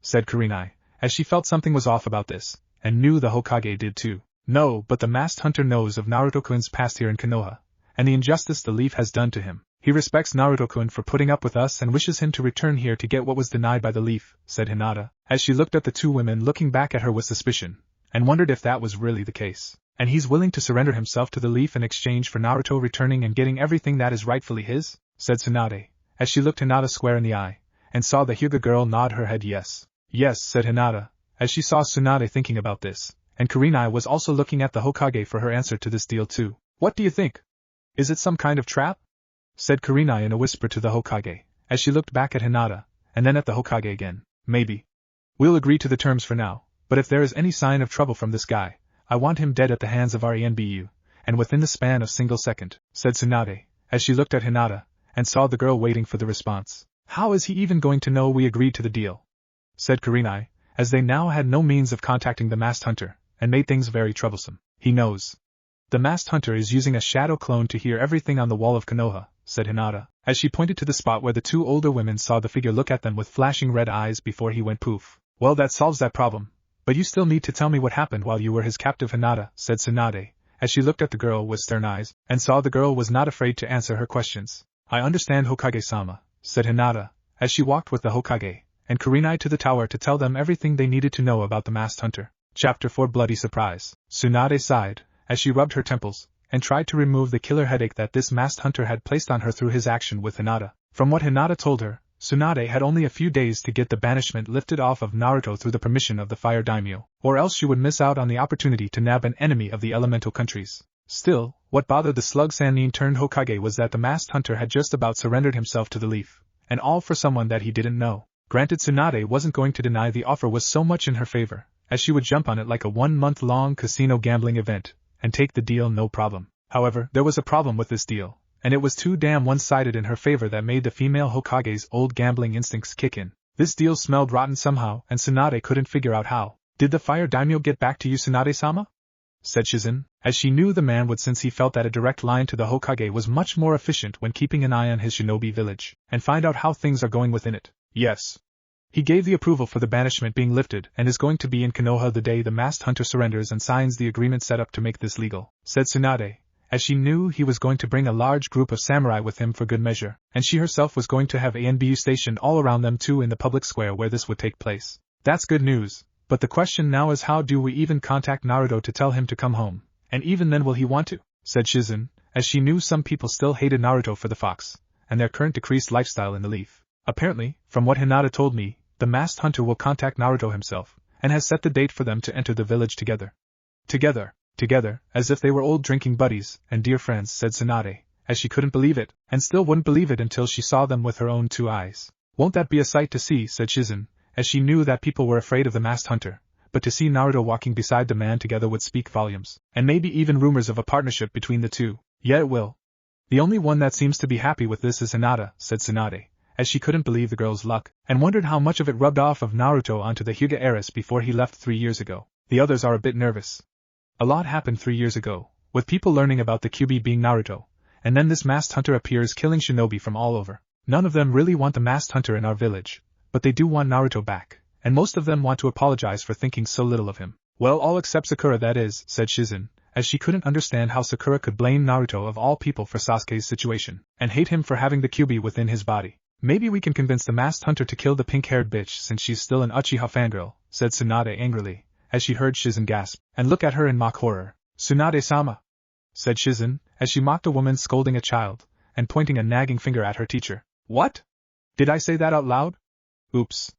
Said Kurenai, as she felt something was off about this, and knew the Hokage did too. No, but the masked hunter knows of Naruto-kun's past here in Konoha, and the injustice the leaf has done to him. He respects Naruto-kun for putting up with us and wishes him to return here to get what was denied by the leaf, said Hinata, as she looked at the two women looking back at her with suspicion, and wondered if that was really the case. And he's willing to surrender himself to the leaf in exchange for Naruto returning and getting everything that is rightfully his? Said Tsunade, as she looked Hinata square in the eye, and saw the Hyuga girl nod her head yes. Yes, said Hinata, as she saw Tsunade thinking about this, and Kurenai was also looking at the Hokage for her answer to this deal too. What do you think? Is it some kind of trap? Said Kurenai in a whisper to the Hokage, as she looked back at Hinata, and then at the Hokage again. Maybe. We'll agree to the terms for now, but if there is any sign of trouble from this guy, I want him dead at the hands of RENBU, and within the span of single second, said Tsunade, as she looked at Hinata, and saw the girl waiting for the response. How is he even going to know we agreed to the deal? Said Kurenai, as they now had no means of contacting the masked hunter, and made things very troublesome. He knows. The masked hunter is using a shadow clone to hear everything on the wall of Konoha, said Hinata, as she pointed to the spot where the two older women saw the figure look at them with flashing red eyes before he went poof. Well, that solves that problem, but you still need to tell me what happened while you were his captive. Hinata, said Tsunade, as she looked at the girl with stern eyes, and saw the girl was not afraid to answer her questions. I understand, Hokage-sama, said Hinata, as she walked with the Hokage and Kurenai to the tower to tell them everything they needed to know about the masked hunter. Chapter 4 Bloody Surprise. Tsunade sighed, as she rubbed her temples, and tried to remove the killer headache that this masked hunter had placed on her through his action with Hinata. From what Hinata told her, Tsunade had only a few days to get the banishment lifted off of Naruto through the permission of the Fire Daimyo, or else she would miss out on the opportunity to nab an enemy of the elemental countries. Still, what bothered the slug Sannin turned Hokage was that the masked hunter had just about surrendered himself to the leaf, and all for someone that he didn't know. Granted, Tsunade wasn't going to deny the offer was so much in her favor, as she would jump on it like a 1-month-long casino gambling event, and take the deal no problem. However, there was a problem with this deal, and it was too damn one-sided in her favor that made the female Hokage's old gambling instincts kick in. This deal smelled rotten somehow, and Tsunade couldn't figure out how. Did the Fire Daimyo get back to you, Tsunade-sama? Said Shizen, as she knew the man would, since he felt that a direct line to the Hokage was much more efficient when keeping an eye on his shinobi village, and find out how things are going within it. Yes. He gave the approval for the banishment being lifted and is going to be in Konoha the day the masked hunter surrenders and signs the agreement set up to make this legal, said Tsunade, as she knew he was going to bring a large group of samurai with him for good measure, and she herself was going to have ANBU stationed all around them too in the public square where this would take place. That's good news, but the question now is how do we even contact Naruto to tell him to come home, and even then will he want to? Said Shizen, as she knew some people still hated Naruto for the fox, and their current decreased lifestyle in the leaf. Apparently, from what Hinata told me, the masked hunter will contact Naruto himself, and has set the date for them to enter the village together. Together, as if they were old drinking buddies and dear friends, said Tsunade, as she couldn't believe it, and still wouldn't believe it until she saw them with her own two eyes. Won't that be a sight to see, said Shizen, as she knew that people were afraid of the masked hunter, but to see Naruto walking beside the man together would speak volumes, and maybe even rumors of a partnership between the two. Yeah, it will. The only one that seems to be happy with this is Hinata, said Tsunade, as she couldn't believe the girl's luck, and wondered how much of it rubbed off of Naruto onto the Hyuga heiress before he left 3 years ago. The others are a bit nervous. A lot happened 3 years ago, with people learning about the QB being Naruto, and then this masked hunter appears killing shinobi from all over. None of them really want the masked hunter in our village, but they do want Naruto back, and most of them want to apologize for thinking so little of him. Well, all except Sakura, that is, said Shizen, as she couldn't understand how Sakura could blame Naruto of all people for Sasuke's situation, and hate him for having the QB within his body. Maybe we can convince the masked hunter to kill the pink-haired bitch since she's still an Uchiha fangirl, said Tsunade angrily, as she heard Shizen gasp, and look at her in mock horror. Tsunade-sama, said Shizen, as she mocked a woman scolding a child, and pointing a nagging finger at her teacher. What? Did I say that out loud? Oops,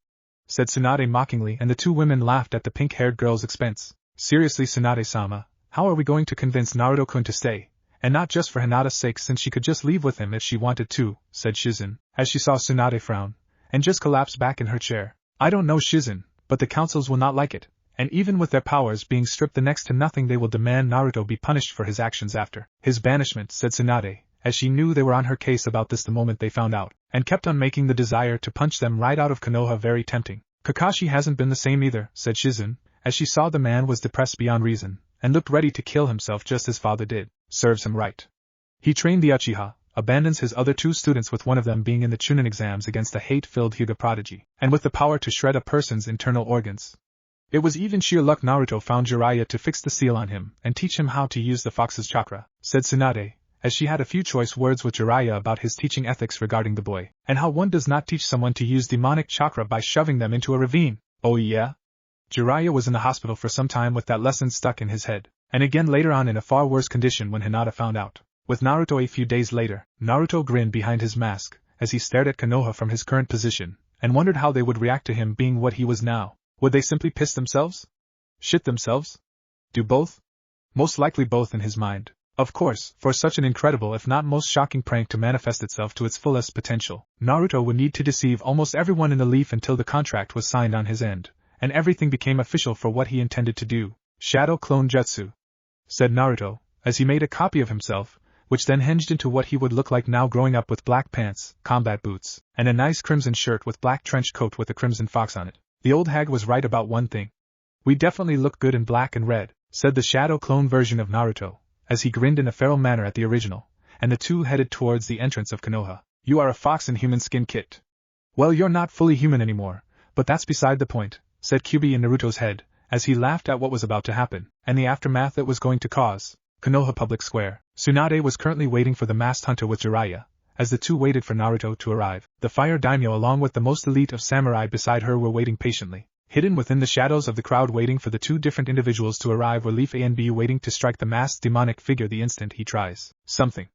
said Tsunade mockingly, and the two women laughed at the pink-haired girl's expense. Seriously, Tsunade-sama, how are we going to convince Naruto-kun to stay? And not just for Hinata's sake, since she could just leave with him if she wanted to, said Shizen, as she saw Tsunade frown, and just collapse back in her chair. I don't know, Shizen, but the councils will not like it, and even with their powers being stripped the next to nothing they will demand Naruto be punished for his actions after his banishment, said Tsunade, as she knew they were on her case about this the moment they found out, and kept on making the desire to punch them right out of Konoha very tempting. Kakashi hasn't been the same either, said Shizen, as she saw the man was depressed beyond reason, and looked ready to kill himself just as father did. Serves him right. He trained the Uchiha, abandons his other 2 students with one of them being in the chunin exams against the hate-filled Hyuga prodigy, and with the power to shred a person's internal organs. It was even sheer luck Naruto found Jiraiya to fix the seal on him and teach him how to use the fox's chakra, said Tsunade, as she had a few choice words with Jiraiya about his teaching ethics regarding the boy, and how one does not teach someone to use demonic chakra by shoving them into a ravine. Oh yeah? Jiraiya was in the hospital for some time with that lesson stuck in his head, and again later on in a far worse condition when Hinata found out. With Naruto a few days later, Naruto grinned behind his mask, as he stared at Konoha from his current position, and wondered how they would react to him being what he was now. Would they simply piss themselves? Shit themselves? Do both? Most likely both in his mind. Of course, for such an incredible if not most shocking prank to manifest itself to its fullest potential, Naruto would need to deceive almost everyone in the leaf until the contract was signed on his end, and everything became official for what he intended to do. Shadow clone jutsu, said Naruto, as he made a copy of himself, which then hinged into what he would look like now growing up with black pants, combat boots, and a nice crimson shirt with black trench coat with a crimson fox on it. The old hag was right about one thing. We definitely look good in black and red, said the shadow clone version of Naruto, as he grinned in a feral manner at the original, and the two headed towards the entrance of Konoha. You are a fox in human skin kit. Well, you're not fully human anymore, but that's beside the point, said Kyuubi in Naruto's head, as he laughed at what was about to happen, and the aftermath it was going to cause. Konoha Public Square. Tsunade was currently waiting for the masked hunter with Jiraiya. As the two waited for Naruto to arrive, the fire daimyo along with the most elite of samurai beside her were waiting patiently. Hidden within the shadows of the crowd waiting for the two different individuals to arrive were Leaf A and B waiting to strike the masked demonic figure the instant he tries something.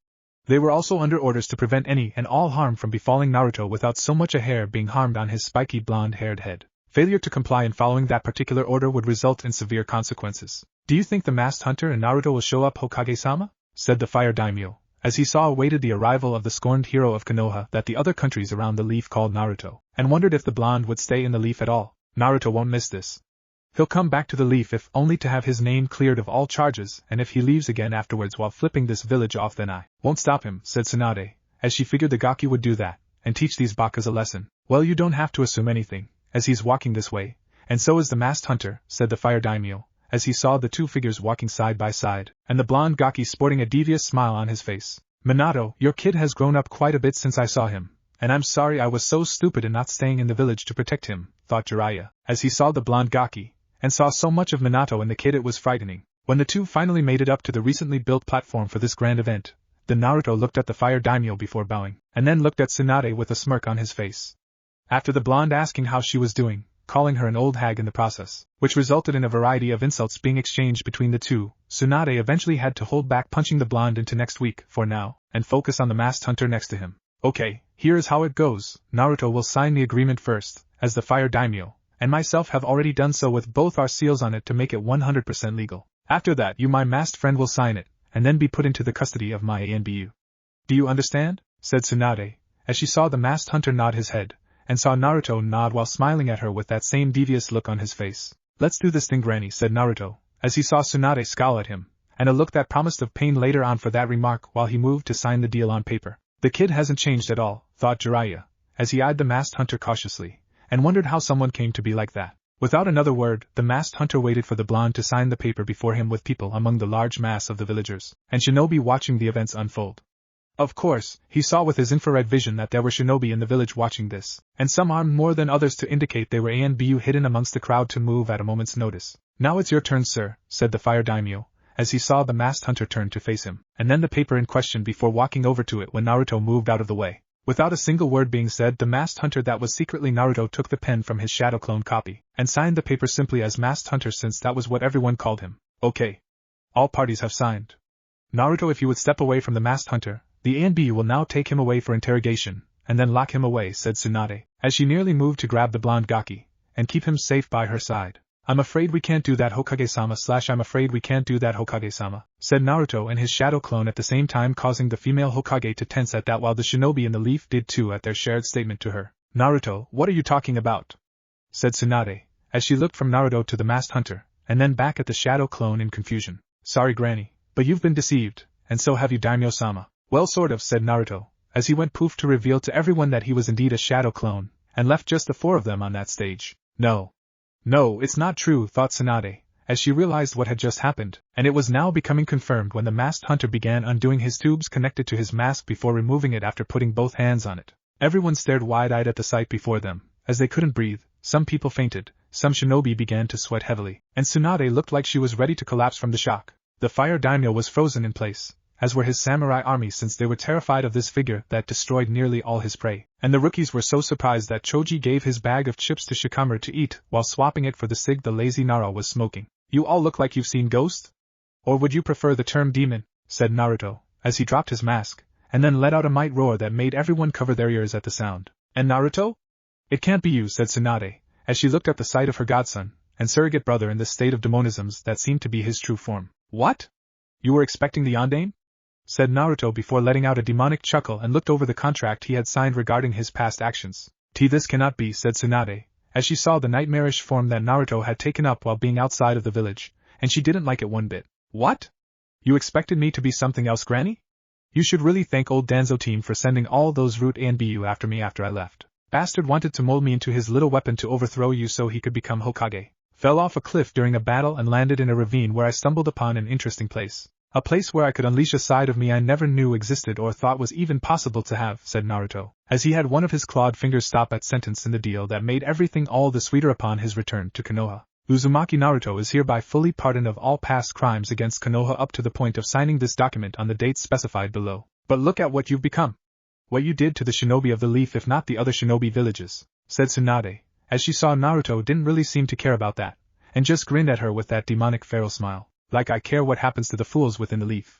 They were also under orders to prevent any and all harm from befalling Naruto without so much a hair being harmed on his spiky blonde-haired head. Failure to comply in following that particular order would result in severe consequences. Do you think the masked hunter and Naruto will show up, Hokage-sama? Said the fire daimyo, as he saw awaited the arrival of the scorned hero of Konoha that the other countries around the leaf called Naruto, and wondered if the blonde would stay in the leaf at all. Naruto won't miss this. He'll come back to the leaf if only to have his name cleared of all charges, and if he leaves again afterwards while flipping this village off, then I won't stop him, said Tsunade, as she figured the Gaki would do that, and teach these bakas a lesson. Well, you don't have to assume anything, as he's walking this way, and so is the masked hunter, said the fire daimyo, as he saw the two figures walking side by side, and the blonde Gaki sporting a devious smile on his face. Minato, your kid has grown up quite a bit since I saw him, and I'm sorry I was so stupid in not staying in the village to protect him, thought Jiraiya, as he saw the blonde Gaki, and saw so much of Minato and the kid it was frightening. When the two finally made it up to the recently built platform for this grand event, the Naruto looked at the fire daimyo before bowing, and then looked at Tsunade with a smirk on his face. After the blonde asking how she was doing, calling her an old hag in the process, which resulted in a variety of insults being exchanged between the two, Tsunade eventually had to hold back punching the blonde into next week, for now, and focus on the masked hunter next to him. Okay, here is how it goes. Naruto will sign the agreement first, as the fire daimyo, and myself have already done so with both our seals on it to make it 100% legal. After that, you, my masked friend, will sign it, and then be put into the custody of my ANBU. Do you understand? Said Tsunade, as she saw the masked hunter nod his head, and saw Naruto nod while smiling at her with that same devious look on his face. Let's do this thing, Granny, said Naruto, as he saw Tsunade scowl at him, and a look that promised of pain later on for that remark while he moved to sign the deal on paper. The kid hasn't changed at all, thought Jiraiya, as he eyed the masked hunter cautiously, and wondered how someone came to be like that. Without another word, the masked hunter waited for the blonde to sign the paper before him with people among the large mass of the villagers, and shinobi watching the events unfold. Of course, he saw with his infrared vision that there were shinobi in the village watching this, and some armed more than others to indicate they were ANBU hidden amongst the crowd to move at a moment's notice. Now it's your turn, sir, said the fire daimyo, as he saw the masked hunter turn to face him, and then the paper in question before walking over to it when Naruto moved out of the way. Without a single word being said, the masked hunter that was secretly Naruto took the pen from his shadow clone copy, and signed the paper simply as masked hunter since that was what everyone called him. Okay. All parties have signed. Naruto, if you would step away from the masked hunter, the ANBU will now take him away for interrogation, and then lock him away, said Tsunade, as she nearly moved to grab the blonde Gaki, and keep him safe by her side. I'm afraid we can't do that, Hokage-sama / I'm afraid we can't do that, Hokage-sama, said Naruto and his shadow clone at the same time, causing the female Hokage to tense at that while the shinobi in the leaf did too at their shared statement to her. Naruto, what are you talking about? Said Tsunade, as she looked from Naruto to the masked hunter, and then back at the shadow clone in confusion. Sorry, Granny, but you've been deceived, and so have you, Daimyo-sama. Well, sort of, said Naruto, as he went poof to reveal to everyone that he was indeed a shadow clone, and left just the four of them on that stage. No, it's not true, thought Tsunade, as she realized what had just happened, and it was now becoming confirmed when the masked hunter began undoing his tubes connected to his mask before removing it after putting both hands on it. Everyone stared wide-eyed at the sight before them, as they couldn't breathe. Some people fainted, some shinobi began to sweat heavily, and Tsunade looked like she was ready to collapse from the shock. The fire daimyo was frozen in place, as were his samurai army, since they were terrified of this figure that destroyed nearly all his prey, and the rookies were so surprised that Choji gave his bag of chips to Shikamaru to eat while swapping it for the cig the lazy Nara was smoking. You all look like you've seen ghosts? Or would you prefer the term demon? Said Naruto, as he dropped his mask, and then let out a might roar that made everyone cover their ears at the sound. And Naruto? It can't be you, said Tsunade, as she looked at the sight of her godson and surrogate brother in this state of demonisms that seemed to be his true form. What? You were expecting the Yondaime? Said Naruto before letting out a demonic chuckle and looked over the contract he had signed regarding his past actions. This cannot be, said Tsunade, as she saw the nightmarish form that Naruto had taken up while being outside of the village, and she didn't like it one bit. What? You expected me to be something else, Granny? You should really thank old Danzo team for sending all those Root A and BU after me after I left. Bastard wanted to mold me into his little weapon to overthrow you so he could become Hokage. Fell off a cliff during a battle and landed in a ravine where I stumbled upon an interesting place. A place where I could unleash a side of me I never knew existed or thought was even possible to have, said Naruto, as he had one of his clawed fingers stop at sentence in the deal that made everything all the sweeter upon his return to Konoha. Uzumaki Naruto is hereby fully pardoned of all past crimes against Konoha up to the point of signing this document on the dates specified below. But look at what you've become. What you did to the shinobi of the leaf if not the other shinobi villages, said Tsunade, as she saw Naruto didn't really seem to care about that, and just grinned at her with that demonic feral smile. Like I care what happens to the fools within the leaf.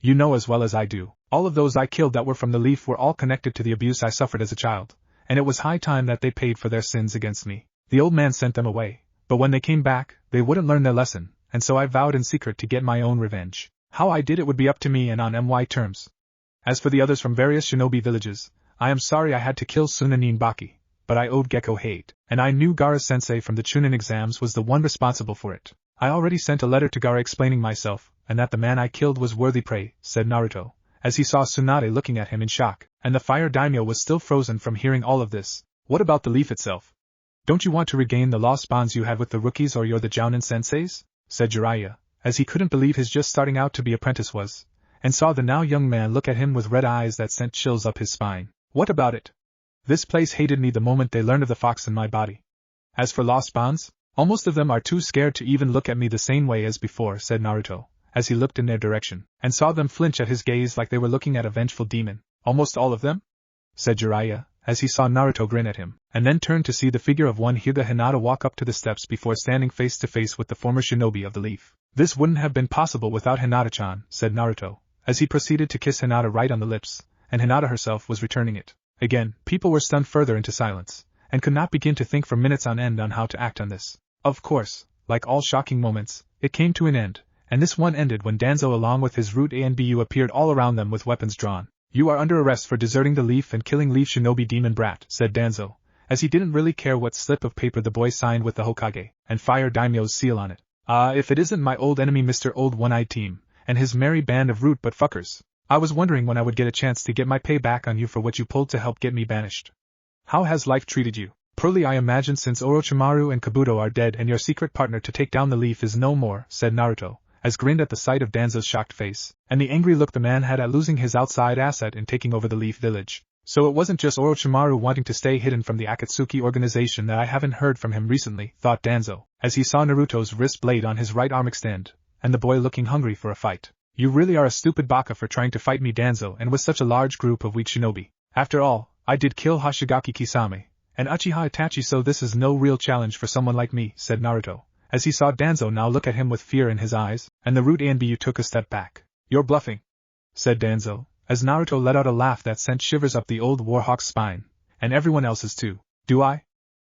You know as well as I do, all of those I killed that were from the leaf were all connected to the abuse I suffered as a child, and it was high time that they paid for their sins against me. The old man sent them away, but when they came back, they wouldn't learn their lesson, and so I vowed in secret to get my own revenge. How I did it would be up to me and on my terms. As for the others from various shinobi villages, I am sorry I had to kill Sunanin Baki, but I owed Gecko hate, and I knew Gaara-sensei from the chunin exams was the one responsible for it. I already sent a letter to Gaara explaining myself, and that the man I killed was worthy prey, said Naruto, as he saw Tsunade looking at him in shock, and the fire daimyo was still frozen from hearing all of this. What about the leaf itself? Don't you want to regain the lost bonds you had with the rookies or you're the Jounin senseis? Said Jiraiya, as he couldn't believe his just starting out to be apprentice was, and saw the now young man look at him with red eyes that sent chills up his spine. What about it? This place hated me the moment they learned of the fox in my body. As for lost bonds, almost of them are too scared to even look at me the same way as before, said Naruto, as he looked in their direction, and saw them flinch at his gaze like they were looking at a vengeful demon. Almost all of them? Said Jiraiya, as he saw Naruto grin at him, and then turned to see the figure of one Hyuga Hinata walk up to the steps before standing face to face with the former shinobi of the leaf. This wouldn't have been possible without Hinata-chan, said Naruto, as he proceeded to kiss Hinata right on the lips, and Hinata herself was returning it. Again, people were stunned further into silence, and could not begin to think for minutes on end on how to act on this. Of course, like all shocking moments, it came to an end, and this one ended when Danzo along with his Root A and BU appeared all around them with weapons drawn. You are under arrest for deserting the leaf and killing Leaf Shinobi Demon Brat, said Danzo, as he didn't really care what slip of paper the boy signed with the Hokage and Fire Daimyo's seal on it. If it isn't my old enemy Mr. Old One-Eyed Team, and his merry band of root but fuckers. I was wondering when I would get a chance to get my pay back on you for what you pulled to help get me banished. How has life treated you? Poorly, I imagine, since Orochimaru and Kabuto are dead and your secret partner to take down the leaf is no more, said Naruto, as grinned at the sight of Danzo's shocked face, and the angry look the man had at losing his outside asset in taking over the leaf village. So it wasn't just Orochimaru wanting to stay hidden from the Akatsuki organization that I haven't heard from him recently, thought Danzo, as he saw Naruto's wrist blade on his right arm extend, and the boy looking hungry for a fight. You really are a stupid baka for trying to fight me, Danzo, and with such a large group of weak shinobi. After all, I did kill Hoshigaki Kisame and Uchiha Itachi, so this is no real challenge for someone like me, said Naruto, as he saw Danzo now look at him with fear in his eyes, and the Root Anbu took a step back. You're bluffing, said Danzo, as Naruto let out a laugh that sent shivers up the old warhawk's spine, and everyone else's too. Do I?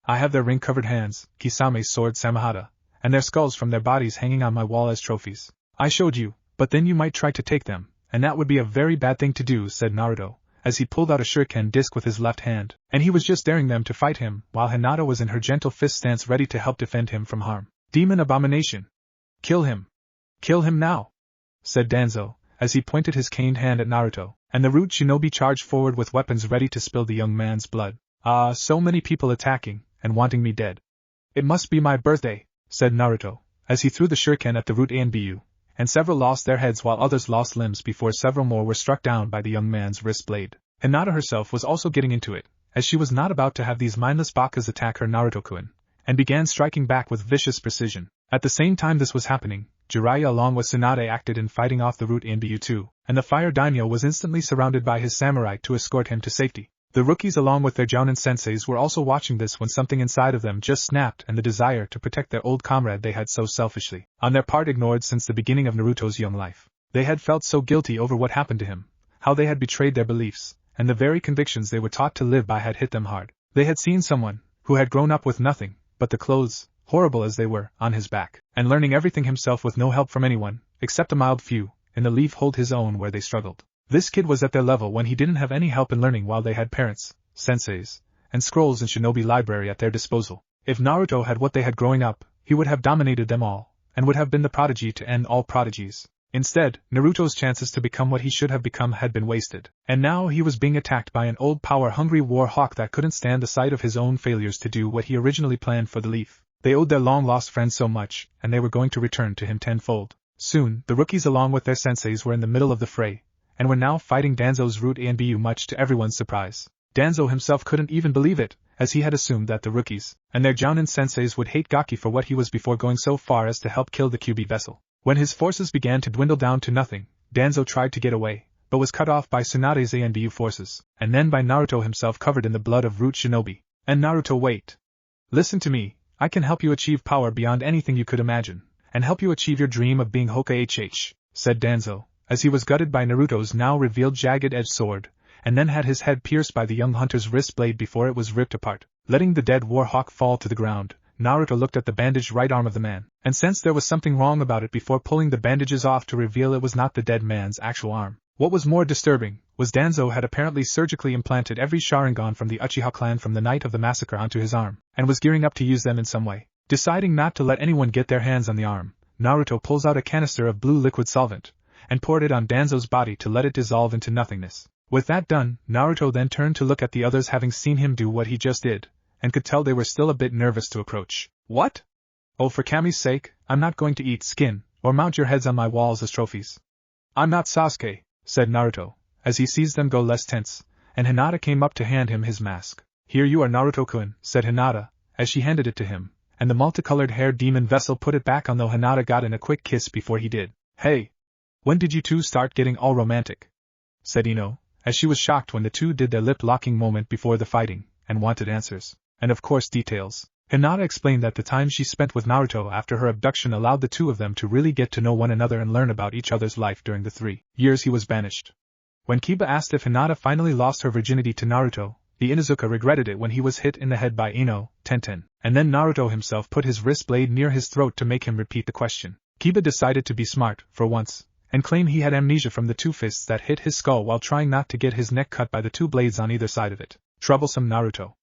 I have their ring-covered hands, Kisame's sword Samahata, and their skulls from their bodies hanging on my wall as trophies. I showed you, but then you might try to take them, and that would be a very bad thing to do, said Naruto, as he pulled out a shuriken disc with his left hand, and he was just daring them to fight him, while Hinata was in her gentle fist stance ready to help defend him from harm. Demon abomination! Kill him! Kill him now! Said Danzo, as he pointed his caned hand at Naruto, and the Root Shinobi charged forward with weapons ready to spill the young man's blood. So many people attacking, and wanting me dead. It must be my birthday, said Naruto, as he threw the shuriken at the Root Anbu, and several lost their heads while others lost limbs before several more were struck down by the young man's wrist blade. Hinata herself was also getting into it, as she was not about to have these mindless bakas attack her Naruto-kun, and began striking back with vicious precision. At the same time this was happening, Jiraiya along with Tsunade acted in fighting off the Root Anbu too, and the Fire Daimyo was instantly surrounded by his samurai to escort him to safety. The rookies along with their Jounin senseis were also watching this when something inside of them just snapped, and the desire to protect their old comrade they had so selfishly, on their part, ignored since the beginning of Naruto's young life. They had felt so guilty over what happened to him, how they had betrayed their beliefs, and the very convictions they were taught to live by had hit them hard. They had seen someone, who had grown up with nothing but the clothes, horrible as they were, on his back, and learning everything himself with no help from anyone, except a mild few, in the leaf hold his own where they struggled. This kid was at their level when he didn't have any help in learning while they had parents, senseis, and scrolls and shinobi library at their disposal. If Naruto had what they had growing up, he would have dominated them all, and would have been the prodigy to end all prodigies. Instead, Naruto's chances to become what he should have become had been wasted, and now he was being attacked by an old power-hungry war hawk that couldn't stand the sight of his own failures to do what he originally planned for the Leaf. They owed their long-lost friend so much, and they were going to return to him tenfold. Soon, the rookies along with their senseis were in the middle of the fray, and were now fighting Danzo's root A and BU much to everyone's surprise. Danzo himself couldn't even believe it, as he had assumed that the rookies and their Jounin senseis would hate Gaki for what he was before going so far as to help kill the QB vessel. When his forces began to dwindle down to nothing, Danzo tried to get away, but was cut off by Tsunade's A and BU forces, and then by Naruto himself covered in the blood of root shinobi. And Naruto, wait. Listen to me, I can help you achieve power beyond anything you could imagine, and help you achieve your dream of being Hokage, said Danzo, as he was gutted by Naruto's now revealed jagged-edged sword, and then had his head pierced by the young hunter's wrist blade before it was ripped apart. Letting the dead warhawk fall to the ground, Naruto looked at the bandaged right arm of the man, and sensed there was something wrong about it before pulling the bandages off to reveal it was not the dead man's actual arm. What was more disturbing was Danzo had apparently surgically implanted every Sharingan from the Uchiha clan from the night of the massacre onto his arm, and was gearing up to use them in some way. Deciding not to let anyone get their hands on the arm, Naruto pulls out a canister of blue liquid solvent, and poured it on Danzo's body to let it dissolve into nothingness. With that done, Naruto then turned to look at the others, having seen him do what he just did, and could tell they were still a bit nervous to approach. What? Oh, for Kami's sake, I'm not going to eat skin, or mount your heads on my walls as trophies. I'm not Sasuke, said Naruto, as he sees them go less tense, and Hinata came up to hand him his mask. Here you are, Naruto-kun, said Hinata, as she handed it to him, and the multicolored hair demon vessel put it back on, though Hinata got in a quick kiss before he did. Hey! When did you two start getting all romantic? Said Ino, as she was shocked when the two did their lip-locking moment before the fighting, and wanted answers. And of course details. Hinata explained that the time she spent with Naruto after her abduction allowed the two of them to really get to know one another and learn about each other's life during the 3 years he was banished. When Kiba asked if Hinata finally lost her virginity to Naruto, the Inuzuka regretted it when he was hit in the head by Ino, Tenten, and then Naruto himself put his wrist blade near his throat to make him repeat the question. Kiba decided to be smart, for once, and claim he had amnesia from the 2 fists that hit his skull while trying not to get his neck cut by the 2 blades on either side of it. Troublesome Naruto.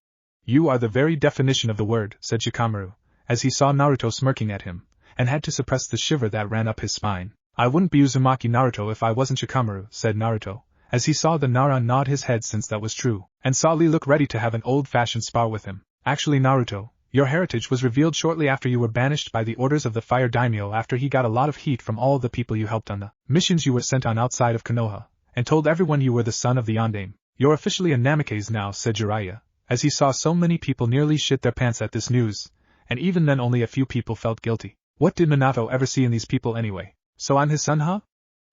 You are the very definition of the word, said Shikamaru, as he saw Naruto smirking at him, and had to suppress the shiver that ran up his spine. I wouldn't be Uzumaki Naruto if I wasn't Shikamaru, said Naruto, as he saw the Nara nod his head since that was true, and saw Lee look ready to have an old-fashioned spar with him. Actually, Naruto, your heritage was revealed shortly after you were banished by the orders of the Fire Daimyo after he got a lot of heat from all the people you helped on the missions you were sent on outside of Konoha, and told everyone you were the son of the Yondaime. You're officially a Namikaze now, said Jiraiya, as he saw so many people nearly shit their pants at this news, and even then only a few people felt guilty. What did Minato ever see in these people anyway? So I'm his son, huh?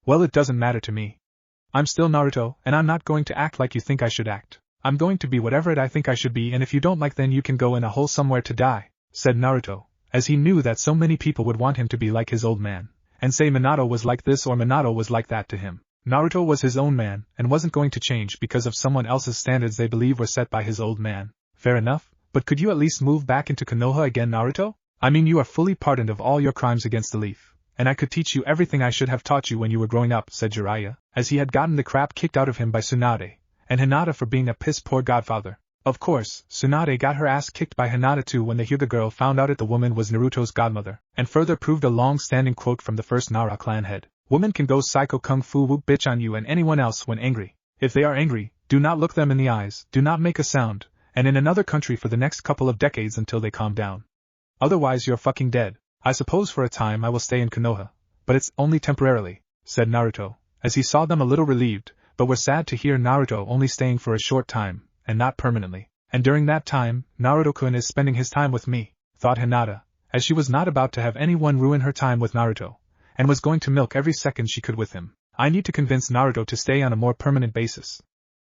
Well, it doesn't matter to me. I'm still Naruto, and I'm not going to act like you think I should act. I'm going to be whatever it I think I should be, and if you don't like, then you can go in a hole somewhere to die, said Naruto, as he knew that so many people would want him to be like his old man, and say Minato was like this or Minato was like that to him. Naruto was his own man, and wasn't going to change because of someone else's standards they believe were set by his old man. Fair enough, but could you at least move back into Konoha again, Naruto? I mean, you are fully pardoned of all your crimes against the Leaf, and I could teach you everything I should have taught you when you were growing up, said Jiraiya, as he had gotten the crap kicked out of him by Tsunade, and Hinata for being a piss-poor godfather. Of course, Tsunade got her ass kicked by Hinata too when the Hyuga girl found out the woman was Naruto's godmother, and further proved a long-standing quote from the first Nara clan head. Women can go psycho kung fu whoop bitch on you and anyone else when angry. If they are angry, do not look them in the eyes, do not make a sound, and in another country for the next couple of decades until they calm down. Otherwise you're fucking dead. I suppose for a time I will stay in Konoha, but it's only temporarily, said Naruto, as he saw them a little relieved, but were sad to hear Naruto only staying for a short time, and not permanently. And during that time, Naruto-kun is spending his time with me, thought Hinata, as she was not about to have anyone ruin her time with Naruto, and was going to milk every second she could with him. I need to convince Naruto to stay on a more permanent basis.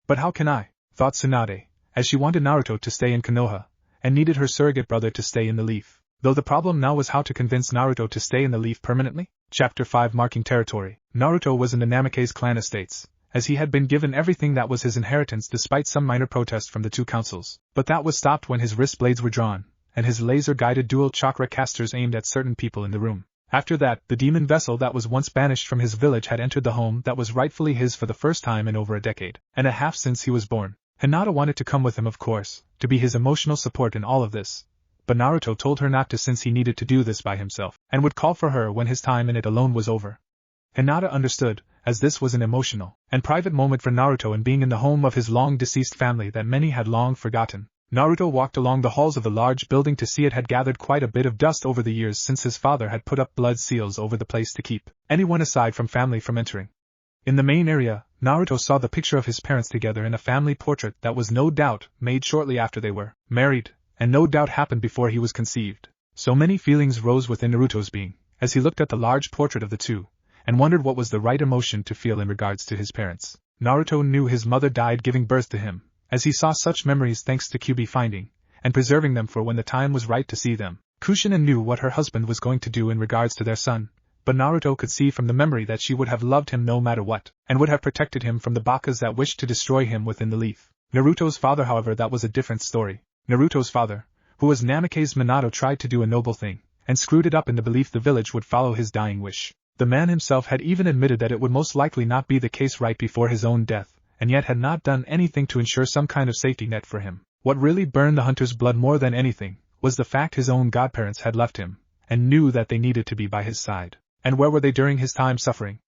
But how can I, thought Tsunade, as she wanted Naruto to stay in Konoha, and needed her surrogate brother to stay in the Leaf. Though the problem now was how to convince Naruto to stay in the Leaf permanently. Chapter 5 Marking Territory. Naruto was in the Namikaze clan estates, as he had been given everything that was his inheritance despite some minor protest from the 2 councils. But that was stopped when his wrist blades were drawn, and his laser-guided dual chakra casters aimed at certain people in the room. After that, the demon vessel that was once banished from his village had entered the home that was rightfully his for the first time in over a decade and a half since he was born. Hinata wanted to come with him, of course, to be his emotional support in all of this, but Naruto told her not to since he needed to do this by himself, and would call for her when his time in it alone was over. Hinata understood, as this was an emotional and private moment for Naruto in being in the home of his long-deceased family that many had long forgotten. Naruto walked along the halls of the large building to see it had gathered quite a bit of dust over the years since his father had put up blood seals over the place to keep anyone aside from family from entering. In the main area, Naruto saw the picture of his parents together in a family portrait that was no doubt made shortly after they were married, and no doubt happened before he was conceived. So many feelings rose within Naruto's being, as he looked at the large portrait of the two, and wondered what was the right emotion to feel in regards to his parents. Naruto knew his mother died giving birth to him, as he saw such memories thanks to Kyuubi finding and preserving them for when the time was right to see them. Kushina knew what her husband was going to do in regards to their son, but Naruto could see from the memory that she would have loved him no matter what, and would have protected him from the Bakas that wished to destroy him within the leaf. Naruto's father, however, that was a different story. Naruto's father, who was Namake's Minato, tried to do a noble thing, and screwed it up in the belief the village would follow his dying wish. The man himself had even admitted that it would most likely not be the case right before his own death, and yet had not done anything to ensure some kind of safety net for him. What really burned the hunter's blood more than anything was the fact his own godparents had left him, and knew that they needed to be by his side. And where were they during his time suffering?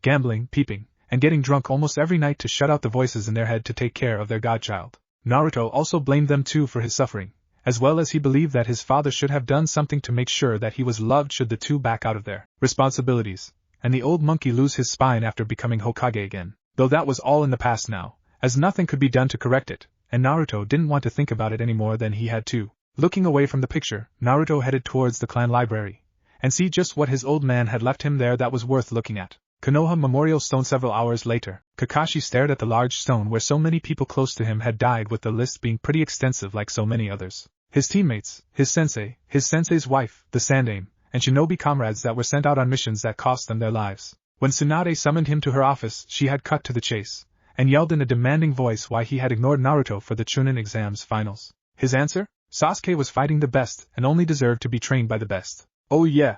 Gambling, peeping, and getting drunk almost every night to shut out the voices in their head to take care of their godchild. Naruto also blamed them too for his suffering, as well as he believed that his father should have done something to make sure that he was loved should the two back out of their responsibilities, and the old monkey lose his spine after becoming Hokage again. Though that was all in the past now, as nothing could be done to correct it, and Naruto didn't want to think about it any more than he had to. Looking away from the picture, Naruto headed towards the clan library, and see just what his old man had left him there that was worth looking at. Konoha Memorial Stone. Several hours later, Kakashi stared at the large stone where so many people close to him had died, with the list being pretty extensive like so many others. His teammates, his sensei's wife, the Sandaime, and shinobi comrades that were sent out on missions that cost them their lives. When Tsunade summoned him to her office, she had cut to the chase, and yelled in a demanding voice why he had ignored Naruto for the chunin exams finals. His answer? Sasuke was fighting the best and only deserved to be trained by the best. Oh yeah.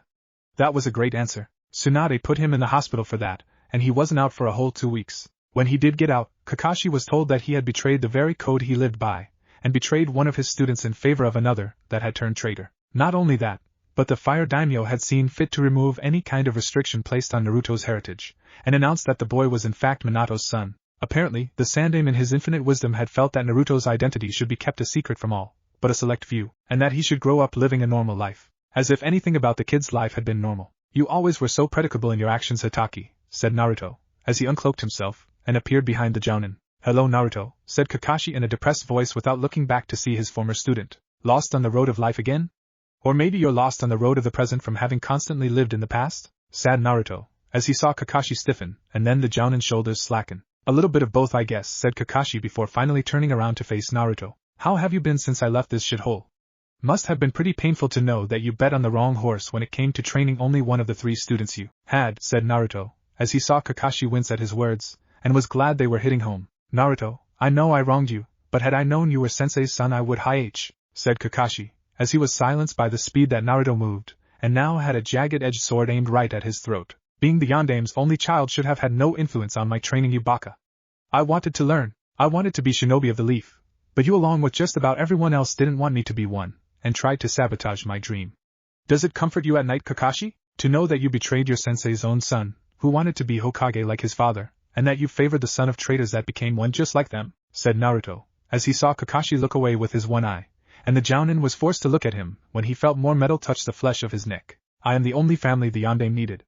That was a great answer. Tsunade put him in the hospital for that, and he wasn't out for a whole 2 weeks. When he did get out, Kakashi was told that he had betrayed the very code he lived by, and betrayed one of his students in favor of another that had turned traitor. Not only that, but the Fire Daimyo had seen fit to remove any kind of restriction placed on Naruto's heritage, and announced that the boy was in fact Minato's son. Apparently, the Sandaime in his infinite wisdom had felt that Naruto's identity should be kept a secret from all but a select few, and that he should grow up living a normal life. As if anything about the kid's life had been normal. You always were so predictable in your actions, Hatake, said Naruto, as he uncloaked himself, and appeared behind the Jounin. Hello Naruto, said Kakashi in a depressed voice without looking back to see his former student. Lost on the road of life again? Or maybe you're lost on the road of the present from having constantly lived in the past? Sad Naruto, as he saw Kakashi stiffen, and then the Jounin's shoulders slacken. A little bit of both I guess, said Kakashi before finally turning around to face Naruto. How have you been since I left this shithole? Must have been pretty painful to know that you bet on the wrong horse when it came to training only one of the 3 students you had, said Naruto, as he saw Kakashi wince at his words, and was glad they were hitting home. Naruto, I know I wronged you, but had I known you were Sensei's son I would said Kakashi, as he was silenced by the speed that Naruto moved, and now had a jagged-edged sword aimed right at his throat. Being the Yandaime's only child should have had no influence on my training you baka. I wanted to learn, I wanted to be shinobi of the leaf, but you along with just about everyone else didn't want me to be one, and tried to sabotage my dream. Does it comfort you at night, Kakashi, to know that you betrayed your sensei's own son, who wanted to be Hokage like his father, and that you favored the son of traitors that became one just like them? Said Naruto, as he saw Kakashi look away with his one eye, and the Jounin was forced to look at him when he felt more metal touch the flesh of his neck. I am the only family the Yondaime needed.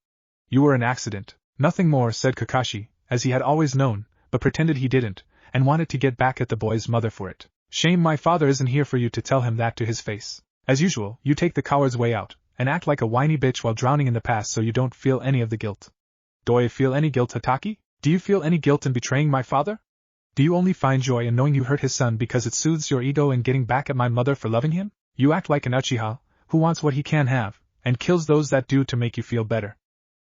You were an accident. Nothing more, said Kakashi, as he had always known, but pretended he didn't, and wanted to get back at the boy's mother for it. Shame my father isn't here for you to tell him that to his face. As usual, you take the coward's way out, and act like a whiny bitch while drowning in the past so you don't feel any of the guilt. Do I feel any guilt, Hatake? Do you feel any guilt in betraying my father? Do you only find joy in knowing you hurt his son because it soothes your ego in getting back at my mother for loving him? You act like an Uchiha, who wants what he can have, and kills those that do to make you feel better.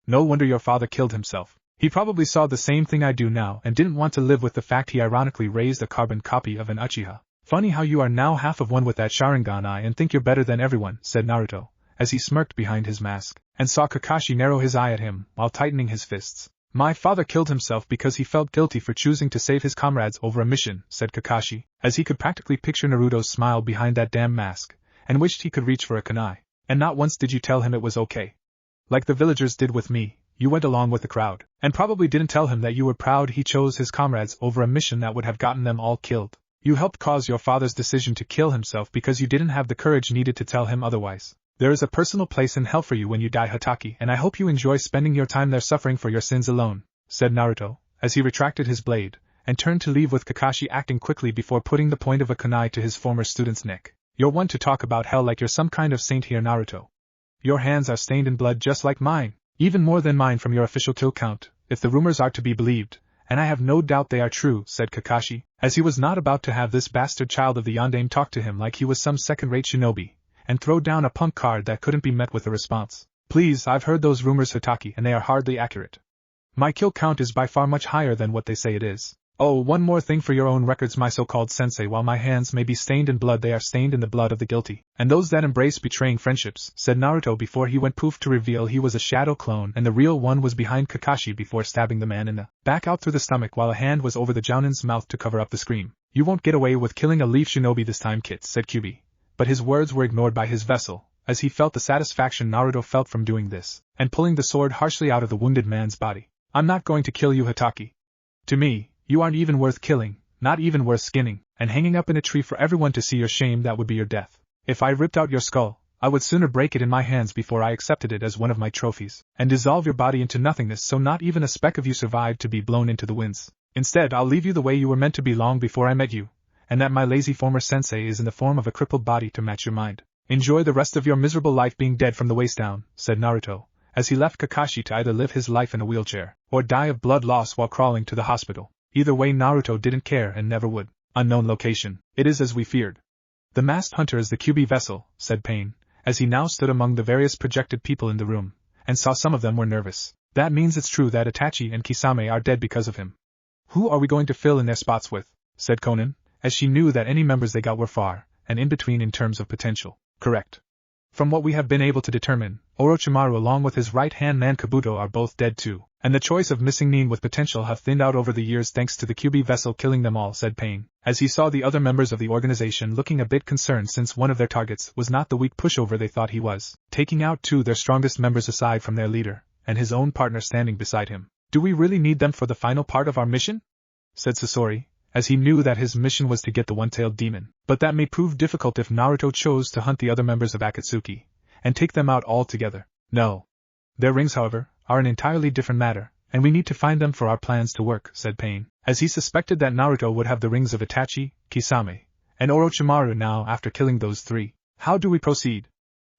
No wonder your father killed himself. He probably saw the same thing I do now and didn't want to live with the fact he ironically raised a carbon copy of an Uchiha. Funny how you are now half of one with that Sharingan eye and think you're better than everyone, said Naruto, as he smirked behind his mask, and saw Kakashi narrow his eye at him while tightening his fists. My father killed himself because he felt guilty for choosing to save his comrades over a mission, said Kakashi, as he could practically picture Naruto's smile behind that damn mask, and wished he could reach for a kunai. And not once did you tell him it was okay. Like the villagers did with me, you went along with the crowd, and probably didn't tell him that you were proud he chose his comrades over a mission that would have gotten them all killed. You helped cause your father's decision to kill himself because you didn't have the courage needed to tell him otherwise. There is a personal place in hell for you when you die, Hatake, and I hope you enjoy spending your time there suffering for your sins alone, said Naruto, as he retracted his blade, and turned to leave with Kakashi acting quickly before putting the point of a kunai to his former student's neck. You're one to talk about hell like you're some kind of saint here, Naruto. Your hands are stained in blood just like mine, even more than mine from your official kill count, if the rumors are to be believed, and I have no doubt they are true, said Kakashi, as he was not about to have this bastard child of the Yondaime talk to him like he was some second-rate shinobi, and throw down a punk card that couldn't be met with a response. Please, I've heard those rumors, Hatake, and they are hardly accurate. My kill count is by far much higher than what they say it is. Oh, one more thing for your own records, my so-called sensei, while my hands may be stained in blood, they are stained in the blood of the guilty, and those that embrace betraying friendships, said Naruto before he went poof to reveal he was a shadow clone and the real one was behind Kakashi before stabbing the man in the back out through the stomach while a hand was over the Jounin's mouth to cover up the scream. You won't get away with killing a leaf shinobi this time, kid, said Kyuubi. But his words were ignored by his vessel, as he felt the satisfaction Naruto felt from doing this, and pulling the sword harshly out of the wounded man's body. I'm not going to kill you, Hatake. To me, you aren't even worth killing, not even worth skinning, and hanging up in a tree for everyone to see your shame. That would be your death. If I ripped out your skull, I would sooner break it in my hands before I accepted it as one of my trophies, and dissolve your body into nothingness so not even a speck of you survived to be blown into the winds. Instead, I'll leave you the way you were meant to be long before I met you, and that my lazy former sensei is in the form of a crippled body to match your mind. Enjoy the rest of your miserable life being dead from the waist down, said Naruto, as he left Kakashi to either live his life in a wheelchair, or die of blood loss while crawling to the hospital. Either way, Naruto didn't care and never would. Unknown location. It is as we feared. The masked hunter is the Kyuubi vessel, said Pain, as he now stood among the various projected people in the room, and saw some of them were nervous. That means it's true that Itachi and Kisame are dead because of him. Who are we going to fill in their spots with? Said Konan, as she knew that any members they got were far, and in between in terms of potential. Correct. From what we have been able to determine, Orochimaru along with his right-hand man Kabuto are both dead too, and the choice of missing Nin with potential have thinned out over the years thanks to the Kyuubi vessel killing them all, said Pain, as he saw the other members of the organization looking a bit concerned since one of their targets was not the weak pushover they thought he was, taking out two their strongest members aside from their leader, and his own partner standing beside him. Do we really need them for the final part of our mission? Said Sasori, as he knew that his mission was to get the one-tailed demon, but that may prove difficult if Naruto chose to hunt the other members of Akatsuki, and take them out all together. No. Their rings, however, are an entirely different matter, and we need to find them for our plans to work, said Pain, as he suspected that Naruto would have the rings of Itachi, Kisame, and Orochimaru now after killing those three. How do we proceed?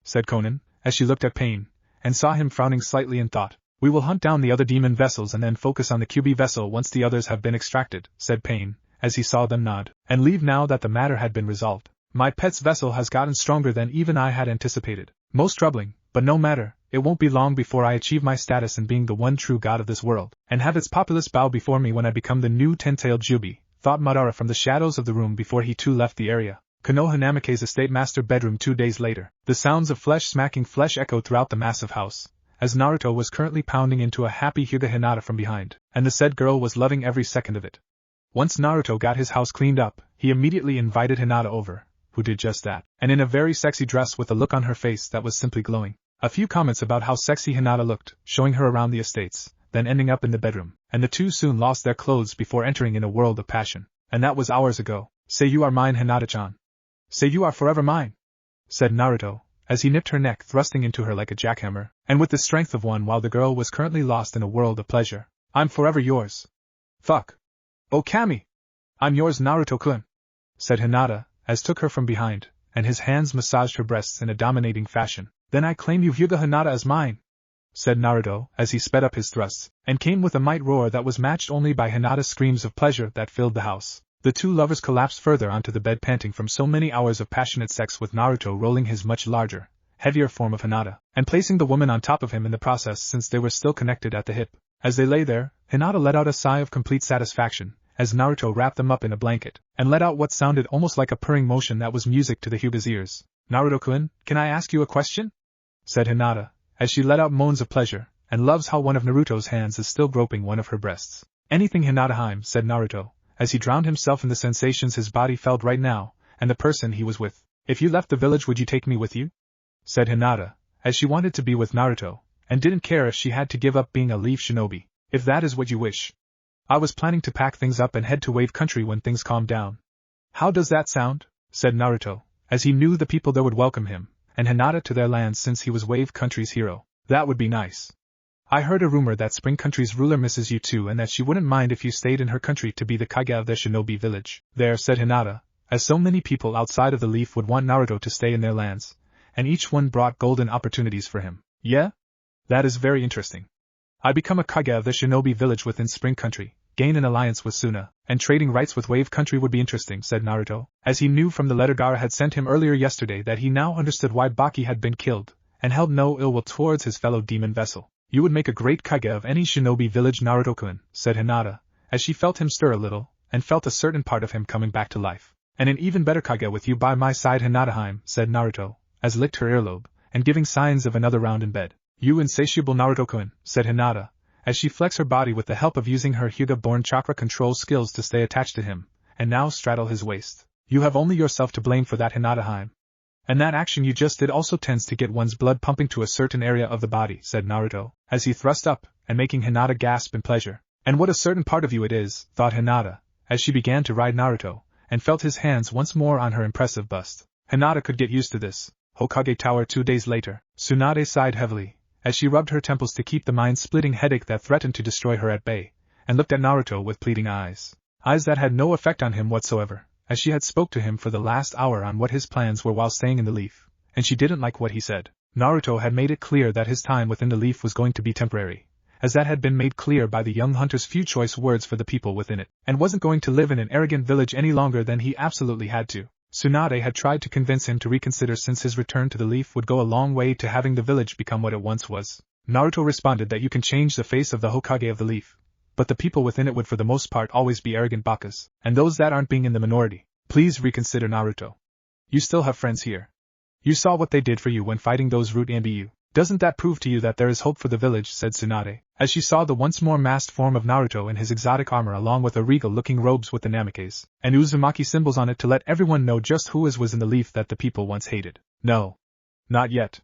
Said Konan, as she looked at Pain, and saw him frowning slightly in thought. We will hunt down the other demon vessels and then focus on the Kyuubi vessel once the others have been extracted, said Pain, as he saw them nod, and leave now that the matter had been resolved. My pet's vessel has gotten stronger than even I had anticipated. Most troubling, but no matter, it won't be long before I achieve my status in being the one true god of this world, and have its populace bow before me when I become the new ten-tailed Jubi, thought Madara from the shadows of the room before he too left the area. Konohanameke's estate master bedroom 2 days later. The sounds of flesh smacking flesh echoed throughout the massive house, as Naruto was currently pounding into a happy Hyuga Hinata from behind, and the said girl was loving every second of it. Once Naruto got his house cleaned up, he immediately invited Hinata over, who did just that, and in a very sexy dress with a look on her face that was simply glowing. A few comments about how sexy Hinata looked, showing her around the estates, then ending up in the bedroom, and the two soon lost their clothes before entering in a world of passion. And that was hours ago. Say you are mine, Hinata-chan. Say you are forever mine, said Naruto, as he nipped her neck, thrusting into her like a jackhammer, and with the strength of one while the girl was currently lost in a world of pleasure. I'm forever yours. Fuck. Oh Kami! I'm yours, Naruto-kun, said Hinata, as took her from behind, and his hands massaged her breasts in a dominating fashion. Then I claim you, Hyuga Hinata, as mine, said Naruto, as he sped up his thrusts, and came with a might roar that was matched only by Hinata's screams of pleasure that filled the house. The two lovers collapsed further onto the bed, panting from so many hours of passionate sex, with Naruto rolling his much larger, heavier form of Hinata, and placing the woman on top of him in the process since they were still connected at the hip. As they lay there, Hinata let out a sigh of complete satisfaction, as Naruto wrapped them up in a blanket, and let out what sounded almost like a purring motion that was music to the Hyuga's ears. Naruto-kun, can I ask you a question? Said Hinata, as she let out moans of pleasure, and loves how one of Naruto's hands is still groping one of her breasts. Anything, Hinata-heim, said Naruto, as he drowned himself in the sensations his body felt right now, and the person he was with. If you left the village, would you take me with you? Said Hinata, as she wanted to be with Naruto, and didn't care if she had to give up being a leaf shinobi. If that is what you wish. I was planning to pack things up and head to Wave Country when things calm down. How does that sound? Said Naruto, as he knew the people there would welcome him, and Hinata to their lands since he was Wave Country's hero. That would be nice. I heard a rumor that Spring Country's ruler misses you too and that she wouldn't mind if you stayed in her country to be the Kage of their shinobi village. There, said Hinata, as so many people outside of the leaf would want Naruto to stay in their lands, and each one brought golden opportunities for him. Yeah? That is very interesting. I become a Kage of the shinobi village within Spring Country, gain an alliance with Suna, and trading rights with Wave Country would be interesting, said Naruto, as he knew from the letter Gaara had sent him earlier yesterday that he now understood why Baki had been killed, and held no ill will towards his fellow demon vessel. You would make a great Kage of any shinobi village, Naruto-kun, said Hinata, as she felt him stir a little, and felt a certain part of him coming back to life. And an even better Kage with you by my side, Hinata-heim, said Naruto, as licked her earlobe, and giving signs of another round in bed. You insatiable Naruto-kun, said Hinata, as she flexed her body with the help of using her Hyuga-born chakra control skills to stay attached to him, and now straddle his waist. You have only yourself to blame for that, Hinata-heim. And that action you just did also tends to get one's blood pumping to a certain area of the body, said Naruto, as he thrust up, and making Hinata gasp in pleasure. And what a certain part of you it is, thought Hinata, as she began to ride Naruto, and felt his hands once more on her impressive bust. Hinata could get used to this. Hokage Tower 2 days later. Tsunade sighed heavily, as she rubbed her temples to keep the mind-splitting headache that threatened to destroy her at bay, and looked at Naruto with pleading eyes. Eyes that had no effect on him whatsoever, as she had spoke to him for the last hour on what his plans were while staying in the leaf, and she didn't like what he said. Naruto had made it clear that his time within the leaf was going to be temporary, as that had been made clear by the young hunter's few choice words for the people within it, and wasn't going to live in an arrogant village any longer than he absolutely had to. Tsunade had tried to convince him to reconsider since his return to the leaf would go a long way to having the village become what it once was. Naruto responded that you can change the face of the Hokage of the leaf, but the people within it would for the most part always be arrogant bakas, and those that aren't being in the minority. Please reconsider, Naruto. You still have friends here. You saw what they did for you when fighting those Root Anbu. Doesn't that prove to you that there is hope for the village, said Tsunade, as she saw the once more masked form of Naruto in his exotic armor along with the regal-looking robes with the Namikes and Uzumaki symbols on it to let everyone know just who was in the leaf that the people once hated. No. Not yet.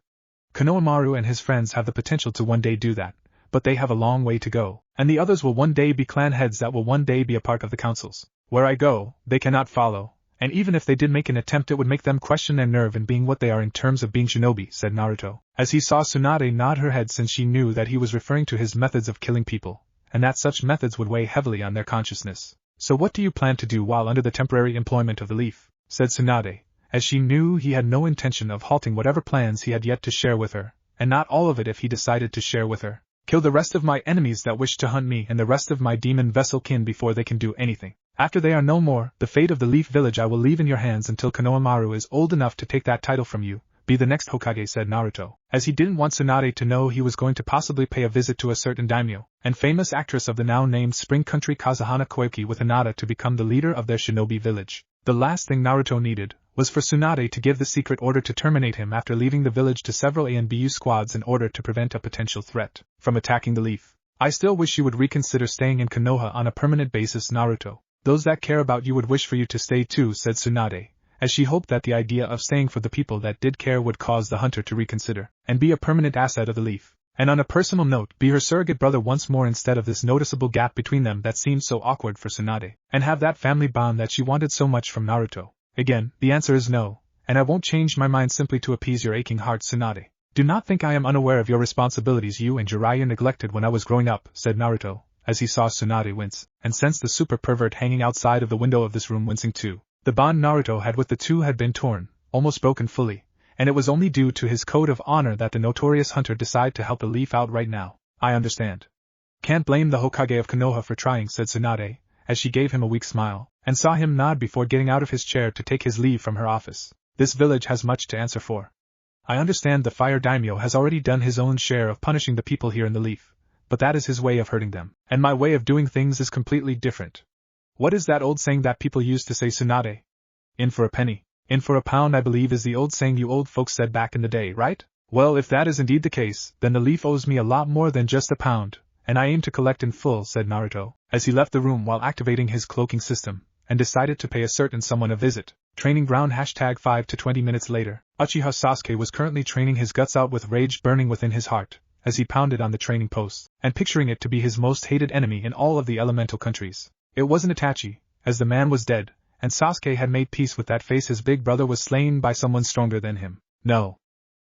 Konohamaru and his friends have the potential to one day do that, but they have a long way to go, and the others will one day be clan heads that will one day be a part of the councils. Where I go, they cannot follow, and even if they did make an attempt it would make them question their nerve in being what they are in terms of being shinobi, said Naruto, as he saw Tsunade nod her head since she knew that he was referring to his methods of killing people, and that such methods would weigh heavily on their consciousness. So what do you plan to do while under the temporary employment of the leaf? Said Tsunade, as she knew he had no intention of halting whatever plans he had yet to share with her, and not all of it if he decided to share with her. Kill the rest of my enemies that wish to hunt me and the rest of my demon vessel kin before they can do anything. After they are no more, the fate of the Leaf Village I will leave in your hands until Konohamaru is old enough to take that title from you. Be the next Hokage, said Naruto, as he didn't want Tsunade to know he was going to possibly pay a visit to a certain daimyo, and famous actress of the now-named Spring Country Kazuhana Koike with Hinata to become the leader of their shinobi village. The last thing Naruto needed was for Tsunade to give the secret order to terminate him after leaving the village to several A and BU squads in order to prevent a potential threat from attacking the Leaf. I still wish you would reconsider staying in Konoha on a permanent basis, Naruto. Those that care about you would wish for you to stay too, said Tsunade, as she hoped that the idea of staying for the people that did care would cause the hunter to reconsider, and be a permanent asset of the Leaf. And on a personal note, be her surrogate brother once more instead of this noticeable gap between them that seemed so awkward for Tsunade, and have that family bond that she wanted so much from Naruto. Again, the answer is no, and I won't change my mind simply to appease your aching heart, Tsunade. Do not think I am unaware of your responsibilities you and Jiraiya neglected when I was growing up, said Naruto, as he saw Tsunade wince, and sensed the super pervert hanging outside of the window of this room wincing too. The bond Naruto had with the two had been torn, almost broken fully, and it was only due to his code of honor that the notorious hunter decided to help the Leaf out right now. I understand. Can't blame the Hokage of Konoha for trying, said Tsunade, as she gave him a weak smile, and saw him nod before getting out of his chair to take his leave from her office. This village has much to answer for. I understand the Fire Daimyo has already done his own share of punishing the people here in the Leaf, but that is his way of hurting them, and my way of doing things is completely different. What is that old saying that people used to say, Tsunade? In for a penny, in for a pound, I believe is the old saying you old folks said back in the day, right? Well, if that is indeed the case, then the Leaf owes me a lot more than just a pound, and I aim to collect in full, said Naruto, as he left the room while activating his cloaking system, and decided to pay a certain someone a visit. Training ground #5 to 20 minutes later, Uchiha Sasuke was currently training his guts out with rage burning within his heart, as he pounded on the training post, and picturing it to be his most hated enemy in all of the elemental countries. It wasn't Itachi, as the man was dead, and Sasuke had made peace with that face his big brother was slain by someone stronger than him. No.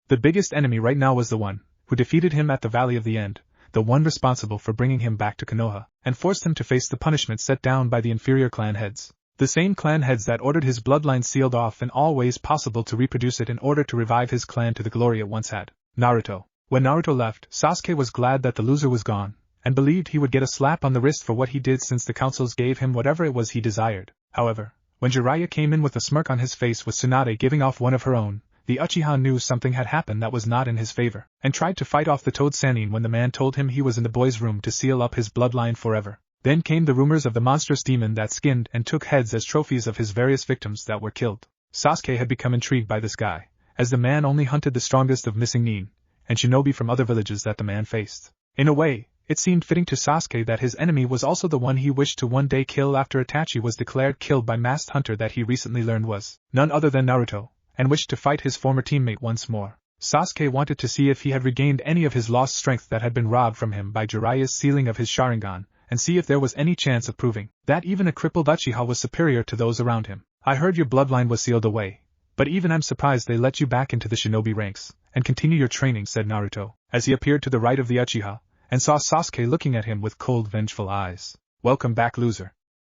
The biggest enemy right now was the one who defeated him at the Valley of the End, the one responsible for bringing him back to Konoha, and forced him to face the punishment set down by the inferior clan heads. The same clan heads that ordered his bloodline sealed off in all ways possible to reproduce it in order to revive his clan to the glory it once had. Naruto. When Naruto left, Sasuke was glad that the loser was gone, and believed he would get a slap on the wrist for what he did since the councils gave him whatever it was he desired. However, when Jiraiya came in with a smirk on his face with Tsunade giving off one of her own, the Uchiha knew something had happened that was not in his favor, and tried to fight off the Toad Sannin when the man told him he was in the boy's room to seal up his bloodline forever. Then came the rumors of the monstrous demon that skinned and took heads as trophies of his various victims that were killed. Sasuke had become intrigued by this guy, as the man only hunted the strongest of missing nin and shinobi from other villages that the man faced. In a way, it seemed fitting to Sasuke that his enemy was also the one he wished to one day kill after Itachi was declared killed by masked hunter that he recently learned was none other than Naruto, and wished to fight his former teammate once more. Sasuke wanted to see if he had regained any of his lost strength that had been robbed from him by Jiraiya's sealing of his Sharingan, and see if there was any chance of proving that even a crippled Uchiha was superior to those around him. I heard your bloodline was sealed away, but even I'm surprised they let you back into the shinobi ranks, and continue your training, said Naruto, as he appeared to the right of the Uchiha, and saw Sasuke looking at him with cold, vengeful eyes. Welcome back, loser.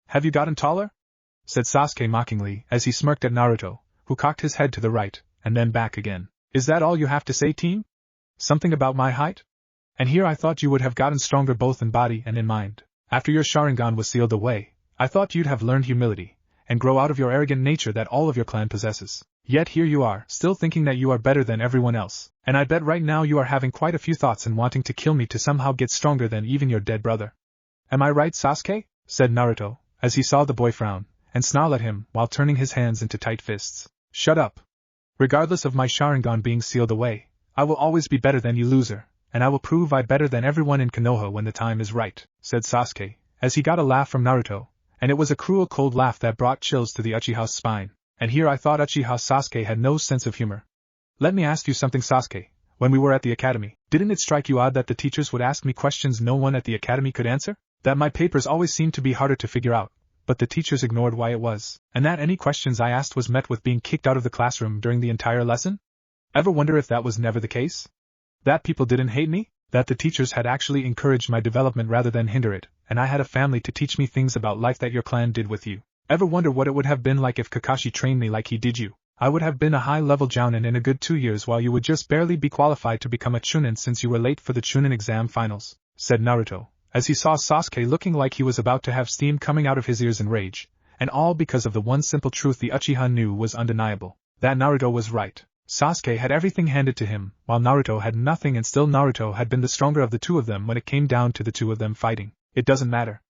Have you gotten taller? Said Sasuke mockingly, as he smirked at Naruto, who cocked his head to the right, and then back again. Is that all you have to say, team? Something about my height? And here I thought you would have gotten stronger both in body and in mind. After your Sharingan was sealed away, I thought you'd have learned humility, and grow out of your arrogant nature that all of your clan possesses. Yet here you are, still thinking that you are better than everyone else, and I bet right now you are having quite a few thoughts and wanting to kill me to somehow get stronger than even your dead brother. Am I right, Sasuke? Said Naruto, as he saw the boy frown, and snarl at him while turning his hands into tight fists. Shut up. Regardless of my Sharingan being sealed away, I will always be better than you, loser, and I will prove I'm better than everyone in Konoha when the time is right, said Sasuke, as he got a laugh from Naruto, and it was a cruel cold laugh that brought chills to the Uchiha's spine, and here I thought Uchiha Sasuke had no sense of humor. Let me ask you something, Sasuke. When we were at the academy, didn't it strike you odd that the teachers would ask me questions no one at the academy could answer? That my papers always seemed to be harder to figure out, but the teachers ignored why it was, and that any questions I asked was met with being kicked out of the classroom during the entire lesson? Ever wonder if that was never the case? That people didn't hate me? That the teachers had actually encouraged my development rather than hinder it, and I had a family to teach me things about life that your clan did with you? Ever wonder what it would have been like if Kakashi trained me like he did you? I would have been a high-level jounin in a good 2 years while you would just barely be qualified to become a chunin since you were late for the chunin exam finals, said Naruto, as he saw Sasuke looking like he was about to have steam coming out of his ears in rage, and all because of the one simple truth the Uchiha knew was undeniable, that Naruto was right. Sasuke had everything handed to him, while Naruto had nothing, and still Naruto had been the stronger of the two of them when it came down to the two of them fighting. It doesn't matter.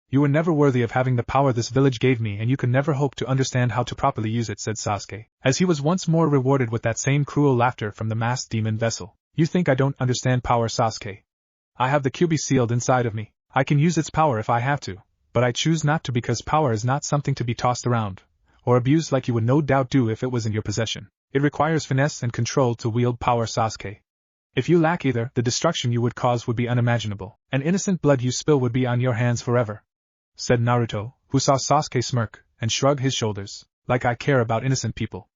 You were never worthy of having the power this village gave me, and you could never hope to understand how to properly use it, said Sasuke, as he was once more rewarded with that same cruel laughter from the masked demon vessel. You think I don't understand power, Sasuke? I have the Kyuubi sealed inside of me. I can use its power if I have to, but I choose not to because power is not something to be tossed around, or abused like you would no doubt do if it was in your possession. It requires finesse and control to wield power, Sasuke. If you lack either, the destruction you would cause would be unimaginable, and innocent blood you spill would be on your hands forever, said Naruto, who saw Sasuke smirk, and shrug his shoulders. Like I care about innocent people.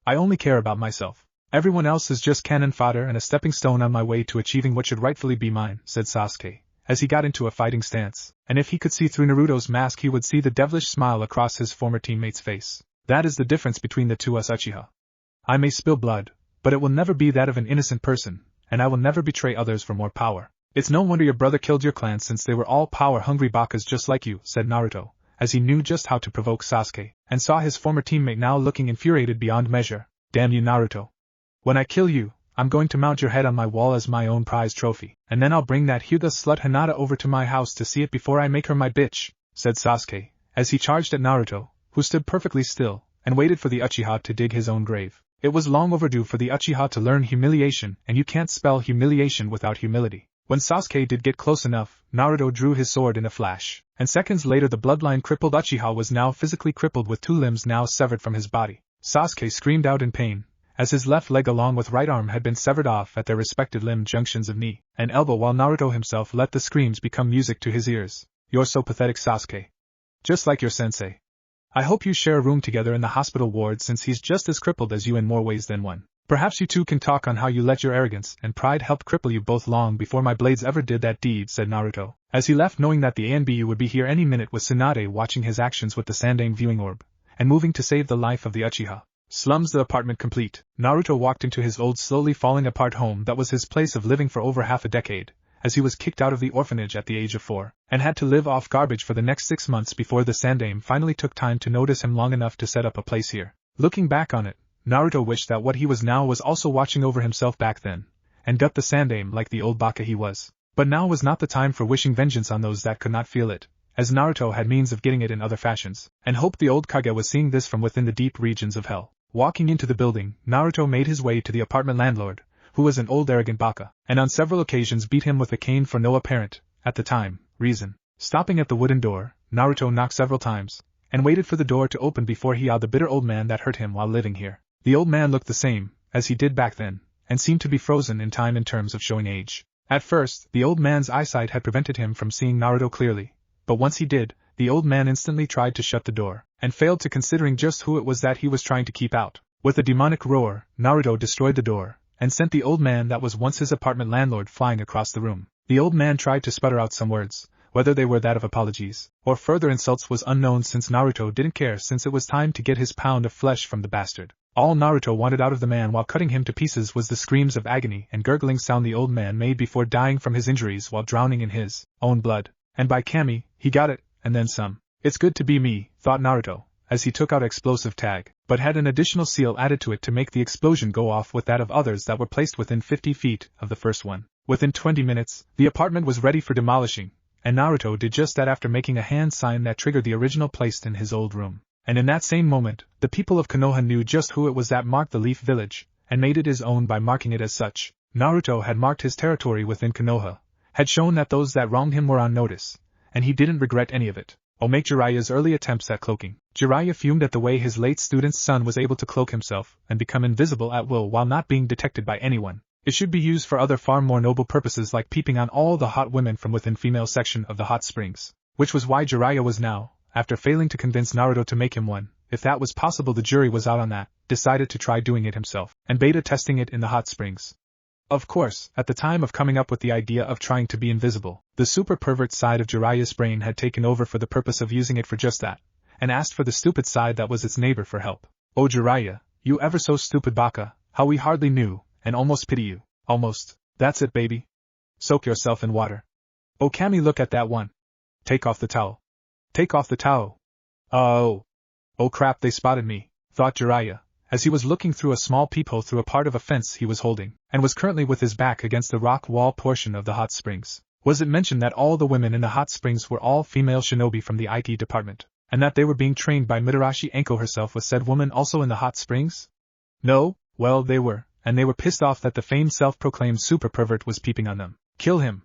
I only care about myself. Everyone else is just cannon fodder and a stepping stone on my way to achieving what should rightfully be mine, said Sasuke, as he got into a fighting stance, and if he could see through Naruto's mask he would see the devilish smile across his former teammate's face. That is the difference between the two us Uchiha. I may spill blood, but it will never be that of an innocent person, and I will never betray others for more power. It's no wonder your brother killed your clan since they were all power-hungry bakas just like you, said Naruto, as he knew just how to provoke Sasuke, and saw his former teammate now looking infuriated beyond measure. Damn you, Naruto. When I kill you, I'm going to mount your head on my wall as my own prize trophy, and then I'll bring that Hyuga slut Hinata over to my house to see it before I make her my bitch, said Sasuke, as he charged at Naruto, who stood perfectly still, and waited for the Uchiha to dig his own grave. It was long overdue for the Uchiha to learn humiliation, and you can't spell humiliation without humility. When Sasuke did get close enough, Naruto drew his sword in a flash, and seconds later the bloodline crippled Uchiha was now physically crippled with 2 limbs now severed from his body. Sasuke screamed out in pain, as his left leg along with right arm had been severed off at their respective limb junctions of knee and elbow, while Naruto himself let the screams become music to his ears. "You're so pathetic, Sasuke. Just like your sensei. I hope you share a room together in the hospital ward, since he's just as crippled as you in more ways than one. Perhaps you two can talk on how you let your arrogance and pride help cripple you both long before my blades ever did that deed," said Naruto, as he left, knowing that the ANBU would be here any minute, with Tsunade watching his actions with the Sandaime viewing orb, and moving to save the life of the Uchiha. Slums. The apartment complete, Naruto walked into his old, slowly falling apart home that was his place of living for over half a decade, as he was kicked out of the orphanage at the age of 4, and had to live off garbage for the next 6 months before the Sandaime finally took time to notice him long enough to set up a place here. Looking back on it, Naruto wished that what he was now was also watching over himself back then, and got the Sandaime like the old baka he was. But now was not the time for wishing vengeance on those that could not feel it, as Naruto had means of getting it in other fashions, and hoped the old Kage was seeing this from within the deep regions of hell. Walking into the building, Naruto made his way to the apartment landlord, who was an old arrogant baka, and on several occasions beat him with a cane for no apparent, at the time, reason. Stopping at the wooden door, Naruto knocked several times, and waited for the door to open before he yelled the bitter old man that hurt him while living here. The old man looked the same, as he did back then, and seemed to be frozen in time in terms of showing age. At first, the old man's eyesight had prevented him from seeing Naruto clearly, but once he did, the old man instantly tried to shut the door, and failed to, considering just who it was that he was trying to keep out. With a demonic roar, Naruto destroyed the door, and sent the old man that was once his apartment landlord flying across the room. The old man tried to sputter out some words, whether they were that of apologies, or further insults was unknown, since Naruto didn't care, since it was time to get his pound of flesh from the bastard. All Naruto wanted out of the man while cutting him to pieces was the screams of agony and gurgling sound the old man made before dying from his injuries while drowning in his own blood. And by Kami, he got it, and then some. It's good to be me, thought Naruto, as he took out explosive tag, but had an additional seal added to it to make the explosion go off with that of others that were placed within 50 feet of the first one. Within 20 minutes, the apartment was ready for demolishing, and Naruto did just that after making a hand sign that triggered the original placed in his old room. And in that same moment, the people of Konoha knew just who it was that marked the Leaf Village, and made it his own by marking it as such. Naruto had marked his territory within Konoha, had shown that those that wronged him were on notice, and he didn't regret any of it. Make Jiraiya's early attempts at cloaking. Jiraiya fumed at the way his late student's son was able to cloak himself and become invisible at will while not being detected by anyone. It should be used for other far more noble purposes, like peeping on all the hot women from within female section of the hot springs, which was why Jiraiya was now, after failing to convince Naruto to make him one, if that was possible the jury was out on that, decided to try doing it himself, and beta testing it in the hot springs. Of course, at the time of coming up with the idea of trying to be invisible, the super pervert side of Jiraiya's brain had taken over for the purpose of using it for just that, and asked for the stupid side that was its neighbor for help. "Oh Jiraiya, you ever so stupid baka, how we hardly knew, and almost pity you. Almost. That's it, baby. Soak yourself in water. Oh Kami, look at that one. Take off the towel. Take off the towel. Oh crap, they spotted me," thought Jiraiya, as he was looking through a small peephole through a part of a fence he was holding, and was currently with his back against the rock wall portion of the hot springs. Was it mentioned that all the women in the hot springs were all female shinobi from the IT department, and that they were being trained by Mitarashi Enko herself? Was said woman also in the hot springs? No, well they were, and they were pissed off that the famed self-proclaimed super pervert was peeping on them. "Kill him!"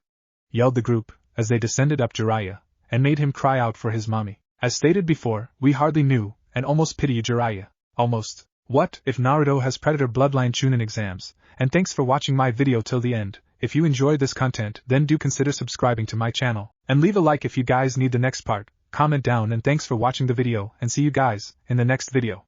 yelled the group, as they descended up Jiraiya, and made him cry out for his mommy. As stated before, we hardly knew, and almost pity you, Jiraiya. Almost. What if Naruto has Predator Bloodline Chunin exams? And thanks for watching my video till the end. If you enjoyed this content, then do consider subscribing to my channel, and leave a like if you guys need the next part. Comment down, and thanks for watching the video, and see you guys in the next video.